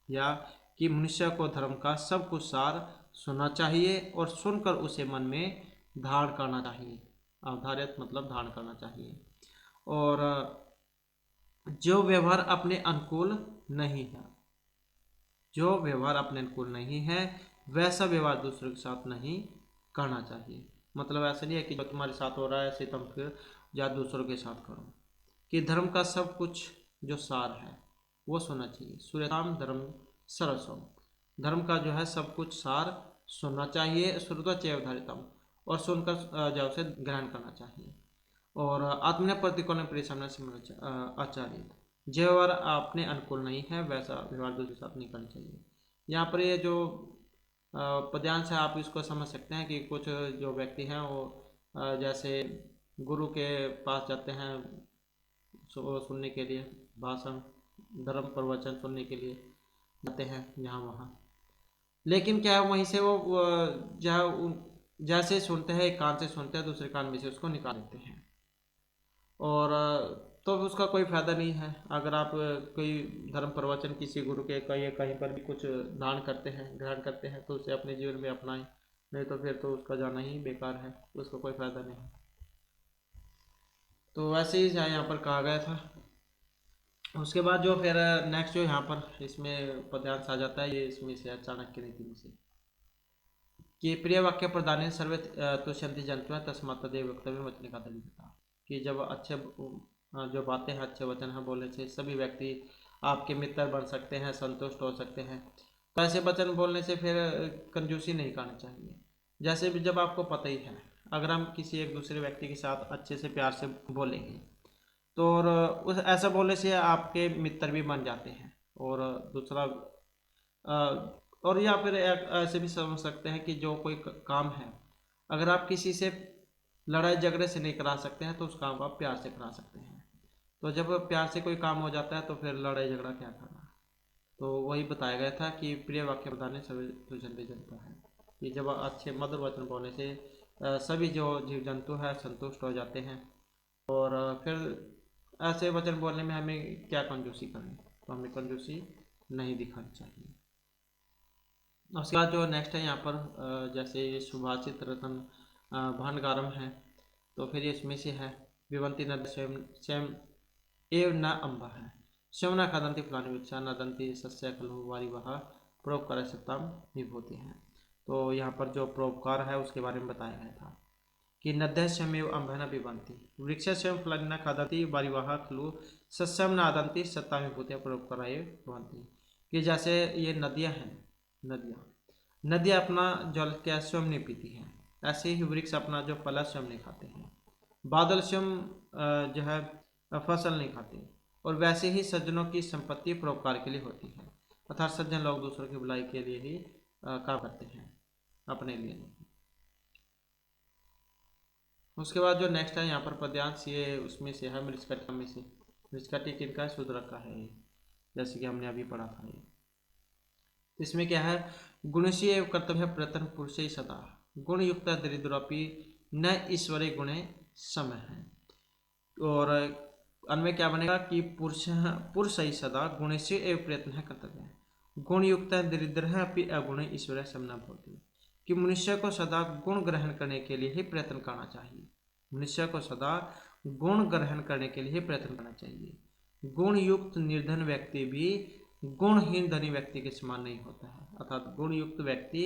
या कि मनुष्य को धर्म का सब कुछ सार सुनना चाहिए और सुनकर उसे मन में धारण करना चाहिए। अवधारित मतलब धारण करना चाहिए। और जो व्यवहार अपने अनुकूल नहीं है, जो व्यवहार अपने अनुकूल नहीं है वैसा व्यवहार दूसरों के साथ नहीं करना चाहिए। मतलब ऐसा नहीं है कि जो तुम्हारे साथ हो रहा है ऐसे तुम फिर या दूसरों के साथ करो। कि धर्म का सब कुछ जो सार है वो सुनना चाहिए। सूर्यताम धर्म सर्वस्वम, धर्म का जो है सब कुछ सार सुनना चाहिए। श्रुत्वा च अवधारितम, और सुनकर जो उसे ग्रहण करना चाहिए। और आत्मने प्रतिकूल परिश्रम आचार्य, जो व्यवहार अपने अनुकूल नहीं है वैसा व्यवहार दूसरे के साथ नहीं करना चाहिए। यहाँ पर ये जो पद्यांश है आप इसको समझ सकते हैं कि कुछ जो व्यक्ति हैं वो जैसे गुरु के पास जाते हैं सुनने के लिए, भाषण धर्म प्रवचन सुनने के लिए जाते हैं यहाँ वहाँ, लेकिन क्या है वहीं से वो जैसे सुनते हैं एक कान से सुनते हैं दूसरे कान में से उसको निकाल देते हैं। और तो उसका कोई फायदा नहीं है। अगर आप कोई धर्म प्रवचन किसी गुरु के कहीं पर भी कुछ दान करते हैं ग्रहण करते हैं तो उसे अपने जीवन में अपनाएं, नहीं तो फिर तो उसका जाना ही बेकार है, उसका कोई फायदा नहीं। तो वैसे ही यहाँ पर कहा गया था। उसके बाद जो फिर नेक्स्ट जो यहाँ पर इसमें पद्यांश आ जाता है, ये इसमें से चाणक्य नीति में से कि प्रिय वाक्य प्रदान सर्वे तुष्यंति जंतु तस्मात् तदेव वक्तव्य वचने का था। कि जब अच्छे जो बातें हैं अच्छे वचन हैं बोलने से सभी व्यक्ति आपके मित्र बन सकते हैं, संतुष्ट हो सकते हैं। तो ऐसे वचन बोलने से फिर कंजूसी नहीं करनी चाहिए। जैसे भी जब आपको पता ही है अगर हम किसी एक दूसरे व्यक्ति के साथ अच्छे से प्यार से बोलेंगे तो और उस ऐसा बोलने से आपके मित्र भी बन जाते हैं। और दूसरा और या फिर ऐसे भी समझ सकते हैं कि जो कोई काम है अगर आप किसी से लड़ाई झगड़े से नहीं करा सकते हैं तो उस काम को आप प्यार से करा सकते हैं। तो जब प्यार से कोई काम हो जाता है तो फिर लड़ाई झगड़ा क्या करना। तो वही बताया गया था कि प्रिय वाक्य बताने सभी जंतु जनता है कि जब अच्छे मधुर वचन बोलने से सभी जो जीव जंतु है संतुष्ट हो जाते हैं। और फिर ऐसे वचन बोलने में हमें क्या कंजूसी करनी, तो हमें कंजूसी नहीं दिखानी चाहिए। उसके बाद जो नेक्स्ट है यहाँ पर जैसे सुभाषित रतन भांडगारम है, तो फिर इसमें से है विवंती नद स्वयं स्वयं एव न अम्बा है स्वयं न खादंती फलानी वृक्षा न दंती सस्य खलु वारी वहा परोपकार सत्ताम विभूति है। तो यहाँ पर जो परोपकार है उसके बारे में बताया गया था कि नद्य स्वयं अम्भ न पिबंती वृक्ष स्वयं फलानी न खादंती वारी वहा खलु सस्यम न आदंती सत्ता विभूति परोपकार भवंती। कि जैसे ये नदियाँ हैं, नदियाँ अपना जल क्या स्वयं नहीं पीती हैं, ऐसे ही वृक्ष अपना जो फल है स्वयं नहीं खाते हैं, बादल स्वयं जो है फसल नहीं खाते। और वैसे ही सज्जनों की संपत्ति परोपकार के लिए होती है, अर्थात सज्जन लोग दूसरों की भलाई के लिए ही काम करते हैं, अपने लिए नहीं। उसके बाद जो नेक्स्ट है यहाँ पर पद्यांश, ये उसमें से है मृच्छकटिका में से। मृच्छकटिका किनका है, शूद्रक का है, जैसे कि हमने अभी पढ़ा था। ये इसमें क्या है, गुणशी एवं कर्तव्य प्रतन पुरुष सदा, गुण युक्त दरिद्रोपी न ईश्वरे गुणे समय है। और अन्वय क्या बनेगा कि पुरुष पुरुष ही सदा गुणेशु एवं प्रयत्न कर्तव्य है। गुण युक्त दरिद्र है अपि अगुण ईश्वर समना भवति, कि मनुष्य को सदा गुण ग्रहण करने के लिए ही प्रयत्न करना चाहिए। मनुष्य को सदा गुण ग्रहण करने के लिए प्रयत्न करना चाहिए। गुण युक्त निर्धन व्यक्ति भी गुणहीन धनी व्यक्ति के समान नहीं होता है, अर्थात गुण युक्त व्यक्ति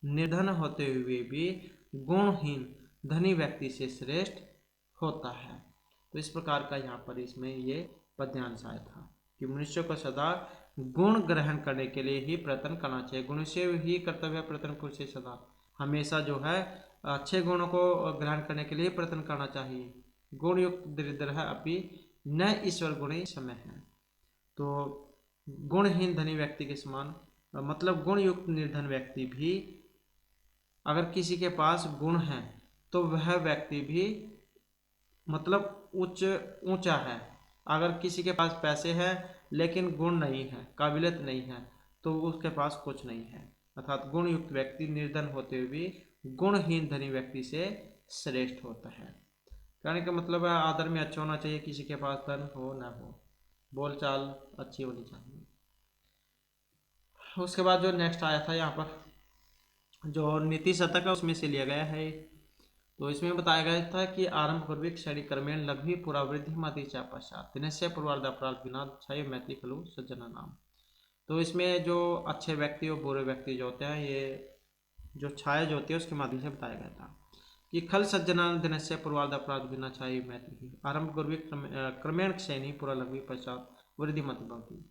निर्धन होते हुए भी गुणहीन धनी व्यक्ति से श्रेष्ठ होता है। तो इस प्रकार का यहाँ पर इसमें ये पद्यांश आया था कि मनुष्य को सदा गुण ग्रहण करने के लिए ही प्रयत्न करना चाहिए। गुण से ही कर्तव्य प्रयत्न पुरुष से सदा, हमेशा जो है अच्छे गुणों को ग्रहण करने के लिए प्रयत्न करना चाहिए। गुण युक्त दरिद्र है अभी न ईश्वर गुण ही समय है। तो गुणहीन धनी व्यक्ति के समान, मतलब गुण युक्त निर्धन व्यक्ति भी, अगर किसी के पास गुण है तो वह व्यक्ति भी मतलब ऊंचा है। अगर किसी के पास पैसे हैं लेकिन गुण नहीं है, काबिलियत नहीं है, तो उसके पास कुछ नहीं है। अर्थात गुण युक्त व्यक्ति निर्धन होते हुए भी गुणहीन धनी व्यक्ति से श्रेष्ठ होता है। कहने का मतलब है आदर में अच्छा होना चाहिए, किसी के पास धन हो ना हो, बोलचाल अच्छी होनी चाहिए। उसके बाद जो नेक्स्ट आया था यहाँ पर जो नीति शतक है उसमें से लिया गया है। तो इसमें बताया गया था कि आरंभ पूर्विक श्रेणी क्रमेण लघु पुरावृद्धि मति चा पश्चात दिनस्य पूर्वार्ध अपराध विनाद छय मैत्री खलु सज्जना नाम। तो इसमें जो अच्छे व्यक्ति और बुरे व्यक्ति जो होते हैं, ये जो छाया जो होती है उसके माध्यम से बताया गया था कि खल सज्जना दिनस्य पूर्वार्ध अपराध विना छय मैत्री आरंभ पूर्विक क्रमेण श्रेणी पूरा लघु पश्चात वृद्धि मति भवति,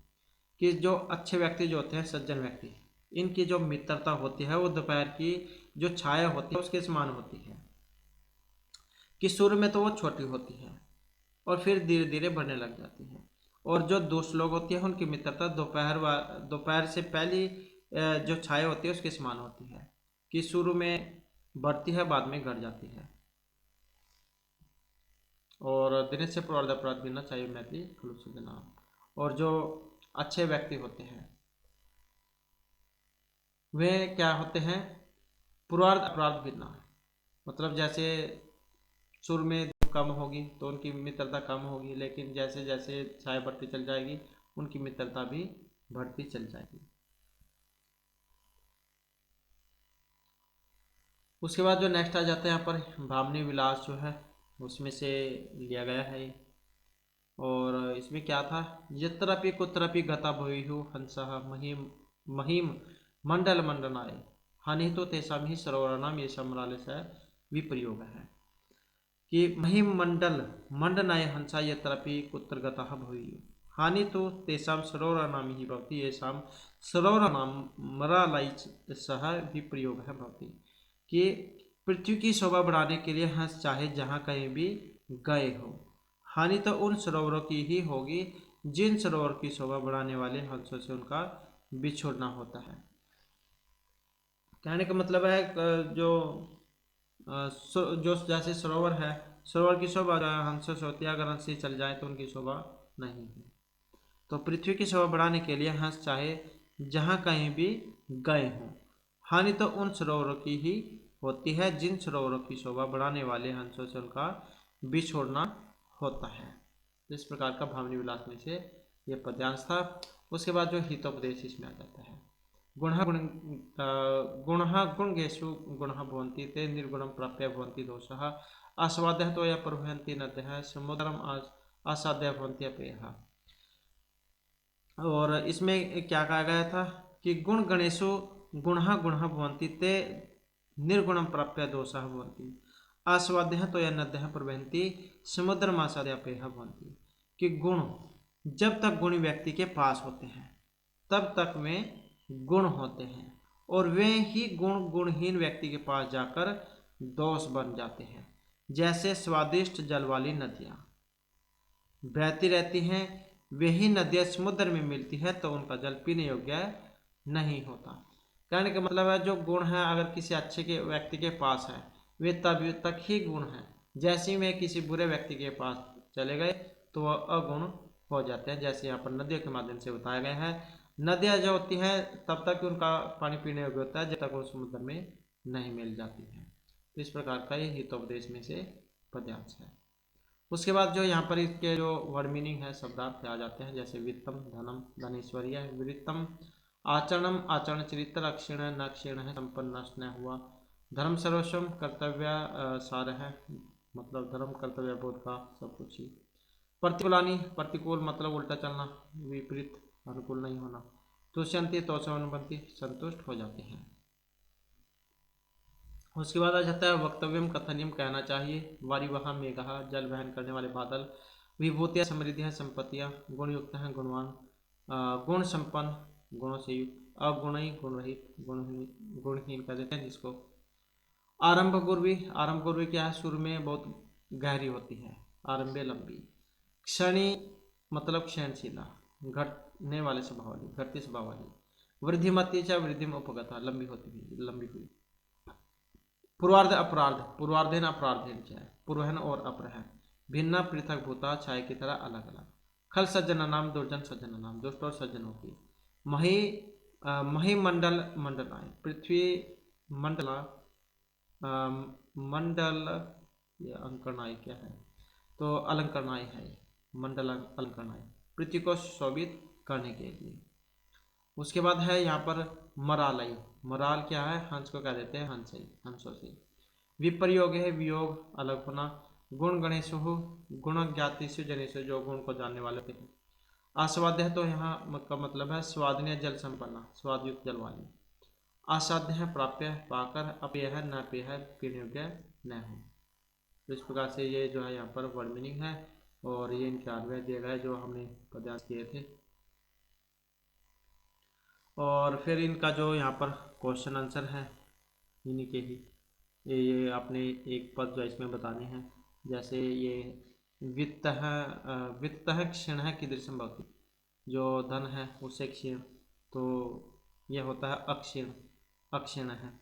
कि जो अच्छे व्यक्ति जो होते हैं, सज्जन व्यक्ति, इनकी जो मित्रता होती है वो दोपहर की जो छाया होती है उसके समान होती है, कि शुरू में तो वो छोटी होती है और फिर धीरे धीरे बढ़ने लग जाती है। और जो दोस्त लोग होती है उनकी मित्रता दोपहर से पहली जो छाया होती है उसके समान होती है, कि शुरू में बढ़ती है बाद में घट जाती है। और दिनेश से पूर्वार्ध अपराध गिनना चाहिए मैत्री खलुष देना। और जो अच्छे व्यक्ति होते हैं वे क्या होते हैं, पूर्वार्ध अपराध गिनना, मतलब जैसे सुर में कम होगी तो उनकी मित्रता कम होगी, लेकिन जैसे जैसे छाया बढ़ती चल जाएगी उनकी मित्रता भी बढ़ती चल जाएगी। उसके बाद जो नेक्स्ट आ जाता है यहाँ पर भावनी विलास जो है उसमें से लिया गया है। और इसमें क्या था, यत्रपि कुत्रपि गता भूयु हंसः महिम महिम मंडल मंडनाय हानि तो तेषां ही सरोवराणाम ये समराल से विप्रयोग है, कि महिम मंडल मंडनाय हंसा यत्रपि कुत्र गतः भूयु हानि तो तेषां सरोवराणाम ही भवति येषां सरोवराणाम मरालय सह विप्रयोग है भवति, कि पृथ्वी की शोभा बढ़ाने के लिए हंस चाहे जहाँ कहीं भी गए हो, हानि तो उन सरोवरों की ही होगी जिन सरोवर की शोभा बढ़ाने वाले हंसों से उनका बिछोड़ना होता है। कहने का मतलब है जो जैसे सरोवर है, सरोवर की शोभा हंसों से होती है, अगर हंस चल जाए तो उनकी शोभा नहीं है। तो पृथ्वी की शोभा बढ़ाने के लिए हंस चाहे जहाँ कहीं भी गए हों, हानि तो उन सरोवरों की ही होती है जिन सरोवरों की शोभा बढ़ाने वाले हंसों से उनका बिछोड़ना होता है। इस प्रकार का भावनी विलास में से ये पद्यांश था। उसके बाद जो हितोपदेश इसमें आ जाता है, गुणः गुणगेषु गुणः भवन्ति ते निर्गुणं प्राप्य भवन्ति दोषः आस्वाद्यः तो यः प्रभवन्ति नद्यः समुद्रम आसाद्य भवन्ति अपेयः। और इसमें क्या कहा गया था कि गुण गणेशु गुणः गुणः भवन्ति ते निर्गुणं प्राप्य दोषः भवन्ति आस्वाद्यः तो यः नद्यः प्रवहन्ति समुद्रमासाद्य अपेयः भवन्ति, कि गुण जब तक गुणी व्यक्ति के पास होते हैं तब तक में गुण होते हैं, और वे ही गुण गुणहीन व्यक्ति के पास जाकर दोष बन जाते हैं। जैसे स्वादिष्ट जल वाली नदियाँ बहती रहती हैं, वही नदियाँ समुद्र में मिलती है तो उनका जल पीने योग्य नहीं होता। कहने का मतलब है जो गुण है अगर किसी अच्छे के व्यक्ति के पास है वे तब तक ही गुण है, जैसे ही वे किसी बुरे व्यक्ति के पास चले गए तो वह अगुण हो जाते हैं। जैसे यहाँ पर नदियों के माध्यम से बताया गया है, नदियाँ जो होती हैं तब तक उनका पानी पीने योग्य होता है जब तक वो समुद्र में नहीं मिल जाती है। तो इस प्रकार का ये हितोपदेश में से पद्यांश है। उसके बाद जो यहाँ पर इसके जो वर्ड मीनिंग है शब्दार्थ आ जाते हैं, जैसे वित्तम धनम धनेश्वर्य, वृत्तम आचरणम आचरण चरित्र, अक्षीण न क्षीण है, संपन्न नष्ट न हुआ, धर्म सर्वस्वम कर्तव्य सार है, मतलब धर्म कर्तव्य बोध का सब कुछ ही। प्रतिकूलानी प्रतिकूल मतलब उल्टा चलना, विपरीत अनुकूल नहीं होना, तुष्यंती तोषवनबंती संतुष्ट हो जाते हैं। उसके बाद आ जाता है वक्तव्यम कथनियम कहना चाहिए, वारिवहा मेघा जल वहन करने वाले बादल, विभूतियाँ समृद्धियाँ संपत्तियाँ, गुणयुक्त हैं गुणवान, गुण संपन्न गुणों से युक्त, अगुणी गुण रहित गुणहीन कर देते हैं जिसको। आरंभ गुर्वी, आरंभ गुर्वी क्या है, सुर में बहुत गहरी होती है, आरंभे लंबी। क्षणी मतलब क्षणशीला, घटने वाले स्वभाव वाली, घटती स्वभाव वाली। वृद्धिमती चाहे वृद्धि में उपगता, लंबी होती हुई, लंबी हुई। पूर्वार्ध अपराध, पूर्वार्धेन अपराधेन चाहे, पूर्वहन और अपरहन, भिन्न पृथक भूता छाया की तरह अलग अलग। खल सज्जन नाम दुर्जन सज्जन नाम, दुष्ट और सज्जन होती है। मही महिमंडल मंडलाय, पृथ्वी मंडला मंडल, ये अंकनाय क्या है, तो अलंकरणाय है, मंडल अलंकरणाय, पृथ्वी को शोभित करने के लिए। उसके बाद है यहाँ पर मरालय, मराल क्या है, हंस को कह देते हैं हंसई, हंसों से। विप्रयोग है वियोग अलग होना, गुण गणेश हो, गुण ज्ञातिषु जनेशु जो गुण को जानने वाले थे। आस्वाद्य है तो यहाँ का मतलब है स्वादनीय जल संपन्न, स्वादयुक्त जल वाली। असाध्य है प्राप्य है पाकर, अपेय है न पेय है पीने योग्य न हो। तो इस प्रकार से ये जो है यहाँ पर वर्ड मीनिंग है, और ये इनके आर्य दिए गए जो हमने पद्यांश किए थे। और फिर इनका जो यहाँ पर क्वेश्चन आंसर है इन्हीं के ही, ये अपने एक पद जो इसमें बताने हैं। जैसे ये वित्त है, वित्त है क्षीण है कीदृशम भवति, जो धन है उससे क्षीण, तो यह होता है अक्षीण, अक्षीण है।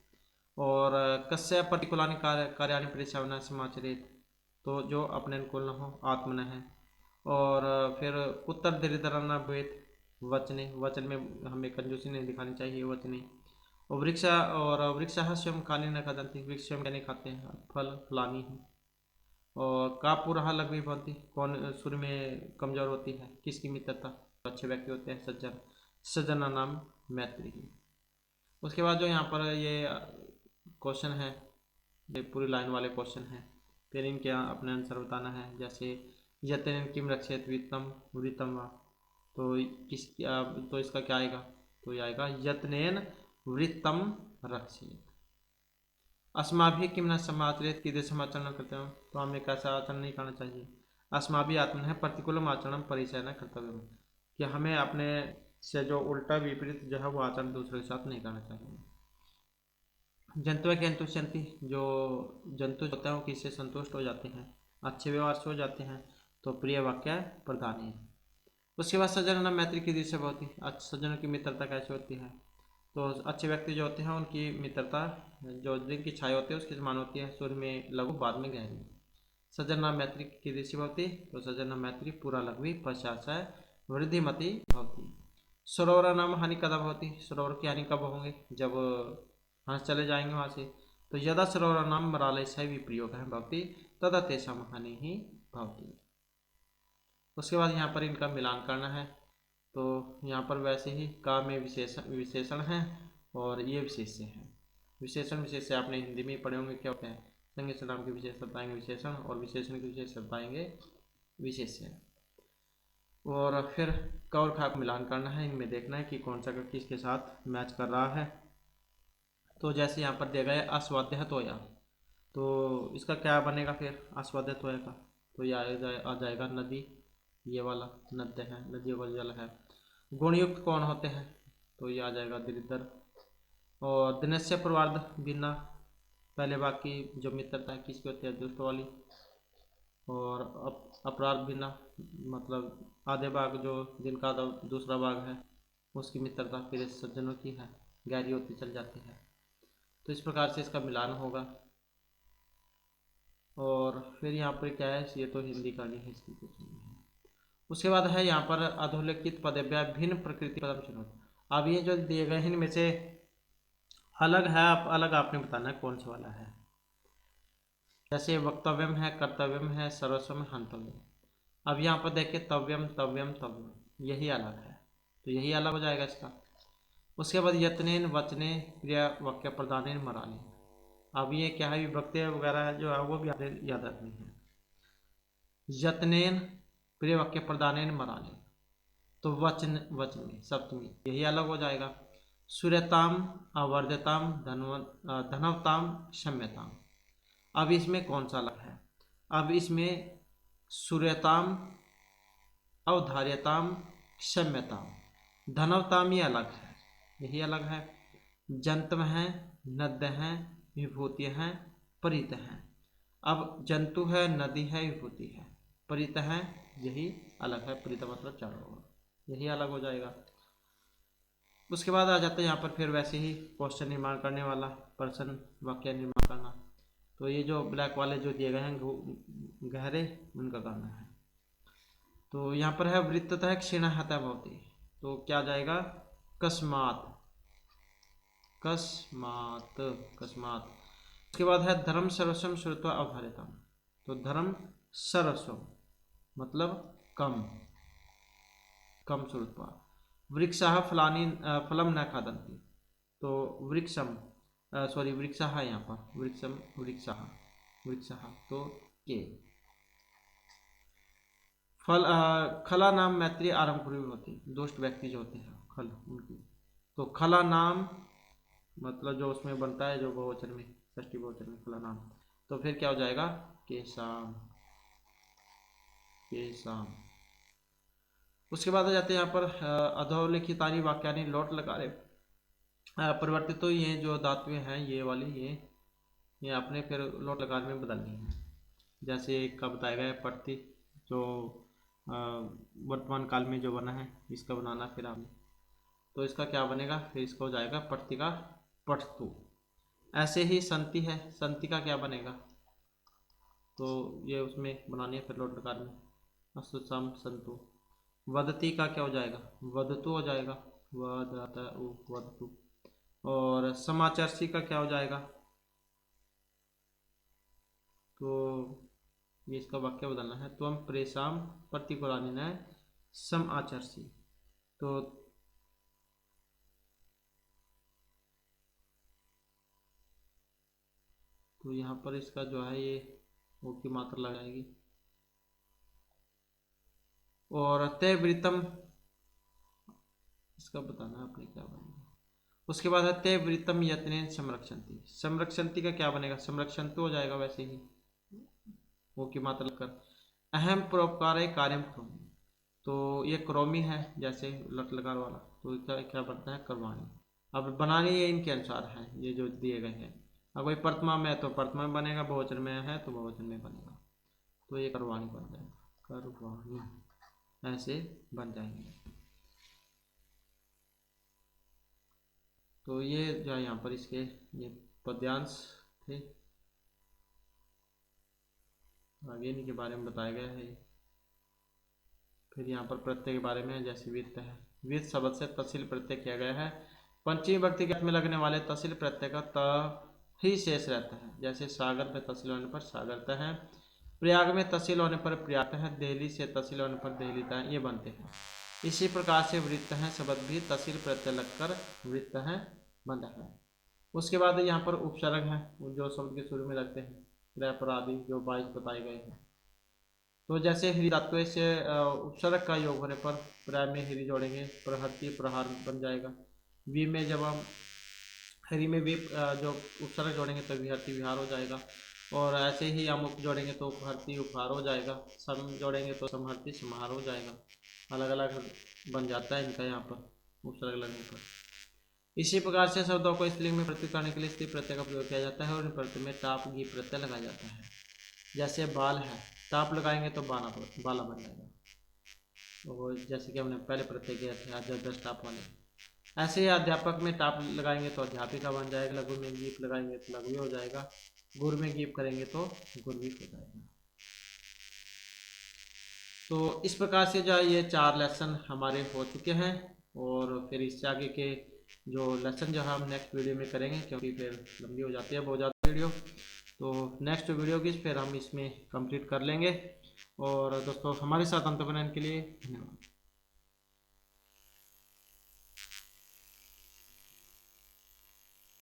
और कस्य प्रतिकूलानि कार्याणि परिचावना समाचरित, तो जो अपने अनुकूल न हो आत्मन है। और फिर उत्तर दरिद्र न भवेत, वचने, वचन में हमें कंजूसी नहीं दिखानी चाहिए, वचने। और वृक्ष स्वयं खाने न खादंती, वृक्ष स्वयं नहीं खाते हैं, फल फलानी है। और का पूरा लघु भवती, कौन सूर्य में कमजोर होती है, किसकी मित्रता, अच्छे व्यक्ति होते हैं सज्जन, सज्जन नाम मैत्री। उसके बाद जो यहाँ पर ये क्वेश्चन है, ये पूरी लाइन वाले क्वेश्चन है, फिर इनके अपने आंसर बताना है। जैसे यतन किम रक्षेत वित्तम वृतम वा, तो किस तो इसका क्या आएगा, तो ये आएगा यत्नेन वृत्तम रक्षेत। अस्माभि किम न समाचरित, किधर समाचरण करते हो, तो हमें कैसा आचरण नहीं करना चाहिए। अस्माभि आत्मन है प्रतिकूलम आचरण परिचय न कर्तव्य, कि हमें अपने से जो उल्टा विपरीत जो है वो आचरण दूसरे के साथ नहीं करना चाहिए। जंतु के अंतुष्यंति, जो जंतु होते हैं वो किससे संतुष्ट हो जाते हैं, अच्छे व्यवहार से हो जाते हैं, तो प्रिय वाक्य प्रधान है। उसके बाद सज्जन नाम मैत्री की दृष्टि होती है, सज्जनों की मित्रता कैसे होती है, तो अच्छे व्यक्ति जो होते हैं उनकी मित्रता जो जिनकी छाया होती है उसके समान होती है, सूर्य में लघु बाद में गहरी। सज्जन नाम मैत्री की दृष्टि होती, तो सज्जन नाम मैत्री पूरा लघु पश्चात वृद्धिमती भवती। सरोवर नाम हानि कदा भवती, सरोवर की हानि कब होंगे, जब हंस चले जाएंगे वहाँ से। तो यदा सरोवर नाम मरालय से विप्रयोग है भवती, तदा तेषाम हानि ही भवती। उसके बाद यहाँ पर इनका मिलान करना है, तो यहाँ पर वैसे ही का में विशेषण है और ये विशेष्य है। विशेषण विशेष्य आपने हिंदी में पढ़े होंगे, क्या होते हैं, संज्ञा सर्वनाम की विशेष बताएंगे विशेषण, और विशेषण की विशेष बताएंगे विशेष्य। और फिर क और खा को मिलान करना है, इनमें देखना है कि कौन सा किसके साथ मैच कर रहा है। तो जैसे यहाँ पर दिया गया है अस्वाद्य तोया, तो इसका क्या बनेगा फिर अस्वाद्य तोया का, तो ये आ जाएगा नदी, ये वाला नद्य है, नदियों का जल है। गुणयुक्त कौन होते हैं, तो ये आ जाएगा दरिद्र। और दिनस्य पूर्वार्ध भिन्ना, पहले भाग की जो मित्रता है किसकी होती है, दुष्ट वाली। और अपराध भिन्ना मतलब आधे भाग जो जिनका दूसरा भाग है उसकी मित्रता फिर सज्जनों की है, गहरी होती चल जाती है। तो इस प्रकार से इसका मिलान होगा। और फिर यहाँ पर क्या है, ये तो हिंदी का नहीं है, इसकी कुछ नहीं है। उसके बाद है यहाँ पर अधोलिखित पदव्या भिन्न प्रकृति पदम चुनो। अब ये जो दिए गए हैं इनमें से अलग है, आप अलग आपने बताना है कौन सा वाला है। जैसे वक्तव्यम है, कर्तव्यम है, सर्वस्वम है, हंतव्यम। अब यहाँ पर देखिए तव्यम तव्यम तव्यम, यही अलग है, तो यही अलग हो जाएगा इसका। उसके बाद यत्नेन वचने क्रिया वाक्य प्रधानेन मराने। अब ये क्या है, विभक्ति वगैरह जो है वो भी आपने याद रखनी है। यत्नेन प्रिय वाक्य प्रधानेन मराने, तो वचन वचन में सप्तमी, यही अलग हो जाएगा। सूर्यताम अवर्धताम धनवताम क्षम्यताम। अब इसमें कौन सा अलग है, अब इसमें सूर्यताम अवधार्यताम क्षम्यताम धनवताम ये अलग है, यही अलग है। जंतव हैं, नद्य हैं, विभूति हैं, परित हैं। अब जंतु है, नदी है, विभूति है, परित है, यही अलग है। परित मतलब चारों ओर, यही अलग हो जाएगा। उसके बाद आ जाता है यहाँ पर फिर वैसे ही क्वेश्चन निर्माण करने वाला, प्रश्न वाक्य निर्माण करना। तो ये जो ब्लैक वाले जो दिए गए हैं गहरे, उनका करना है। तो यहाँ पर है वृत्ततः क्षीणहतः भवति, तो क्या जाएगा, कस्मात, कस्मात, कस्मात। उसके बाद है धर्म सर्वस्वम श्रुत्वा अवधारितम, तो धर्म सर्वस्वम मतलब कम, कम श्रुत्वा। वृक्षाः फलानि फलम न खादन्ति, तो वृक्षम सॉरी वृक्षाः है यहाँ पर, वृक्षम वृक्षाः, वृक्षाः तो के। फल खला नाम मैत्री आरंभ पूर्वी होती, दुष्ट व्यक्ति जो होते हैं खल उनकी, तो खला नाम मतलब जो उसमें बनता है जो बहुवचन में, षष्ठी बहुवचन में खला नाम, तो फिर क्या हो जाएगा, केशाम, केशाम। उसके बाद आ जाते हैं यहाँ पर अधोलिखितानि वाक्यानि लोट लगा रहे परिवर्तित, तो ये जो धातुएं हैं ये वाली, ये आपने फिर लोट लगाने में बदलनी है। जैसे एक का बताया गया है पट्टी, जो वर्तमान काल में जो बना है इसका बनाना फिर आपने, तो इसका क्या बनेगा, फिर इसका हो जाएगा पट्टी का पठतु। ऐसे ही संति है, संति का क्या बनेगा, तो ये उसमें बनानी है फिर लोट लकार में, असुसम संतु। वदती का क्या हो जाएगा, वदतु हो जाएगा, वदतु। और समाचर्षी का क्या हो जाएगा, तो ये इसका वाक्य बदलना है, तो हम प्रेषाम प्रतिकुलानि न सम आचर्षी, तो यहाँ पर इसका जो है ये वो की मात्रा लगाएगी। और ते वृतम, इसका बताना है अपने क्या बनेगा। उसके बाद है ते वृतम यत्नेन संरक्षन्ति, संरक्षन्ति का क्या बनेगा, संरक्षन्तु हो जाएगा वैसे ही, वो की मात्रा लगकर। अहम परोपकार कार्यम क्रोमी, तो ये क्रोमी है जैसे लट लकार वाला, तो इसका क्या बनता है, करवानी। अब बनानी ये इनके अनुसार है, ये जो दिए गए हैं। अब कोई प्रथमा में है तो प्रथमा में बनेगा, बहुवचन में है तो बहुवचन में बनेगा, तो ये करवानी बन जाएगा, करवानी, ऐसे बन जाएंगे। तो ये जो है यहाँ पर इसके ये पद्यांश थे, आगे इनके बारे में बताया गया है। फिर यहाँ पर प्रत्यय के बारे में, जैसे वित्त है, वित्त शब्द से तहसील प्रत्यय किया गया है। पंचमी व्यक्ति के अर्थ में लगने वाले तहसील प्रत्यय का त ही शेष रहता है, जैसे सागर में तहसील होने पर सागरता है, प्रयाग में तहसील होने पर प्रयाग है, दिल्ली से तहसील होने पर दिल्लीता है, ये बनते हैं। इसी प्रकार से वृत्त है शब्द भी तहसील प्रत्यय लगकर वृत्त है बनता है। उसके बाद यहाँ पर उपसर्ग है, जो शब्द के शुरू में लगते हैं, क्रय आदि जो 22 बताए गए हैं। तो जैसे हरि धातु से उपसर्ग का योग होने पर प्राय में हरि जोड़ेंगे, प्रहर्ति प्रहार बन जाएगा। वी में जब हम हरि में भी जो उपसर्ग जोड़ेंगे तो विहर्ति विहार हो जाएगा, और ऐसे ही हम उप जोड़ेंगे तो उपहर्ति उपहार हो जाएगा, सम जोड़ेंगे तो समहर्ति समाहार हो जाएगा। अलग अलग बन जाता है इनका यहाँ पर उपसर्ग लगने पर। इसी प्रकार से शब्दों को स्त्रीलिंग में प्रस्तुत करने के लिए स्त्री प्रत्यय का प्रयोग किया जाता है, और इन प्रत्यय में टाप गी प्रत्यय लगाया जाता है। जैसे बाल है, टाप लगाएंगे तो बाला बन जाएगा, और जैसे कि हमने पहले प्रत्यय किया था आज 10 टाप वाले। ऐसे ही अध्यापक में टाप लगाएंगे तो अध्यापिका बन जाएगा, लघु में गीप लगाएंगे तो लघु हो जाएगा, गुर में गीप करेंगे तो गुरवी हो जाएगा। तो इस प्रकार से जो है ये 4 लेसन हमारे हो चुके हैं, और फिर इससे आगे के जो लेसन जो है हम नेक्स्ट वीडियो में करेंगे, क्योंकि फिर लंबी हो जाती है बहुत ज़्यादा वीडियो। तो नेक्स्ट वीडियो की फिर हम इसमें कंप्लीट कर लेंगे। और दोस्तों हमारे साथ अंत बनाने के लिए धन्यवाद।